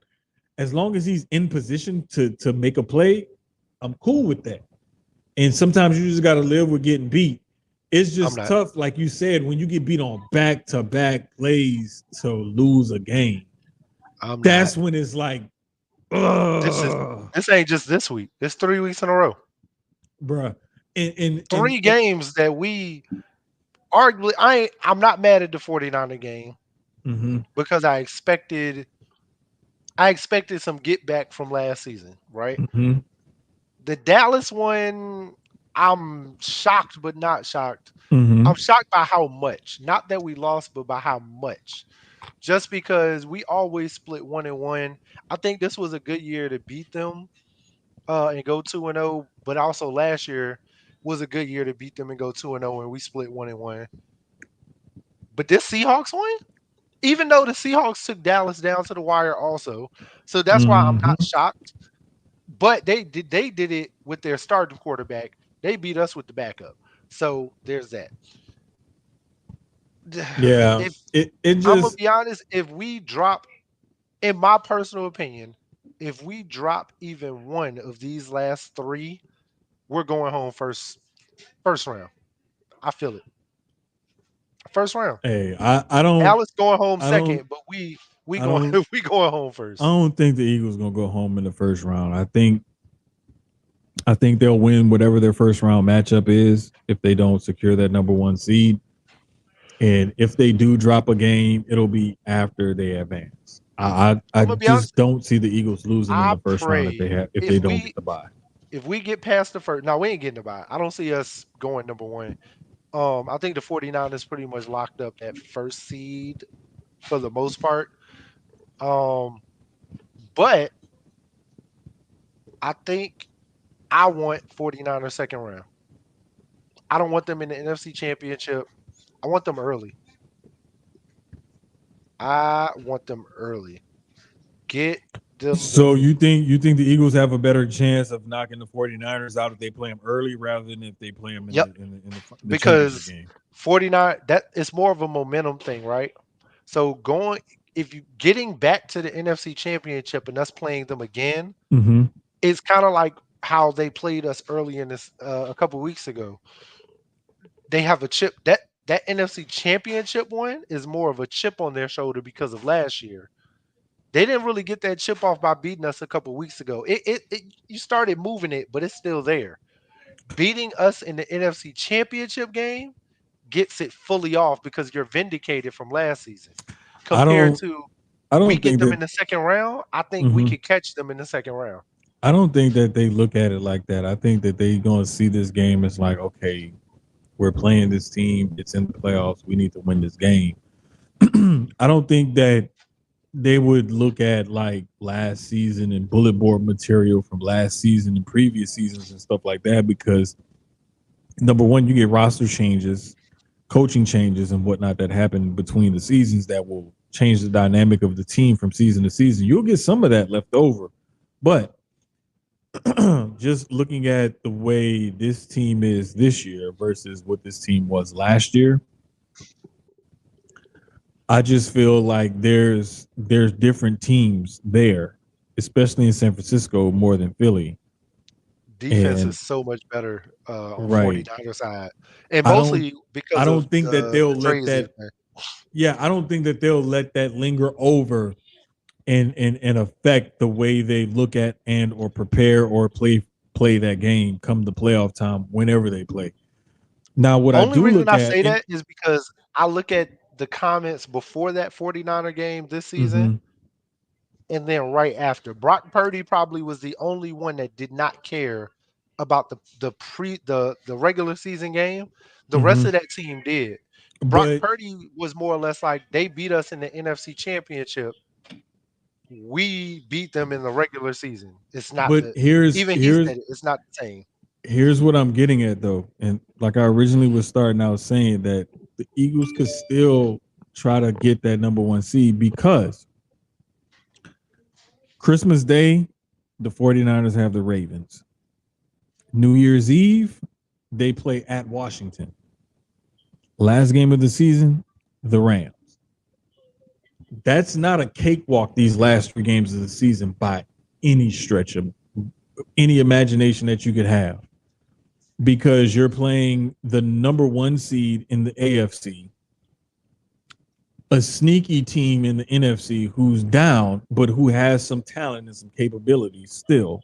As long as he's in position to make a play, I'm cool with that. And sometimes you just got to live with getting beat. It's just tough, like you said, when you get beat on back-to-back plays to lose a game. That's when it's like, this ain't just this week. It's 3 weeks in a row, bruh. And 3 games that we arguably. I'm not mad at the 49er game because I expected some get back from last season, right? Mm-hmm. The Dallas one, I'm shocked, but not shocked. Mm-hmm. I'm shocked by how much. Not that we lost, but by how much. Just because we always split 1-1. I think this was a good year to beat them and go 2-0. But also last year was a good year to beat them and go 2-0, and we split 1-1. But this Seahawks one, even though the Seahawks took Dallas down to the wire also, so that's why I'm not shocked. But they did it with their starting quarterback. They beat us with the backup. So there's that. Yeah. I'm gonna be honest, if we drop, in my personal opinion, if we drop even one of these last 3, we're going home first round. I feel it. First round. Hey, I don't. Dallas going home second, but we going home first. I don't think the Eagles gonna go home in the first round. I think they'll win whatever their first round matchup is if they don't secure that number 1 seed. And if they do drop a game, it'll be after they advance. I just don't see the Eagles losing in the first round if they don't get the bye. If we get past the first, we ain't getting the bye. I don't see us going number 1. I think the 49ers pretty much locked up that first seed for the most part. But I think I want 49ers second round. I don't want them in the NFC Championship. I want them early. Get them. So you think the Eagles have a better chance of knocking the 49ers out if they play them early rather than if they play them in the because game? 49, that it's more of a momentum thing, right? So if you getting back to the NFC Championship and us playing them again, it's kind of like how they played us early in this a couple weeks ago. They have a chip that NFC Championship one is more of a chip on their shoulder because of last year. They didn't really get that chip off by beating us a couple weeks ago. You started moving it, but it's still there. Beating us in the NFC Championship game gets it fully off because you're vindicated from last season. Compared to we get them in the second round, I think we could catch them in the second round. I don't think that they look at it like that. I think that they're going to see this game as like, okay, we're playing this team. It's in the playoffs. We need to win this game. I don't think that they would look at like last season and bullet board material from last season and previous seasons and stuff like that because, number one, you get roster changes, coaching changes, and whatnot that happen between the seasons that will change the dynamic of the team from season to season. You'll get some of that left over. But just looking at the way this team is this year versus what this team was last year, I just feel like there's different teams there, especially in San Francisco more than Philly. Defense And is so much better on right. 49er side, and I don't mostly I because of don't think that they'll the let trades that they've made. I don't think that they'll let that linger over and affect the way they look at and or prepare or play that game come the playoff time whenever they play. Now, what I Only do reason look I at, say and that is because I look at the comments before that 49er game this season mhm, and then right after. Brock Purdy probably was the only one that did not care about the regular season game. The rest mhm. of that team did. Brock But Purdy was more or less like they beat us in the NFC Championship. We beat them in the regular season. It's not but the here's even he here's said it's not the same. here's what I'm getting at though, and like I originally was starting out saying that the Eagles could still try to get that number one seed because Christmas Day, the 49ers have the Ravens. New Year's Eve, they play at Washington. Last game of the season, the Rams. That's not a cakewalk these last three games of the season by any stretch of any imagination that you could have because you're playing the number one seed in the AFC, a sneaky team in the NFC who's down, but who has some talent and some capabilities still.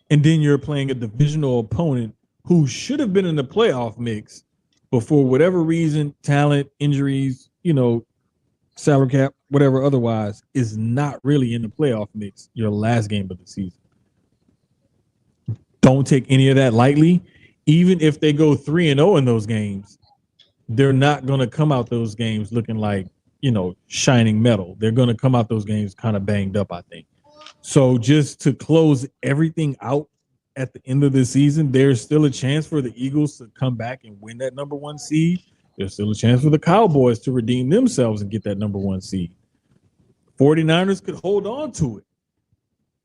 And then you're playing a divisional opponent who should have been in the playoff mix, but for whatever reason, talent, injuries, salary cap, whatever otherwise, is not really in the playoff mix your last game of the season. Don't take any of that lightly. Even if they go 3-0 in those games, they're not going to come out those games looking like, shining metal. They're going to come out those games kind of banged up, I think. So just to close everything out at the end of the season, there's still a chance for the Eagles to come back and win that number one seed. There's still a chance for the Cowboys to redeem themselves and get that number one seed. 49ers could hold on to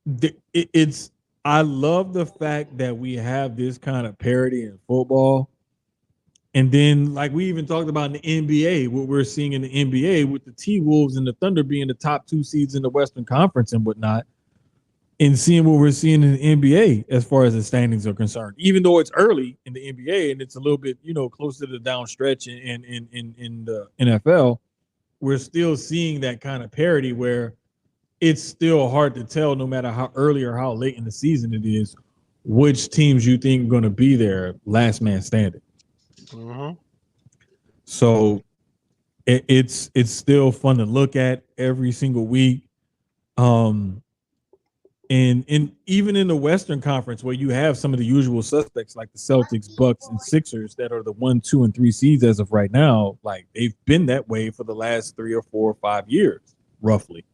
it. I love the fact that we have this kind of parity in football. And then, like we even talked about in the NBA, what we're seeing in the NBA with the T-Wolves and the Thunder being the top two seeds in the Western Conference and whatnot, and seeing what we're seeing in the NBA as far as the standings are concerned. Even though it's early in the NBA and it's a little bit, close to the down stretch in the NFL, we're still seeing that kind of parity where it's still hard to tell, no matter how early or how late in the season it is, which teams you think are going to be there last man standing. Mm-hmm. So it's still fun to look at every single week. And even in the Western Conference, where you have some of the usual suspects like the Celtics, Bucks, and Sixers that are the 1, 2, and 3 seeds as of right now, like they've been that way for the last 3 or 4 or 5 years, roughly,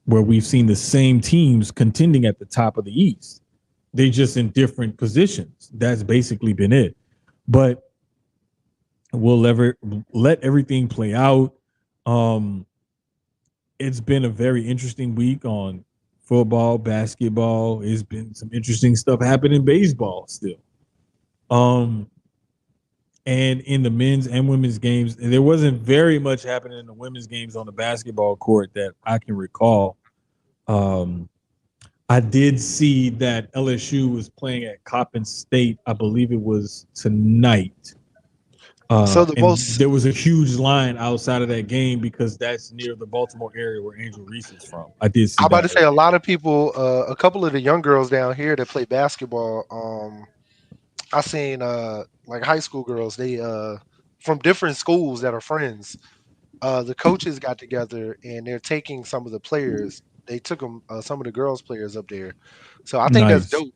where we've seen the same teams contending at the top of the East. They just in different positions. That's basically been it. But we'll let everything play out. It's been a very interesting week on football, basketball. It's been some interesting stuff happening in baseball still. And in the men's and women's games, there wasn't very much happening in the women's games on the basketball court that I can recall. I did see that LSU was playing at Coppin State. I believe it was tonight. There was a huge line outside of that game because that's near the Baltimore area where Angel Reese is from. I did see I'm about that. to say a lot of people, a couple of the young girls down here that play basketball. I seen like high school girls. They from different schools that are friends. The coaches got together and they're taking some of the players. They took them some of the girls players up there. So I think that's Nice. dope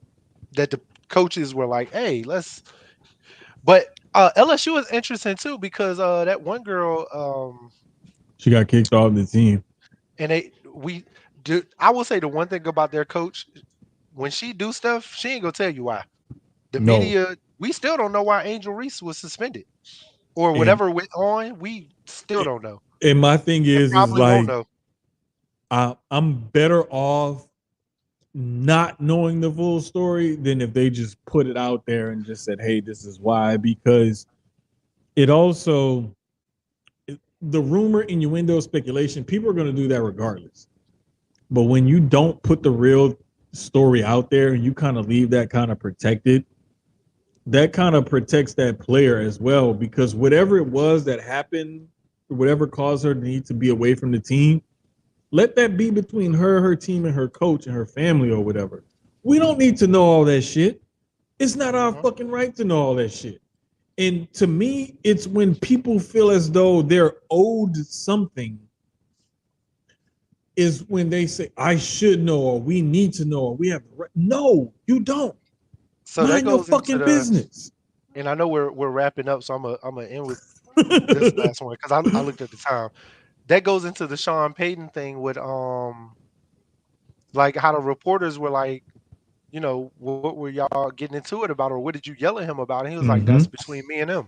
that the coaches were like, "Hey, let's." But LSU is interesting too because that one girl, She got kicked off the team. and I will say the one thing about their coach, when she do stuff, she ain't gonna tell you why. The No. media, we still don't know why Angel Reese was suspended or And- whatever went on. We still don't know. And my thing is Probably like won't know. I'm better off not knowing the full story than if they just put it out there and just said, "Hey, this is why." Because it also the rumor, innuendo, speculation, people are going to do that regardless. But when you don't put the real story out there and you kind of leave that kind of protected, that kind of protects that player as well, because whatever it was that happened, whatever caused her to need to be away from the team, let that be between her, her team, and her coach and her family or whatever. We don't need to know all that shit. It's not our fucking right to know all that shit. And to me, it's when people feel as though they're owed something is when they say, I should know, or we need to know, or we have the right. No, you don't. So mind your fucking business. And I know we're wrapping up, so I'm gonna end with this last one because I looked at the time. That goes into the Sean Payton thing with like how the reporters were like, you know, what were y'all getting into it about, or what did you yell at him about? And he was like, that's between me and him.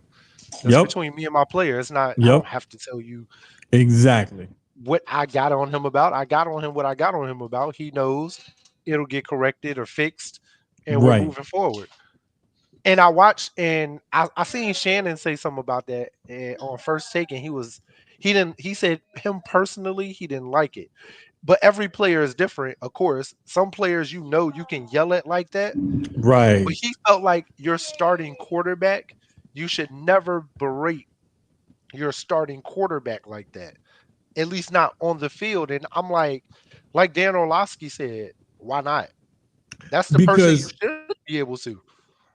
That's between me and my player. It's not. I don't have to tell you exactly what I got on him about. I got on him what I got on him about. He knows it'll get corrected or fixed, and we're moving forward. And I watched, and I seen Shannon say something about that on First Take, and he said him personally, he didn't like it. But every player is different, of course. Some players, you know, you can yell at like that. Right. But he felt like your starting quarterback, you should never berate your starting quarterback like that. At least not on the field. And I'm like Dan Orlovsky said, why not? That's the person you should be able to.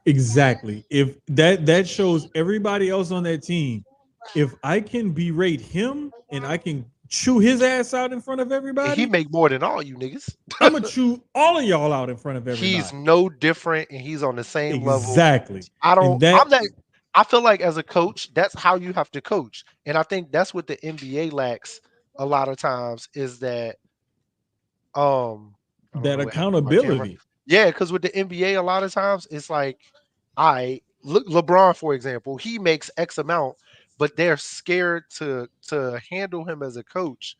Exactly. If that shows everybody else on that team, if I can berate him and I can chew his ass out in front of everybody, he make more than all you niggas. I'm gonna chew all of y'all out in front of everybody. He's no different, and he's on the same level. Exactly. I feel like as a coach, that's how you have to coach, and I think that's what the NBA lacks a lot of times is that that accountability. Yeah, because with the NBA, a lot of times it's like, look, LeBron, for example, he makes X amount, but they're scared to handle him as a coach.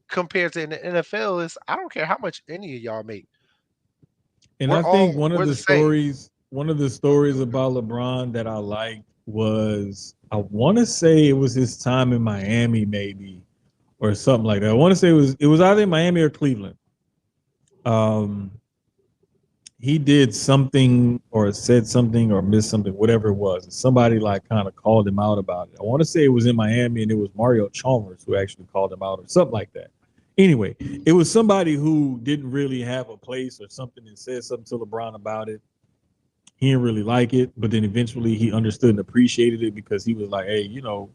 Compared to in the NFL, is I don't care how much any of y'all make. And I think one of the stories about LeBron that I liked was, I want to say it was his time in Miami, maybe, or something like that. I want to say it was either in Miami or Cleveland. He did something or said something or missed something, whatever it was. Somebody like kind of called him out about it. I want to say it was in Miami, and it was Mario Chalmers who actually called him out or something like that. Anyway, it was somebody who didn't really have a place or something and said something to LeBron about it. He didn't really like it, but then eventually he understood and appreciated it because he was like, hey, you know,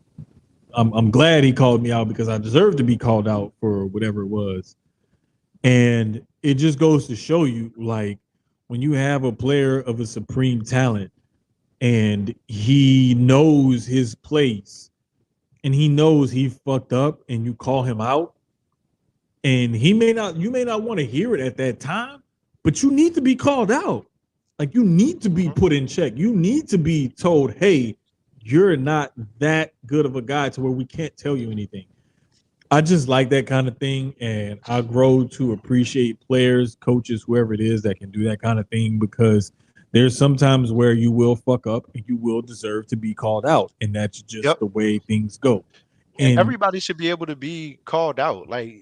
I'm glad he called me out because I deserve to be called out for whatever it was. And it just goes to show you, like, when you have a player of a supreme talent and he knows his place and he knows he fucked up and you call him out, and you may not want to hear it at that time, but you need to be called out. Like, you need to be put in check. You need to be told, hey, you're not that good of a guy to where we can't tell you anything. I just like that kind of thing, and I grow to appreciate players, coaches, whoever it is that can do that kind of thing, because there's sometimes where you will fuck up and you will deserve to be called out, and that's just the way things go. And everybody should be able to be called out. Like,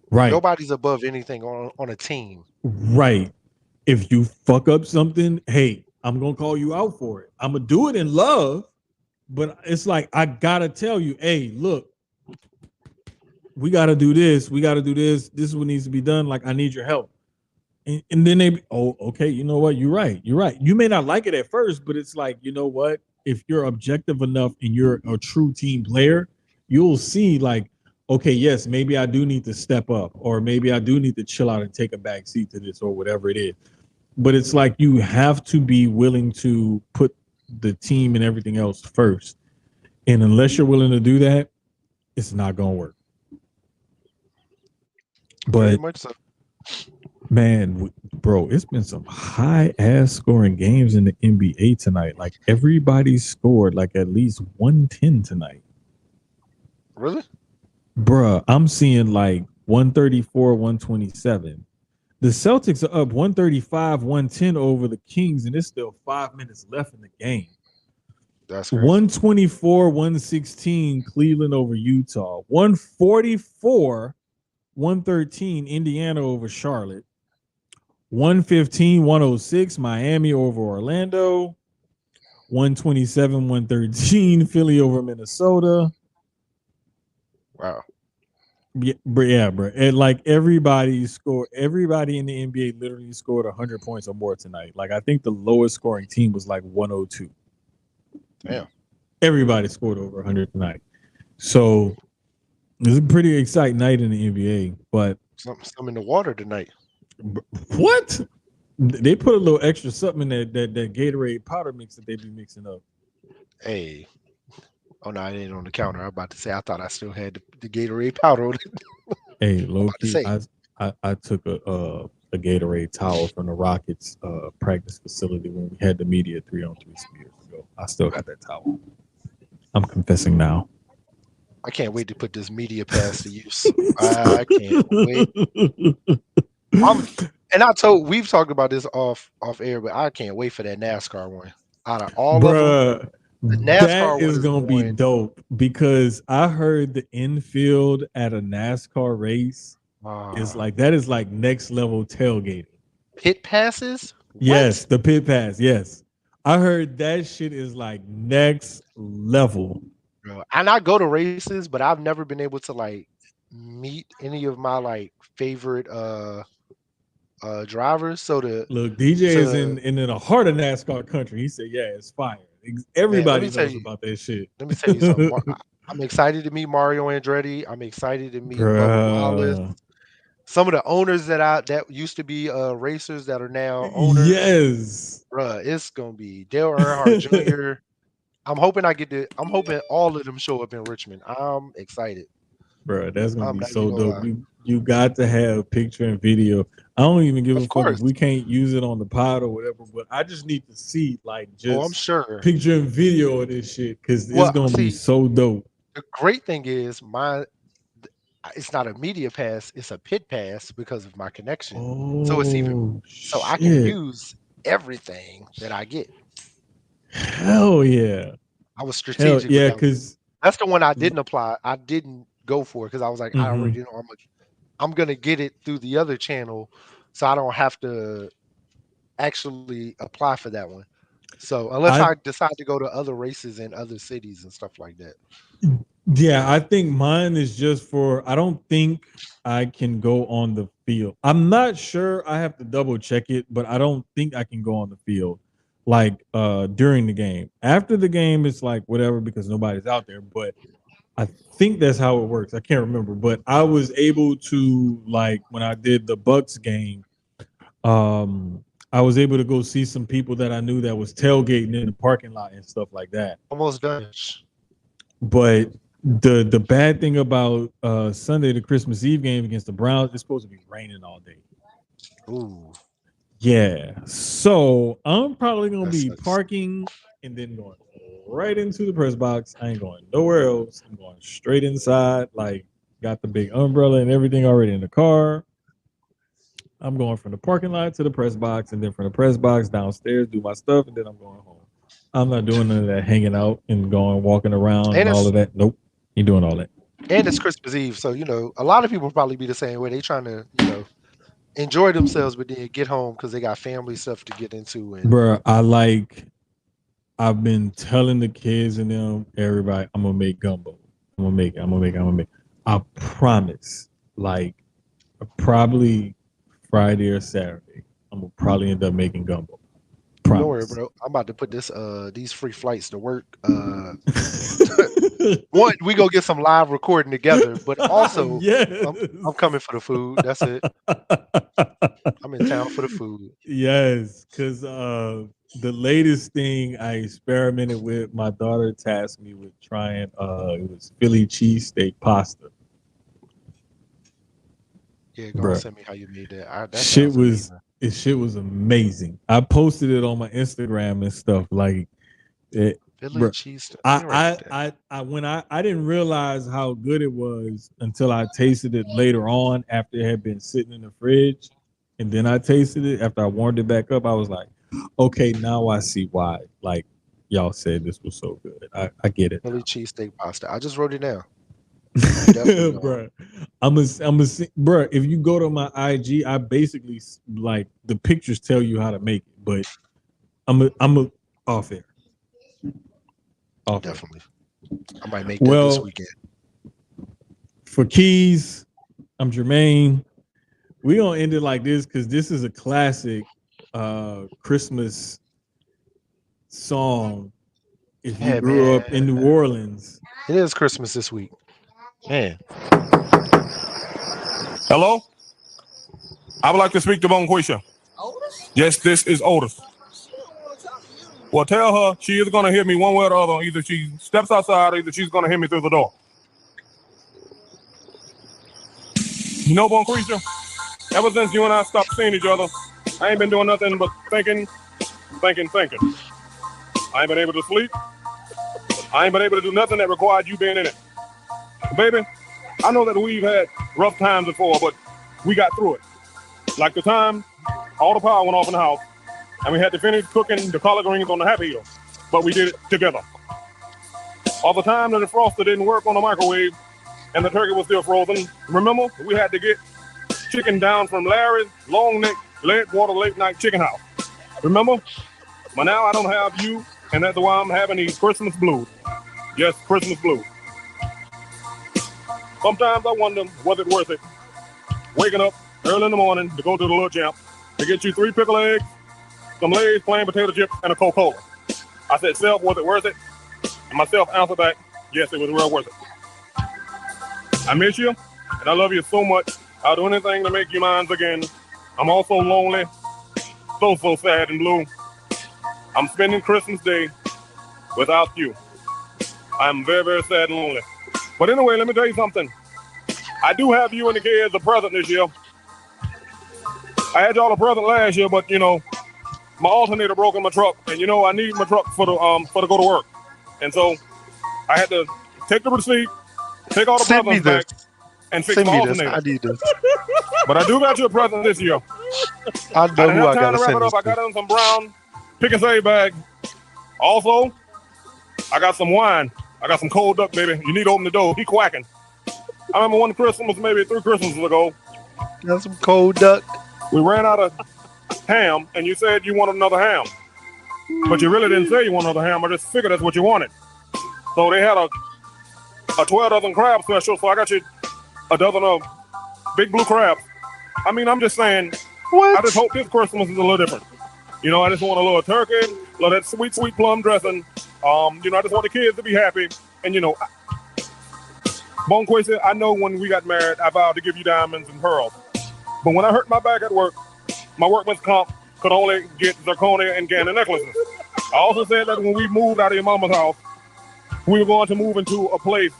nobody's above anything on a team. Right. If you fuck up something, hey, I'm going to call you out for it. I'm going to do it in love, but it's like, I got to tell you, hey, look, we got to do this. We got to do this. This is what needs to be done. Like, I need your help. And then okay, you know what? You're right. You're right. You may not like it at first, but it's like, you know what? If you're objective enough and you're a true team player, you'll see like, okay, yes, maybe I do need to step up, or maybe I do need to chill out and take a back seat to this, or whatever it is. But it's like, you have to be willing to put the team and everything else first. And unless you're willing to do that, it's not going to work. But so. Man, bro, it's been some high ass scoring games in the NBA tonight. Like, everybody scored like at least 110 tonight. Really? Bruh, I'm seeing like 134, 127. The Celtics are up 135, 110 over the Kings, and there's still 5 minutes left in the game. That's crazy. 124, 116 Cleveland over Utah. 144, 113 Indiana over Charlotte. 115, 106 Miami over Orlando. 127, 113 Philly over Minnesota. Wow. Yeah, bro. And like everybody in the NBA literally scored 100 points or more tonight. Like I think the lowest scoring team was like 102. Damn. Everybody scored over 100 tonight. So it was a pretty exciting night in the NBA. But some in the water tonight. What? They put a little extra something in that Gatorade powder mix that they be mixing up. Hey. Oh no, it ain't on the counter. I'm about to say I thought I still had the Gatorade powder on it. Hey, low key, I took a Gatorade towel from the Rockets practice facility when we had the media 3-on-3 some years ago. I still got that towel. I'm confessing now. I can't wait to put this media pass to use. I can't wait. We've talked about this off air, but I can't wait for that NASCAR one. Out of all of them, the NASCAR that is gonna be dope because I heard the infield at a NASCAR race is like next level tailgating. Pit passes? Yes, the pit pass. Yes, I heard that shit is like next level. Bro, and I go to races, but I've never been able to like meet any of my like favorite drivers. So look, DJ is in the heart of NASCAR country. He said, "Yeah, it's fire." Everybody knows about that shit. Let me tell you something. I'm excited to meet Mario Andretti. I'm excited to meet Bubba Wallace. Some of the owners that used to be racers that are now owners. Yes, bruh, it's gonna be Dale Earnhardt Jr. I'm hoping all of them show up in Richmond. I'm excited. Bro, that's gonna be so dope. You got to have picture and video. I don't even give a fuck if we can't use it on the pod or whatever, but I just need to see like just I'm sure picture and video of this shit because it's gonna be so dope. The great thing is it's not a media pass, it's a pit pass because of my connection. So it's even so I can use everything that I get. Hell yeah. I was strategic. Yeah, because that's the one I didn't apply. I didn't go for because I was like, I already know I'm gonna get it through the other channel, so I don't have to actually apply for that one. So unless I decide to go to other races in other cities and stuff like that. Yeah, I think mine is just for, I don't think I can go on the field. I'm not sure. I have to double check it, but I don't think I can go on the field like during the game. After the game, it's like whatever because nobody's out there, but I think that's how it works. I can't remember, but I was able to, like, when I did the Bucks game, I was able to go see some people that I knew that was tailgating in the parking lot and stuff like that. Almost done. But the bad thing about Sunday, the Christmas Eve game against the Browns, it's supposed to be raining all day. Ooh. Yeah. So I'm probably gonna be parking and then going right into the press box. I ain't going nowhere else. I'm going straight inside. Like, got the big umbrella and everything already in the car. I'm going from the parking lot to the press box, and then from the press box downstairs, do my stuff, and then I'm going home. I'm not doing none of that hanging out and walking around and all of that. Nope. Ain't doing all that. And it's Christmas Eve, so a lot of people probably be the same way. They trying to, enjoy themselves, but then get home because they got family stuff to get into. And bruh, I've been telling the kids and them, everybody, I'm gonna make gumbo. I'm gonna make it. I promise. Like, probably Friday or Saturday, I'm gonna probably end up making gumbo. Promise. Don't worry, bro. I'm about to put these free flights to work. One, we go get some live recording together, but also I'm coming for the food. That's it. I'm in town for the food. Yes, because the latest thing I experimented with, my daughter tasked me with trying. It was Philly cheesesteak pasta. Yeah, go send me how you made that. Shit was amazing. I posted it on my Instagram and stuff. Like, Philly cheese. I didn't realize how good it was until I tasted it later on after it had been sitting in the fridge, and then I tasted it after I warmed it back up. I was like, okay, now I see why. Like, y'all said this was so good. I get it. Philly cheesesteak pasta. I just wrote it down. Bro, bro. If you go to my IG, I basically like the pictures tell you how to make it, but I'm a off air. Definitely. I might make that this weekend. For Keyz, I'm Jermaine. We gonna end it like this because this is a classic Christmas song. If you grew up in New Orleans, it is Christmas this week. Man. Hello? I would like to speak to Bonquisha. Yes, this is Otis. Well, tell her she is going to hit me one way or the other. Either she steps outside, or either she's going to hit me through the door. You know, Bonquisha, ever since you and I stopped seeing each other, I ain't been doing nothing but thinking. I ain't been able to sleep. I ain't been able to do nothing that required you being in it. Baby, I know that we've had rough times before, but we got through it. Like the time all the power went off in the house, and we had to finish cooking the collard greens on the Happy Meal, but we did it together. All the time that the froster didn't work on the microwave, and the turkey was still frozen, remember, we had to get chicken down from Larry's Long Neck Leadwater Late Night Chicken House. Remember? But now I don't have you, and that's why I'm having these Christmas blues. Yes, Christmas blues. Sometimes I wonder, was it worth it? Waking up early in the morning to go to the Little Champ to get you 3 pickled eggs, some Lay's plain potato chips, and a Coca-Cola. I said, self, was it worth it? And myself answered back, yes, it was real worth it. I miss you, and I love you so much. I'll do anything to make you mine again. I'm also lonely, so sad and blue. I'm spending Christmas Day without you. I'm very, very sad and lonely. But anyway, let me tell you something. I do have you and the kids a present this year. I had y'all a present last year, but my alternator broke in my truck, and I need my truck for to go to work. And so I had to take the receipt, take all the presents back, and fix my alternator. I need this. But I do got you a present this year. I know who I got to send this I got in some brown pick and save bag. Also, I got some wine. I got some cold duck, baby. You need to open the door. He quacking. I remember one Christmas, maybe 3 Christmases ago. Got some cold duck. We ran out of ham, and you said you wanted another ham. But you really didn't say you wanted another ham. I just figured that's what you wanted. So they had a 12 dozen crab special, so I got you a dozen of big blue crabs. I mean, I'm just saying, what? I just hope this Christmas is a little different. I just want a little turkey, a little that sweet, sweet plum dressing. I just want the kids to be happy. And, Bonquisha, I know when we got married, I vowed to give you diamonds and pearls. But when I hurt my back at work, my workman's comp could only get zirconia and Gannon necklaces. I also said that when we moved out of your mama's house, we were going to move into a place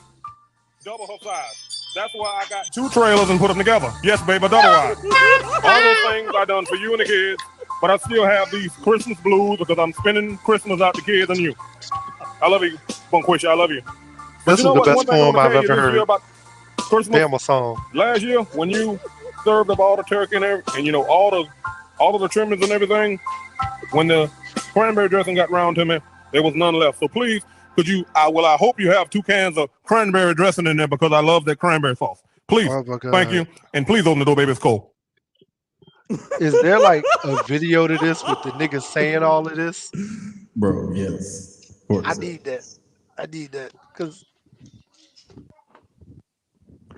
double her size. That's why I got 2 trailers and put them together. Yes, baby, double wide. All those things I done for you and the kids, but I still have these Christmas blues because I'm spending Christmas out the kids and you. I love you, Bonquisha. I love you. This is the best poem I've ever heard. About Christmas, damn a song. Last year, when you served up all the turkey and all of the trimmings and everything, when the cranberry dressing got round to me, there was none left. So please, could you? I hope you have 2 cans of cranberry dressing in there because I love that cranberry sauce. Please, thank you, and please open the door, baby. It's cold. Is there like a video to this with the niggas saying all of this? Bro, yes. I need that because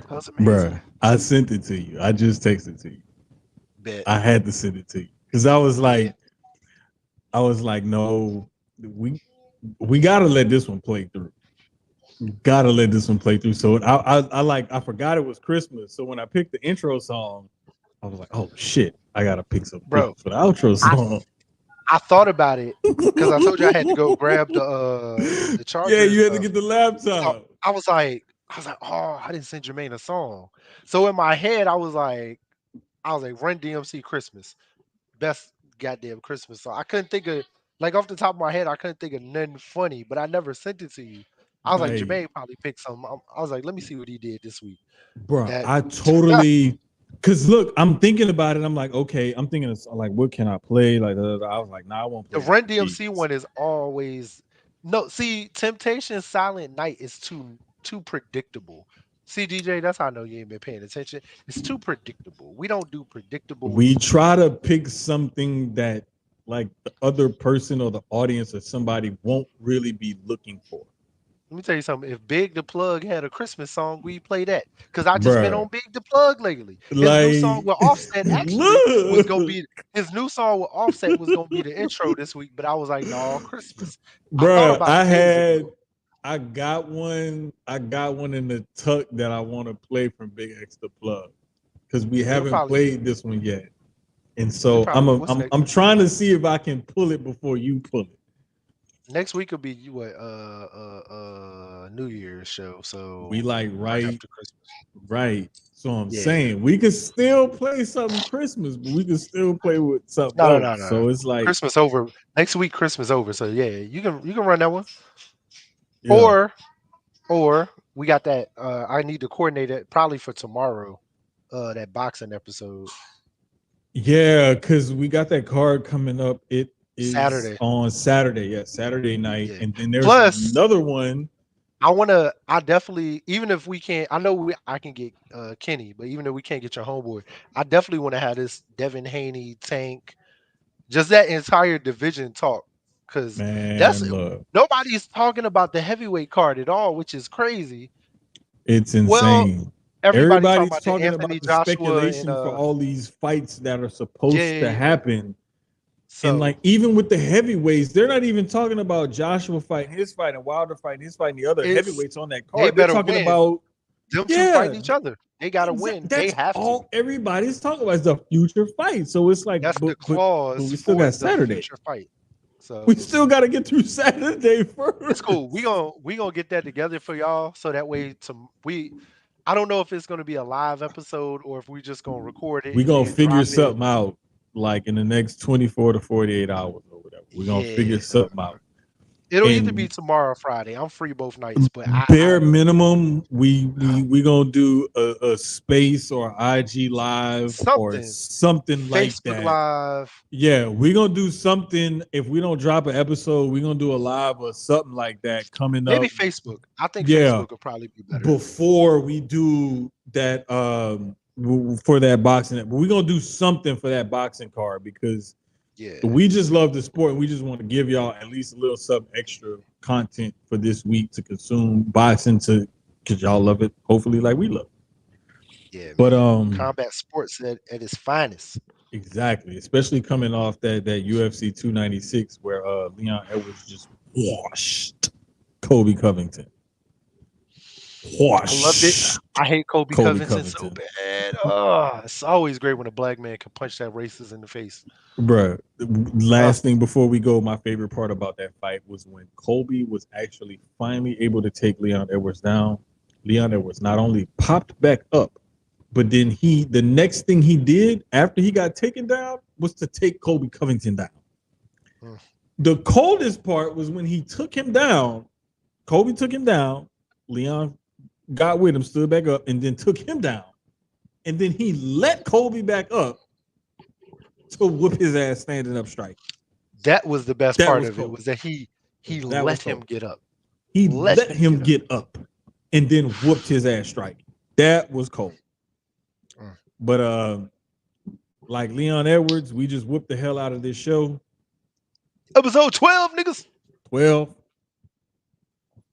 that's amazing. Bro, I sent it to you. I just texted it to you. Bet. I had to send it to you because I was like, no, we gotta let this one play through. Gotta let this one play through. So I forgot it was Christmas. So when I picked the intro song, I was like, oh shit, I gotta pick some for the outro song. I thought about it because I told you I had to go grab the charger. Yeah, you had to get the laptop. So I was like, oh, I didn't send Jermaine a song. So in my head, I was like, Run DMC Christmas, best goddamn Christmas song. I couldn't think of off the top of my head, I couldn't think of nothing funny, but I never sent it to you. I was like, Jermaine probably picked something. I was like, let me see what he did this week. Bro, I totally. Cause look, I'm thinking about it. I'm like, okay, I'm thinking of like, what can I play? Like, I was like, nah, I won't play. The Run DMC one is always No, see, Temptation Silent Night is too predictable. See, DJ, that's how I know you ain't been paying attention. It's too predictable. We don't do predictable. We try to pick something that like the other person or the audience or somebody won't really be looking for. Let me tell you something. If Big the Plug had a Christmas song, we play that. Cause I just been Bruh. on Big the Plug lately. His new song Like, with Offset actually was gonna look, be his new song with Offset was gonna be the intro this week. But I was like, no, Christmas. I thought bruh, about it days ago. I got one in the tuck that I want to play from Big X the Plug because we It'll haven't probably played this one yet. And it so probably what's next? I'm trying to see if I can pull it before you pull it. Next week will be you what New Year's show. So We like right after Christmas. right. So I'm Yeah. saying we could still play something Christmas, but we could still play with something No, else. no. So it's like, Christmas over. Next week, Christmas over. So yeah, you can run that one. yeah. Or we got that. I need to coordinate it probably for tomorrow. That boxing episode. Yeah, because we got that card coming up. It is Saturday. on Saturday. Yeah, Saturday night. Yeah. And then there's Plus, another one. I definitely, even if we can't, I know I can get Kenny, but even if we can't get your homeboy, I definitely want to have this Devin Haney Tank, just that entire division talk. Because that's look, nobody's talking about the heavyweight card at all, which is crazy. it's insane. Well, Everybody's talking talking about about the Joshua speculation and, for all these fights that are supposed to happen. So, and like even with the heavyweights, they're not even talking about Joshua fighting his fight and Wilder fighting his fight and the other heavyweights on that card. They're talking about them two fighting each other. They gotta win. That's they have all to. everybody's talking about is the future fight. So it's like That's the clause. but we still got Saturday. Future fight. So we still got to get through Saturday first. It's cool. We gonna get that together for y'all. So that way, I don't know if it's gonna be a live episode or if we just gonna record it. We gonna figure something out like in the next 24 to 48 hours or whatever. We're gonna figure something out. It'll either be tomorrow or Friday. I'm free both nights, but bare minimum, we gonna do a space or IG live or something like Facebook that. Live. Yeah, we're gonna do something. If we don't drop an episode, we're gonna do a live or something like that coming up. Maybe Facebook. I think Facebook will probably be better. Before we do that for that boxing, but we're gonna do something for that boxing card because we just love the sport and we just want to give y'all at least a little some extra content for this week to consume boxing because y'all love it, hopefully like we love it. Yeah, but combat sports at its finest. Exactly, especially coming off that UFC 296 where Leon Edwards just washed Kobe Covington. I loved it. I hate Kobe Covington so bad. Oh, it's always great when a black man can punch that racist in the face. Bruh, last thing before we go, my favorite part about that fight was when Kobe was actually finally able to take Leon Edwards down. Leon Edwards not only popped back up, but then the next thing he did after he got taken down was to take Kobe Covington down. The coldest part was when he took him down. Kobe took him down. Leon got with him, stood back up, and then took him down. And then he let Kobe back up to whoop his ass standing up strike. That was the best part of it, was that he let him get up. He let him get up and then whooped his ass strike. That was cold. But like Leon Edwards, we just whooped the hell out of this show. Episode 12, niggas. 12.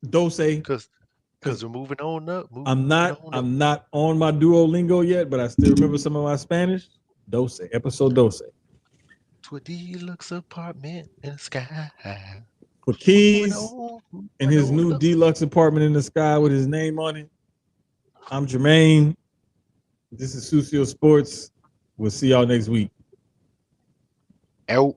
Dose. Because we're moving on up. I'm not on my Duolingo yet, but I still remember some of my Spanish. Dose. Episode Dose. To a deluxe apartment in the sky. For Keyz in his new deluxe apartment in the sky with his name on it. I'm Jermaine. This is Sucio Sportz. We'll see y'all next week. Out.